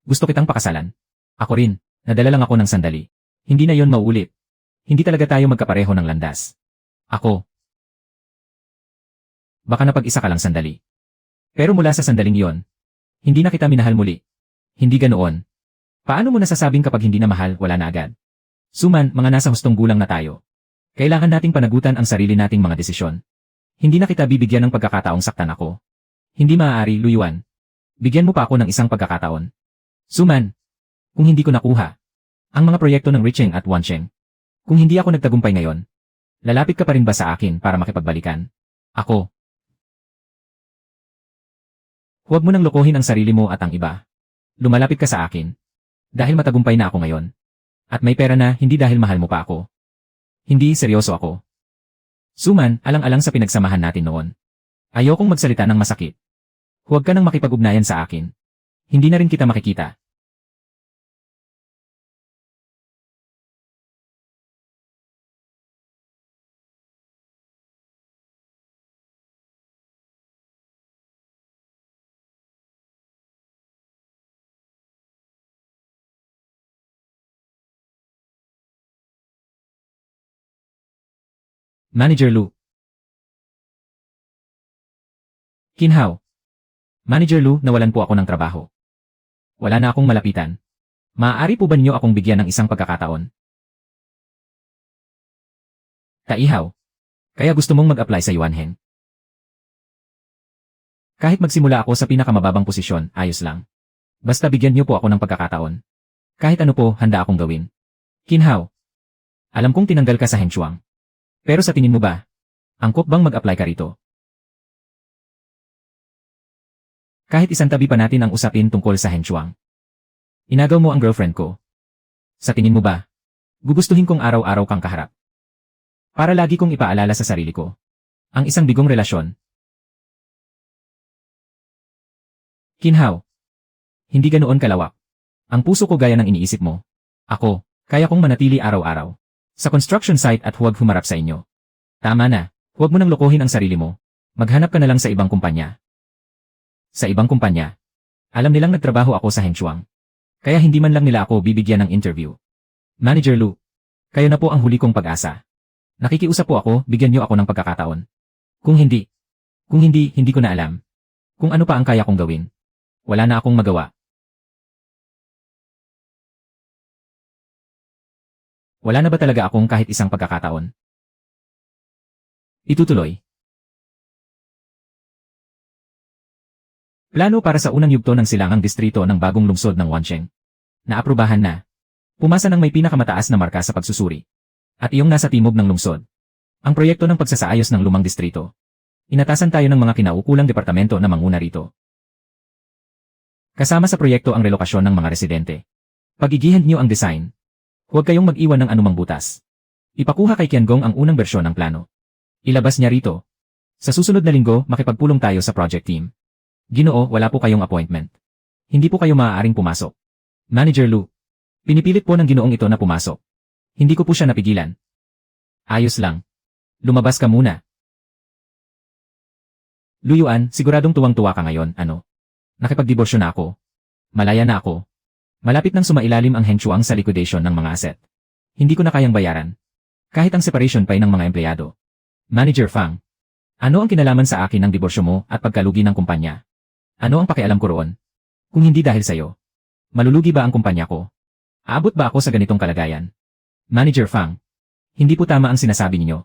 Speaker 1: Gusto kitang pakasalan. Ako rin, nadala lang ako ng sandali. Hindi na yon mauulit. Hindi talaga tayo magkapareho ng landas. Ako. Baka napag-isa ka lang sandali. Pero mula sa sandaling yon, hindi na kita minahal muli. Hindi ganoon. Paano mo nasasabing kapag hindi na mahal, wala na agad? Suman, mga nasa hustong gulang na tayo. Kailangan nating panagutan ang sarili nating mga desisyon. Hindi na kita bibigyan ng pagkakataong saktan ako. Hindi maaari, Luyuan. Bigyan mo pa ako ng isang pagkakataon. Suman, kung hindi ko nakuha ang mga proyekto ng Richeng at Wancheng, kung hindi ako nagtagumpay ngayon, lalapit ka pa rin ba sa akin para makipagbalikan? Ako. Huwag mo nang lokohin ang sarili mo at ang iba. Lumalapit ka sa akin. Dahil matagumpay na ako ngayon. At may pera na, hindi dahil mahal mo pa ako. Hindi, seryoso ako. Suman, alang-alang sa pinagsamahan natin noon. Ayokong magsalita ng masakit. Huwag ka nang makipag-ugnayan sa akin. Hindi na rin kita makikita. Manager Lu. Kinhao. Manager Lu, nawalan po ako ng trabaho. Wala na akong malapitan. Maaari po ba ninyo akong bigyan ng isang pagkakataon? Taihaw. Kaya gusto mong mag-apply sa Yuanheng? Kahit magsimula ako sa pinakamababang posisyon, ayos lang. Basta bigyan niyo po ako ng pagkakataon. Kahit ano po, handa akong gawin. Kinhao. Alam kong tinanggal ka sa Hengchuang. Pero sa tingin mo ba, angkop bang mag-apply ka rito? Kahit isang tabi pa natin ang usapin tungkol sa Hengchuang. Inagaw mo ang girlfriend ko. Sa tingin mo ba, gugustuhin kong araw-araw kang kaharap? Para lagi kong ipaalala sa sarili ko. Ang isang bigong relasyon. Kinhao. Hindi ganoon kalawak. Ang puso ko gaya ng iniisip mo. Ako, kaya kong manatili araw-araw sa construction site at huwag humarap sa inyo. Tama na, huwag mo nang lokohin ang sarili mo. Maghanap ka na lang sa ibang kumpanya. Sa ibang kumpanya. Alam nilang nagtrabaho ako sa Hengchuang. Kaya hindi man lang nila ako bibigyan ng interview. Manager Lu, kayo na po ang huli kong pag-asa. Nakikiusap po ako, bigyan niyo ako ng pagkakataon. Kung hindi, hindi ko na alam. Kung ano pa ang kaya kong gawin. Wala na akong magawa. Wala na ba talaga akong kahit isang pagkakataon? Itutuloy. Plano para sa unang yugto ng silangang distrito ng bagong lungsod ng Wancheng. Naaprubahan na. Pumasa ng may pinakamataas na marka sa pagsusuri. At iyong nasa timog ng lungsod. Ang proyekto ng pagsasaayos ng lumang distrito. Inatasan tayo ng mga kinaukulang departamento na manguna rito. Kasama sa proyekto ang relokasyon ng mga residente. Pag-igihan niyo ang design. Huwag kayong mag-iwan ng anumang butas. Ipakuha kay Kiangong ang unang bersyon ng plano. Ilabas niya rito. Sa susunod na linggo, makipagpulong tayo sa project team. Ginoo, wala po kayong appointment. Hindi po kayo maaaring pumasok. Manager Lu. Pinipilit po ng ginoong ito na pumasok. Hindi ko po siya napigilan. Ayos lang. Lumabas ka muna. Lu Yuan, siguradong tuwang-tuwa ka ngayon, ano? Nakipagdiborsyo na ako. Malaya na ako. Malapit nang sumailalim ang Hengchuang sa liquidation ng mga asset. Hindi ko na kayang bayaran. Kahit ang separation pay ng mga empleyado. Manager Fang. Ano ang kinalaman sa akin ng diborsyo mo at pagkalugi ng kumpanya? Ano ang pakialam ko roon? Kung hindi dahil sa'yo. Malulugi ba ang kumpanya ko? Aabot ba ako sa ganitong kalagayan? Manager Fang. Hindi po tama ang sinasabi ninyo.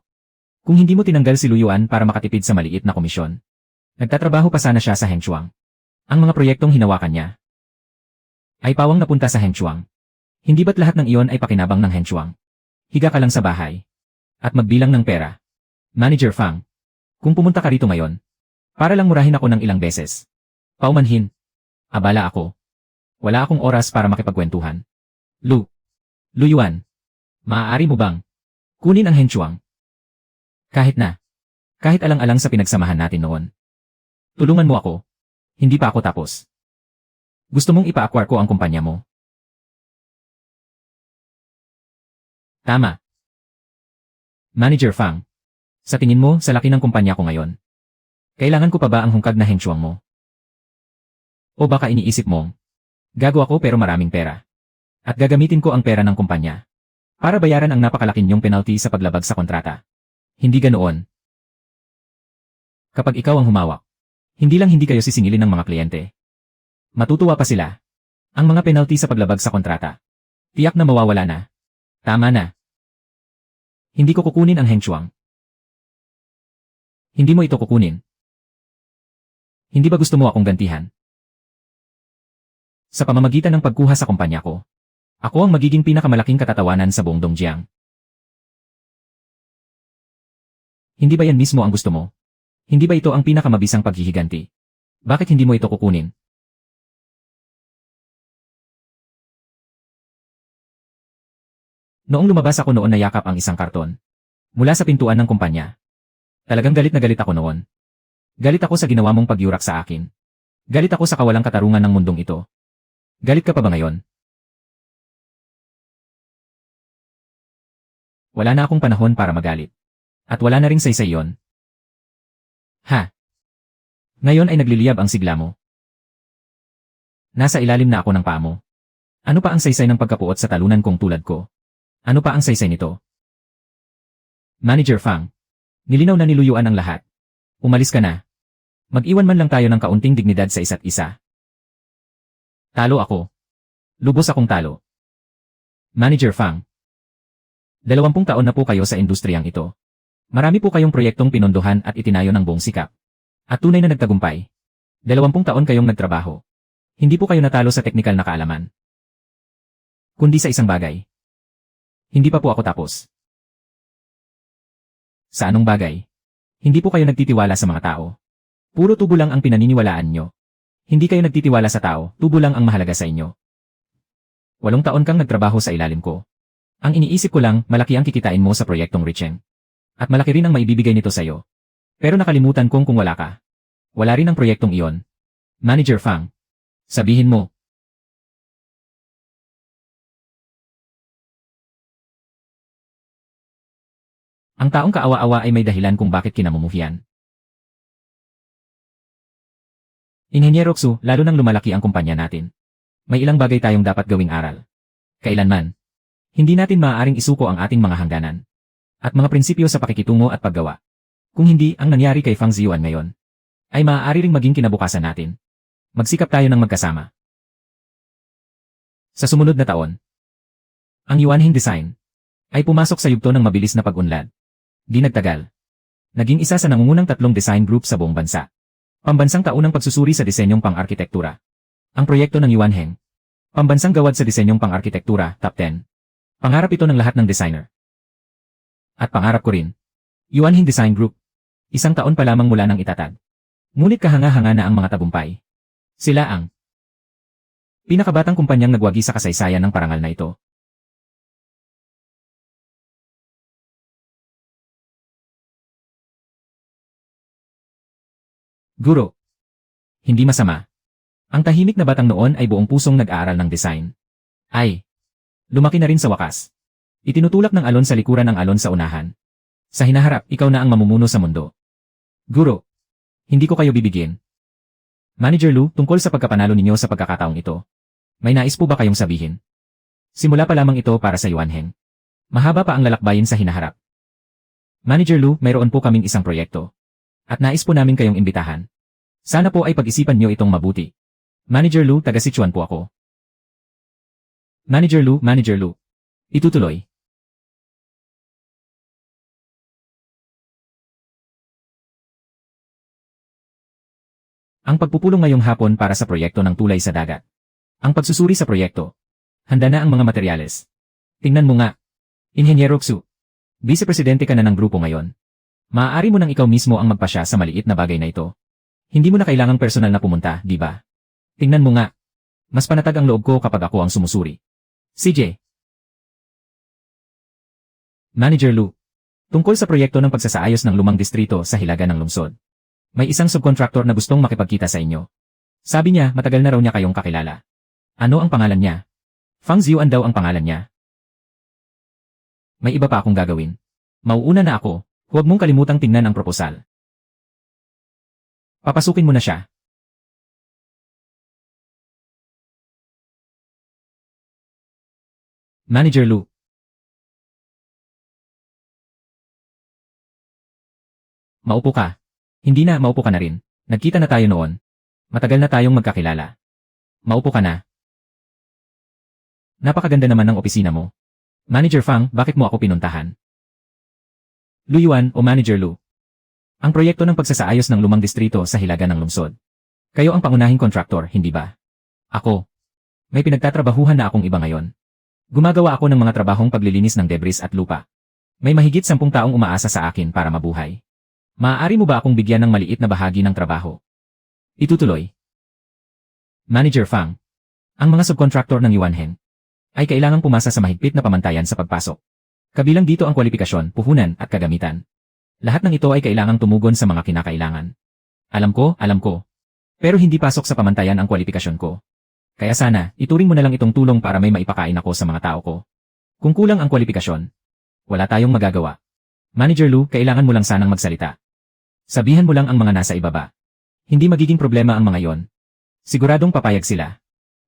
Speaker 1: Kung hindi mo tinanggal si Lu Yuan para makatipid sa maliit na komisyon. Nagtatrabaho pa sana siya sa Hengchuang. Ang mga proyektong hinawakan niya ay pawang napunta sa Hengchuang. Hindi ba't lahat ng iyon ay pakinabang ng Hengchuang? Higa ka lang sa bahay. At magbilang ng pera. Manager Fang. Kung pumunta ka rito ngayon, para lang murahin ako ng ilang beses. Paumanhin. Abala ako. Wala akong oras para makipagkwentuhan. Lu Yuan. Maaari mo bang kunin ang Hengchuang? Kahit alang-alang sa pinagsamahan natin noon. Tulungan mo ako. Hindi pa ako tapos. Gusto mong ipa-acquire ko ang kumpanya mo? Tama. Manager Fang. Sa tingin mo, sa laki ng kumpanya ko ngayon, kailangan ko pa ba ang hungkag na Hengchuang mo? O baka iniisip mong, gago ako pero maraming pera. At gagamitin ko ang pera ng kumpanya para bayaran ang napakalaking niyong penalty sa paglabag sa kontrata. Hindi ganoon. Kapag ikaw ang humawak, hindi lang hindi kayo sisingilin ng mga kliyente. Matutuwa pa sila. Ang mga penalty sa paglabag sa kontrata. Tiyak na mawawala na. Tama na. Hindi ko kukunin ang Hengchuang. Hindi mo ito kukunin. Hindi ba gusto mo akong gantihan? Sa pamamagitan ng pagkuha sa kumpanya ko, ako ang magiging pinakamalaking katatawanan sa buong Dongjiang. Hindi ba yan mismo ang gusto mo? Hindi ba ito ang pinakamabisang paghihiganti? Bakit hindi mo ito kukunin? Noong lumabas ako noon nayakap ang isang karton. Mula sa pintuan ng kumpanya. Talagang galit na galit ako noon. Galit ako sa ginawa mong pagyurak sa akin. Galit ako sa kawalang katarungan ng mundong ito. Galit ka pa ba ngayon? Wala na akong panahon para magalit. At wala na ring saysay yon. Ha? Ngayon ay nagliliyab ang sigla mo. Nasa ilalim na ako ng paa mo. Ano pa ang saysay ng pagkapuot sa talunan kong tulad ko? Ano pa ang saysay nito? Manager Fang. Nilinaw na ni Lu Yuan ang lahat. Umalis ka na. Mag-iwan man lang tayo ng kaunting dignidad sa isa't isa. Talo ako. Lubos akong talo. Manager Fang. 20 taon na po kayo sa industriyang ito. Marami po kayong proyektong pinondohan at itinayo ng buong sikap. At tunay na nagtagumpay. 20 taon kayong nagtrabaho. Hindi po kayo natalo sa teknikal na kaalaman. Kundi sa isang bagay. Hindi pa po ako tapos. Sa anong bagay? Hindi po kayo nagtitiwala sa mga tao. Puro tubo lang ang pinaniniwalaan nyo. Hindi kayo nagtitiwala sa tao, tubo lang ang mahalaga sa inyo. 8 taon kang nagtrabaho sa ilalim ko. Ang iniisip ko lang, malaki ang kikitain mo sa proyektong Richeng. At malaki rin ang maibibigay nito sa'yo. Pero nakalimutan kong kung wala ka. Wala rin ang proyektong iyon. Manager Fang. Sabihin mo. Ang taong kaawa-awa ay may dahilan kung bakit kinamumuhian. Inhenyero Xu, lalo nang lumalaki ang kumpanya natin. May ilang bagay tayong dapat gawing aral. Kailanman. Hindi natin maaaring isuko ang ating mga hangganan. At mga prinsipyo sa pakikitungo at paggawa. Kung hindi, ang nangyari kay Fang Ziyuan ngayon, ay maaari ring maging kinabukasan natin. Magsikap tayo ng magkasama. Sa sumunod na taon, ang Yuanhing Design ay pumasok sa yugto ng mabilis na pag-unlad. Di nagtagal. Naging isa sa nangungunang 3 design group sa buong bansa. Pambansang taunang pagsusuri sa disenyong pang-arkitektura. Ang proyekto ng Yuan Heng. Pambansang gawad sa disenyong pang-arkitektura, top 10. Pangarap ito ng lahat ng designer. At pangarap ko rin. Yuan Heng Design Group. 1 taon pa lamang mula nang itatag. Ngunit kahanga-hanga na ang mga tagumpay. Sila ang pinakabatang kumpanyang nagwagi sa kasaysayan ng parangal na ito. Guro. Hindi masama. Ang tahimik na batang noon ay buong pusong nag-aaral ng design. Ay. Lumaki na rin sa wakas. Itinutulak ng alon sa likuran ang alon sa unahan. Sa hinaharap, ikaw na ang mamumuno sa mundo. Guro. Hindi ko kayo bibigyan. Manager Lu, tungkol sa pagkapanalo ninyo sa pagkakataong ito. May nais po ba kayong sabihin? Simula pa lamang ito para sa Yuan Heng. Mahaba pa ang lalakbayin sa hinaharap. Manager Lu, mayroon po kaming isang proyekto. At nais po namin kayong imbitahan. Sana po ay pag-isipan niyo itong mabuti. Manager Lu, taga Sichuan po ako. Manager Lu. Itutuloy. Ang pagpupulong ngayong hapon para sa proyekto ng tulay sa dagat. Ang pagsusuri sa proyekto. Handa na ang mga materyales. Tingnan mo nga. Inhenyero Xu. Vice-presidente ka na ng grupo ngayon. Maaari mo nang ikaw mismo ang magpasya sa maliit na bagay na ito. Hindi mo na kailangang personal na pumunta, di ba? Tingnan mo nga. Mas panatag ang loob ko kapag ako ang sumusuri. CJ. Manager Lu. Tungkol sa proyekto ng pagsasaayos ng lumang distrito sa hilaga ng lungsod. May isang subcontractor na gustong makipagkita sa inyo. Sabi niya, matagal na raw niya kayong kakilala. Ano ang pangalan niya? Fang Ziuan daw ang pangalan niya. May iba pa akong gagawin. Mauuna na ako. Huwag mong kalimutang tingnan ang proposal. Papasukin mo na siya. Manager Lu. Maupo ka. Hindi na, maupo ka na rin. Nagkita na tayo noon. Matagal na tayong magkakilala. Maupo ka na. Napakaganda naman ng opisina mo. Manager Fang, bakit mo ako pinuntahan? Lu Yuan o Manager Lu. Ang proyekto ng pagsasaayos ng lumang distrito sa hilaga ng lungsod. Kayo ang pangunahing kontraktor, hindi ba? Ako. May pinagtatrabahuhan na akong iba ngayon. Gumagawa ako ng mga trabahong paglilinis ng debris at lupa. May mahigit 10 taong umaasa sa akin para mabuhay. Maaari mo ba akong bigyan ng maliit na bahagi ng trabaho? Itutuloy. Manager Fang. Ang mga subcontractor ng Yuan Heng ay kailangang pumasa sa mahigpit na pamantayan sa pagpasok. Kabilang dito ang kwalifikasyon, puhunan at kagamitan. Lahat ng ito ay kailangang tumugon sa mga kinakailangan. Alam ko. Pero hindi pasok sa pamantayan ang kwalifikasyon ko. Kaya sana, ituring mo na lang itong tulong para may maipakain ako sa mga tao ko. Kung kulang ang kwalifikasyon, wala tayong magagawa. Manager Lu, kailangan mo lang sanang magsalita. Sabihan mo lang ang mga nasa ibaba. Hindi magiging problema ang mga yon. Siguradong papayag sila.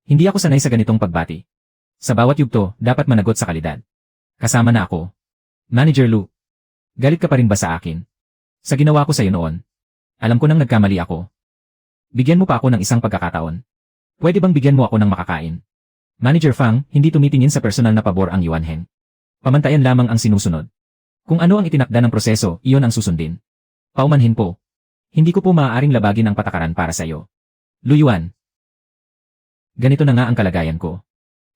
Speaker 1: Hindi ako sanay sa ganitong pagbati. Sa bawat yugto, dapat managot sa kalidad. Kasama na ako. Manager Lu. Galit ka pa rin ba sa akin? Sa ginawa ko sa'yo noon. Alam ko nang nagkamali ako. Bigyan mo pa ako ng isang pagkakataon. Pwede bang bigyan mo ako ng makakain? Manager Fang, hindi tumitingin sa personal na pabor ang Yuan Heng. Pamantayan lamang ang sinusunod. Kung ano ang itinakda ng proseso, iyon ang susundin. Paumanhin po. Hindi ko po maaaring labagin ang patakaran para sa'yo. Lu Yuan. Ganito na nga ang kalagayan ko.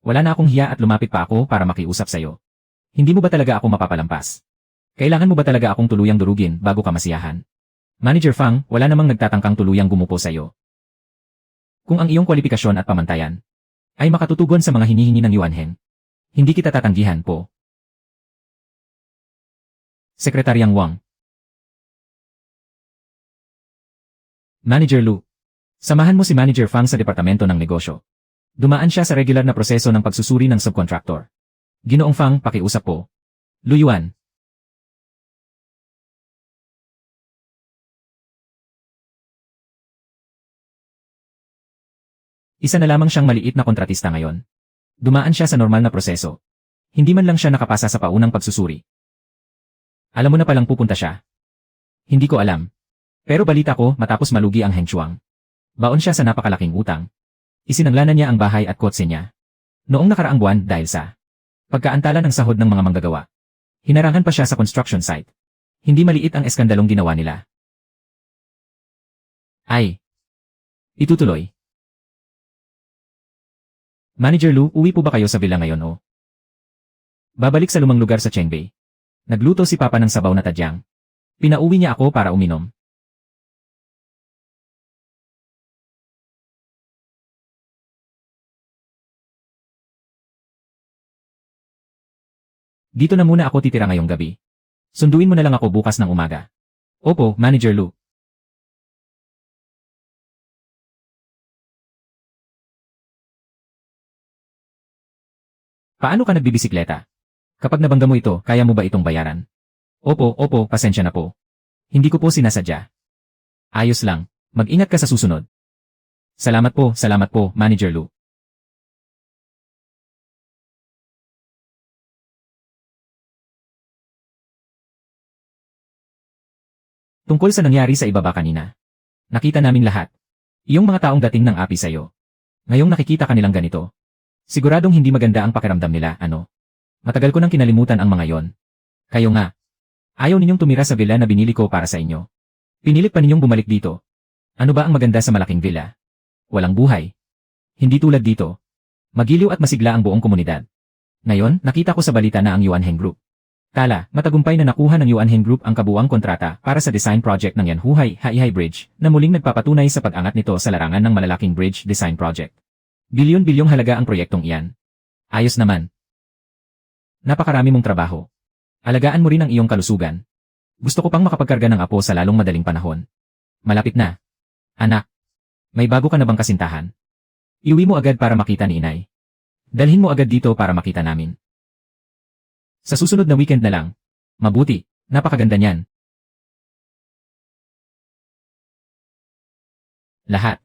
Speaker 1: Wala na akong hiya at lumapit pa ako para makiusap sa'yo. Hindi mo ba talaga ako mapapalampas? Kailangan mo ba talaga akong tuluyang durugin bago ka masiyahan? Manager Fang, wala namang nagtatangkang tuluyang gumupo sa'yo. Kung ang iyong kwalifikasyon at pamantayan ay makatutugon sa mga hinihingi ng Yuan Heng, hindi kita tatanggihan po. Sekretaryang Wang. Manager Lu. Samahan mo si Manager Fang sa Departamento ng Negosyo. Dumaan siya sa regular na proseso ng pagsusuri ng subcontractor. Ginoong Fang, pakiusap po. Lu Yuan. Isa na lamang siyang maliit na kontratista ngayon. Dumaan siya sa normal na proseso. Hindi man lang siya nakapasa sa paunang pagsusuri. Alam mo na palang pupunta siya. Hindi ko alam. Pero balita ko matapos malugi ang Heng Chuang. Baon siya sa napakalaking utang. Isinanglanan niya ang bahay at kotse niya. Noong nakaraang buwan dahil sa pagkaantala ng sahod ng mga manggagawa. Hinarangan pa siya sa construction site. Hindi maliit ang eskandalong ginawa nila. Ay. Itutuloy. Manager Lu, uwi po ba kayo sa villa ngayon o? Babalik sa lumang lugar sa Chengbei. Nagluto si Papa ng sabaw na tadyang. Pinauwi niya ako para uminom. Dito na muna ako titira ngayong gabi. Sunduin mo na lang ako bukas ng umaga. Opo, Manager Lu. Paano ka nagbibisikleta? Kapag nabangga mo ito, kaya mo ba itong bayaran? Opo, pasensya na po. Hindi ko po sinasadya. Ayos lang. Mag-ingat ka sa susunod. Salamat po, Manager Lu. Tungkol sa nangyari sa ibaba kanina. Nakita namin lahat. Iyong mga taong dating ng api sa'yo. Ngayong nakikita kanilang ganito. Siguradong hindi maganda ang pakiramdam nila, ano? Matagal ko nang kinalimutan ang mga yon. Kayo nga. Ayaw ninyong tumira sa villa na binili ko para sa inyo. Pinilit pa ninyong bumalik dito. Ano ba ang maganda sa malaking villa? Walang buhay. Hindi tulad dito. Magiliw at masigla ang buong komunidad. Ngayon, nakita ko sa balita na ang Yuanheng Group. Tala, matagumpay na nakuha ng Yuanheng Group ang kabuuang kontrata para sa design project ng Yanhuhai Haihai Bridge na muling nagpapatunay sa pag-angat nito sa larangan ng malalaking bridge design project. Bilyon-bilyong halaga ang proyektong iyan. Ayos naman. Napakarami mong trabaho. Alagaan mo rin ang iyong kalusugan. Gusto ko pang makapagkarga ng apo sa lalong madaling panahon. Malapit na. Anak, may bago ka na bang kasintahan? Iuwi mo agad para makita ni inay. Dalhin mo agad dito para makita namin. Sa susunod na weekend na lang. Mabuti, napakaganda niyan. Lahat.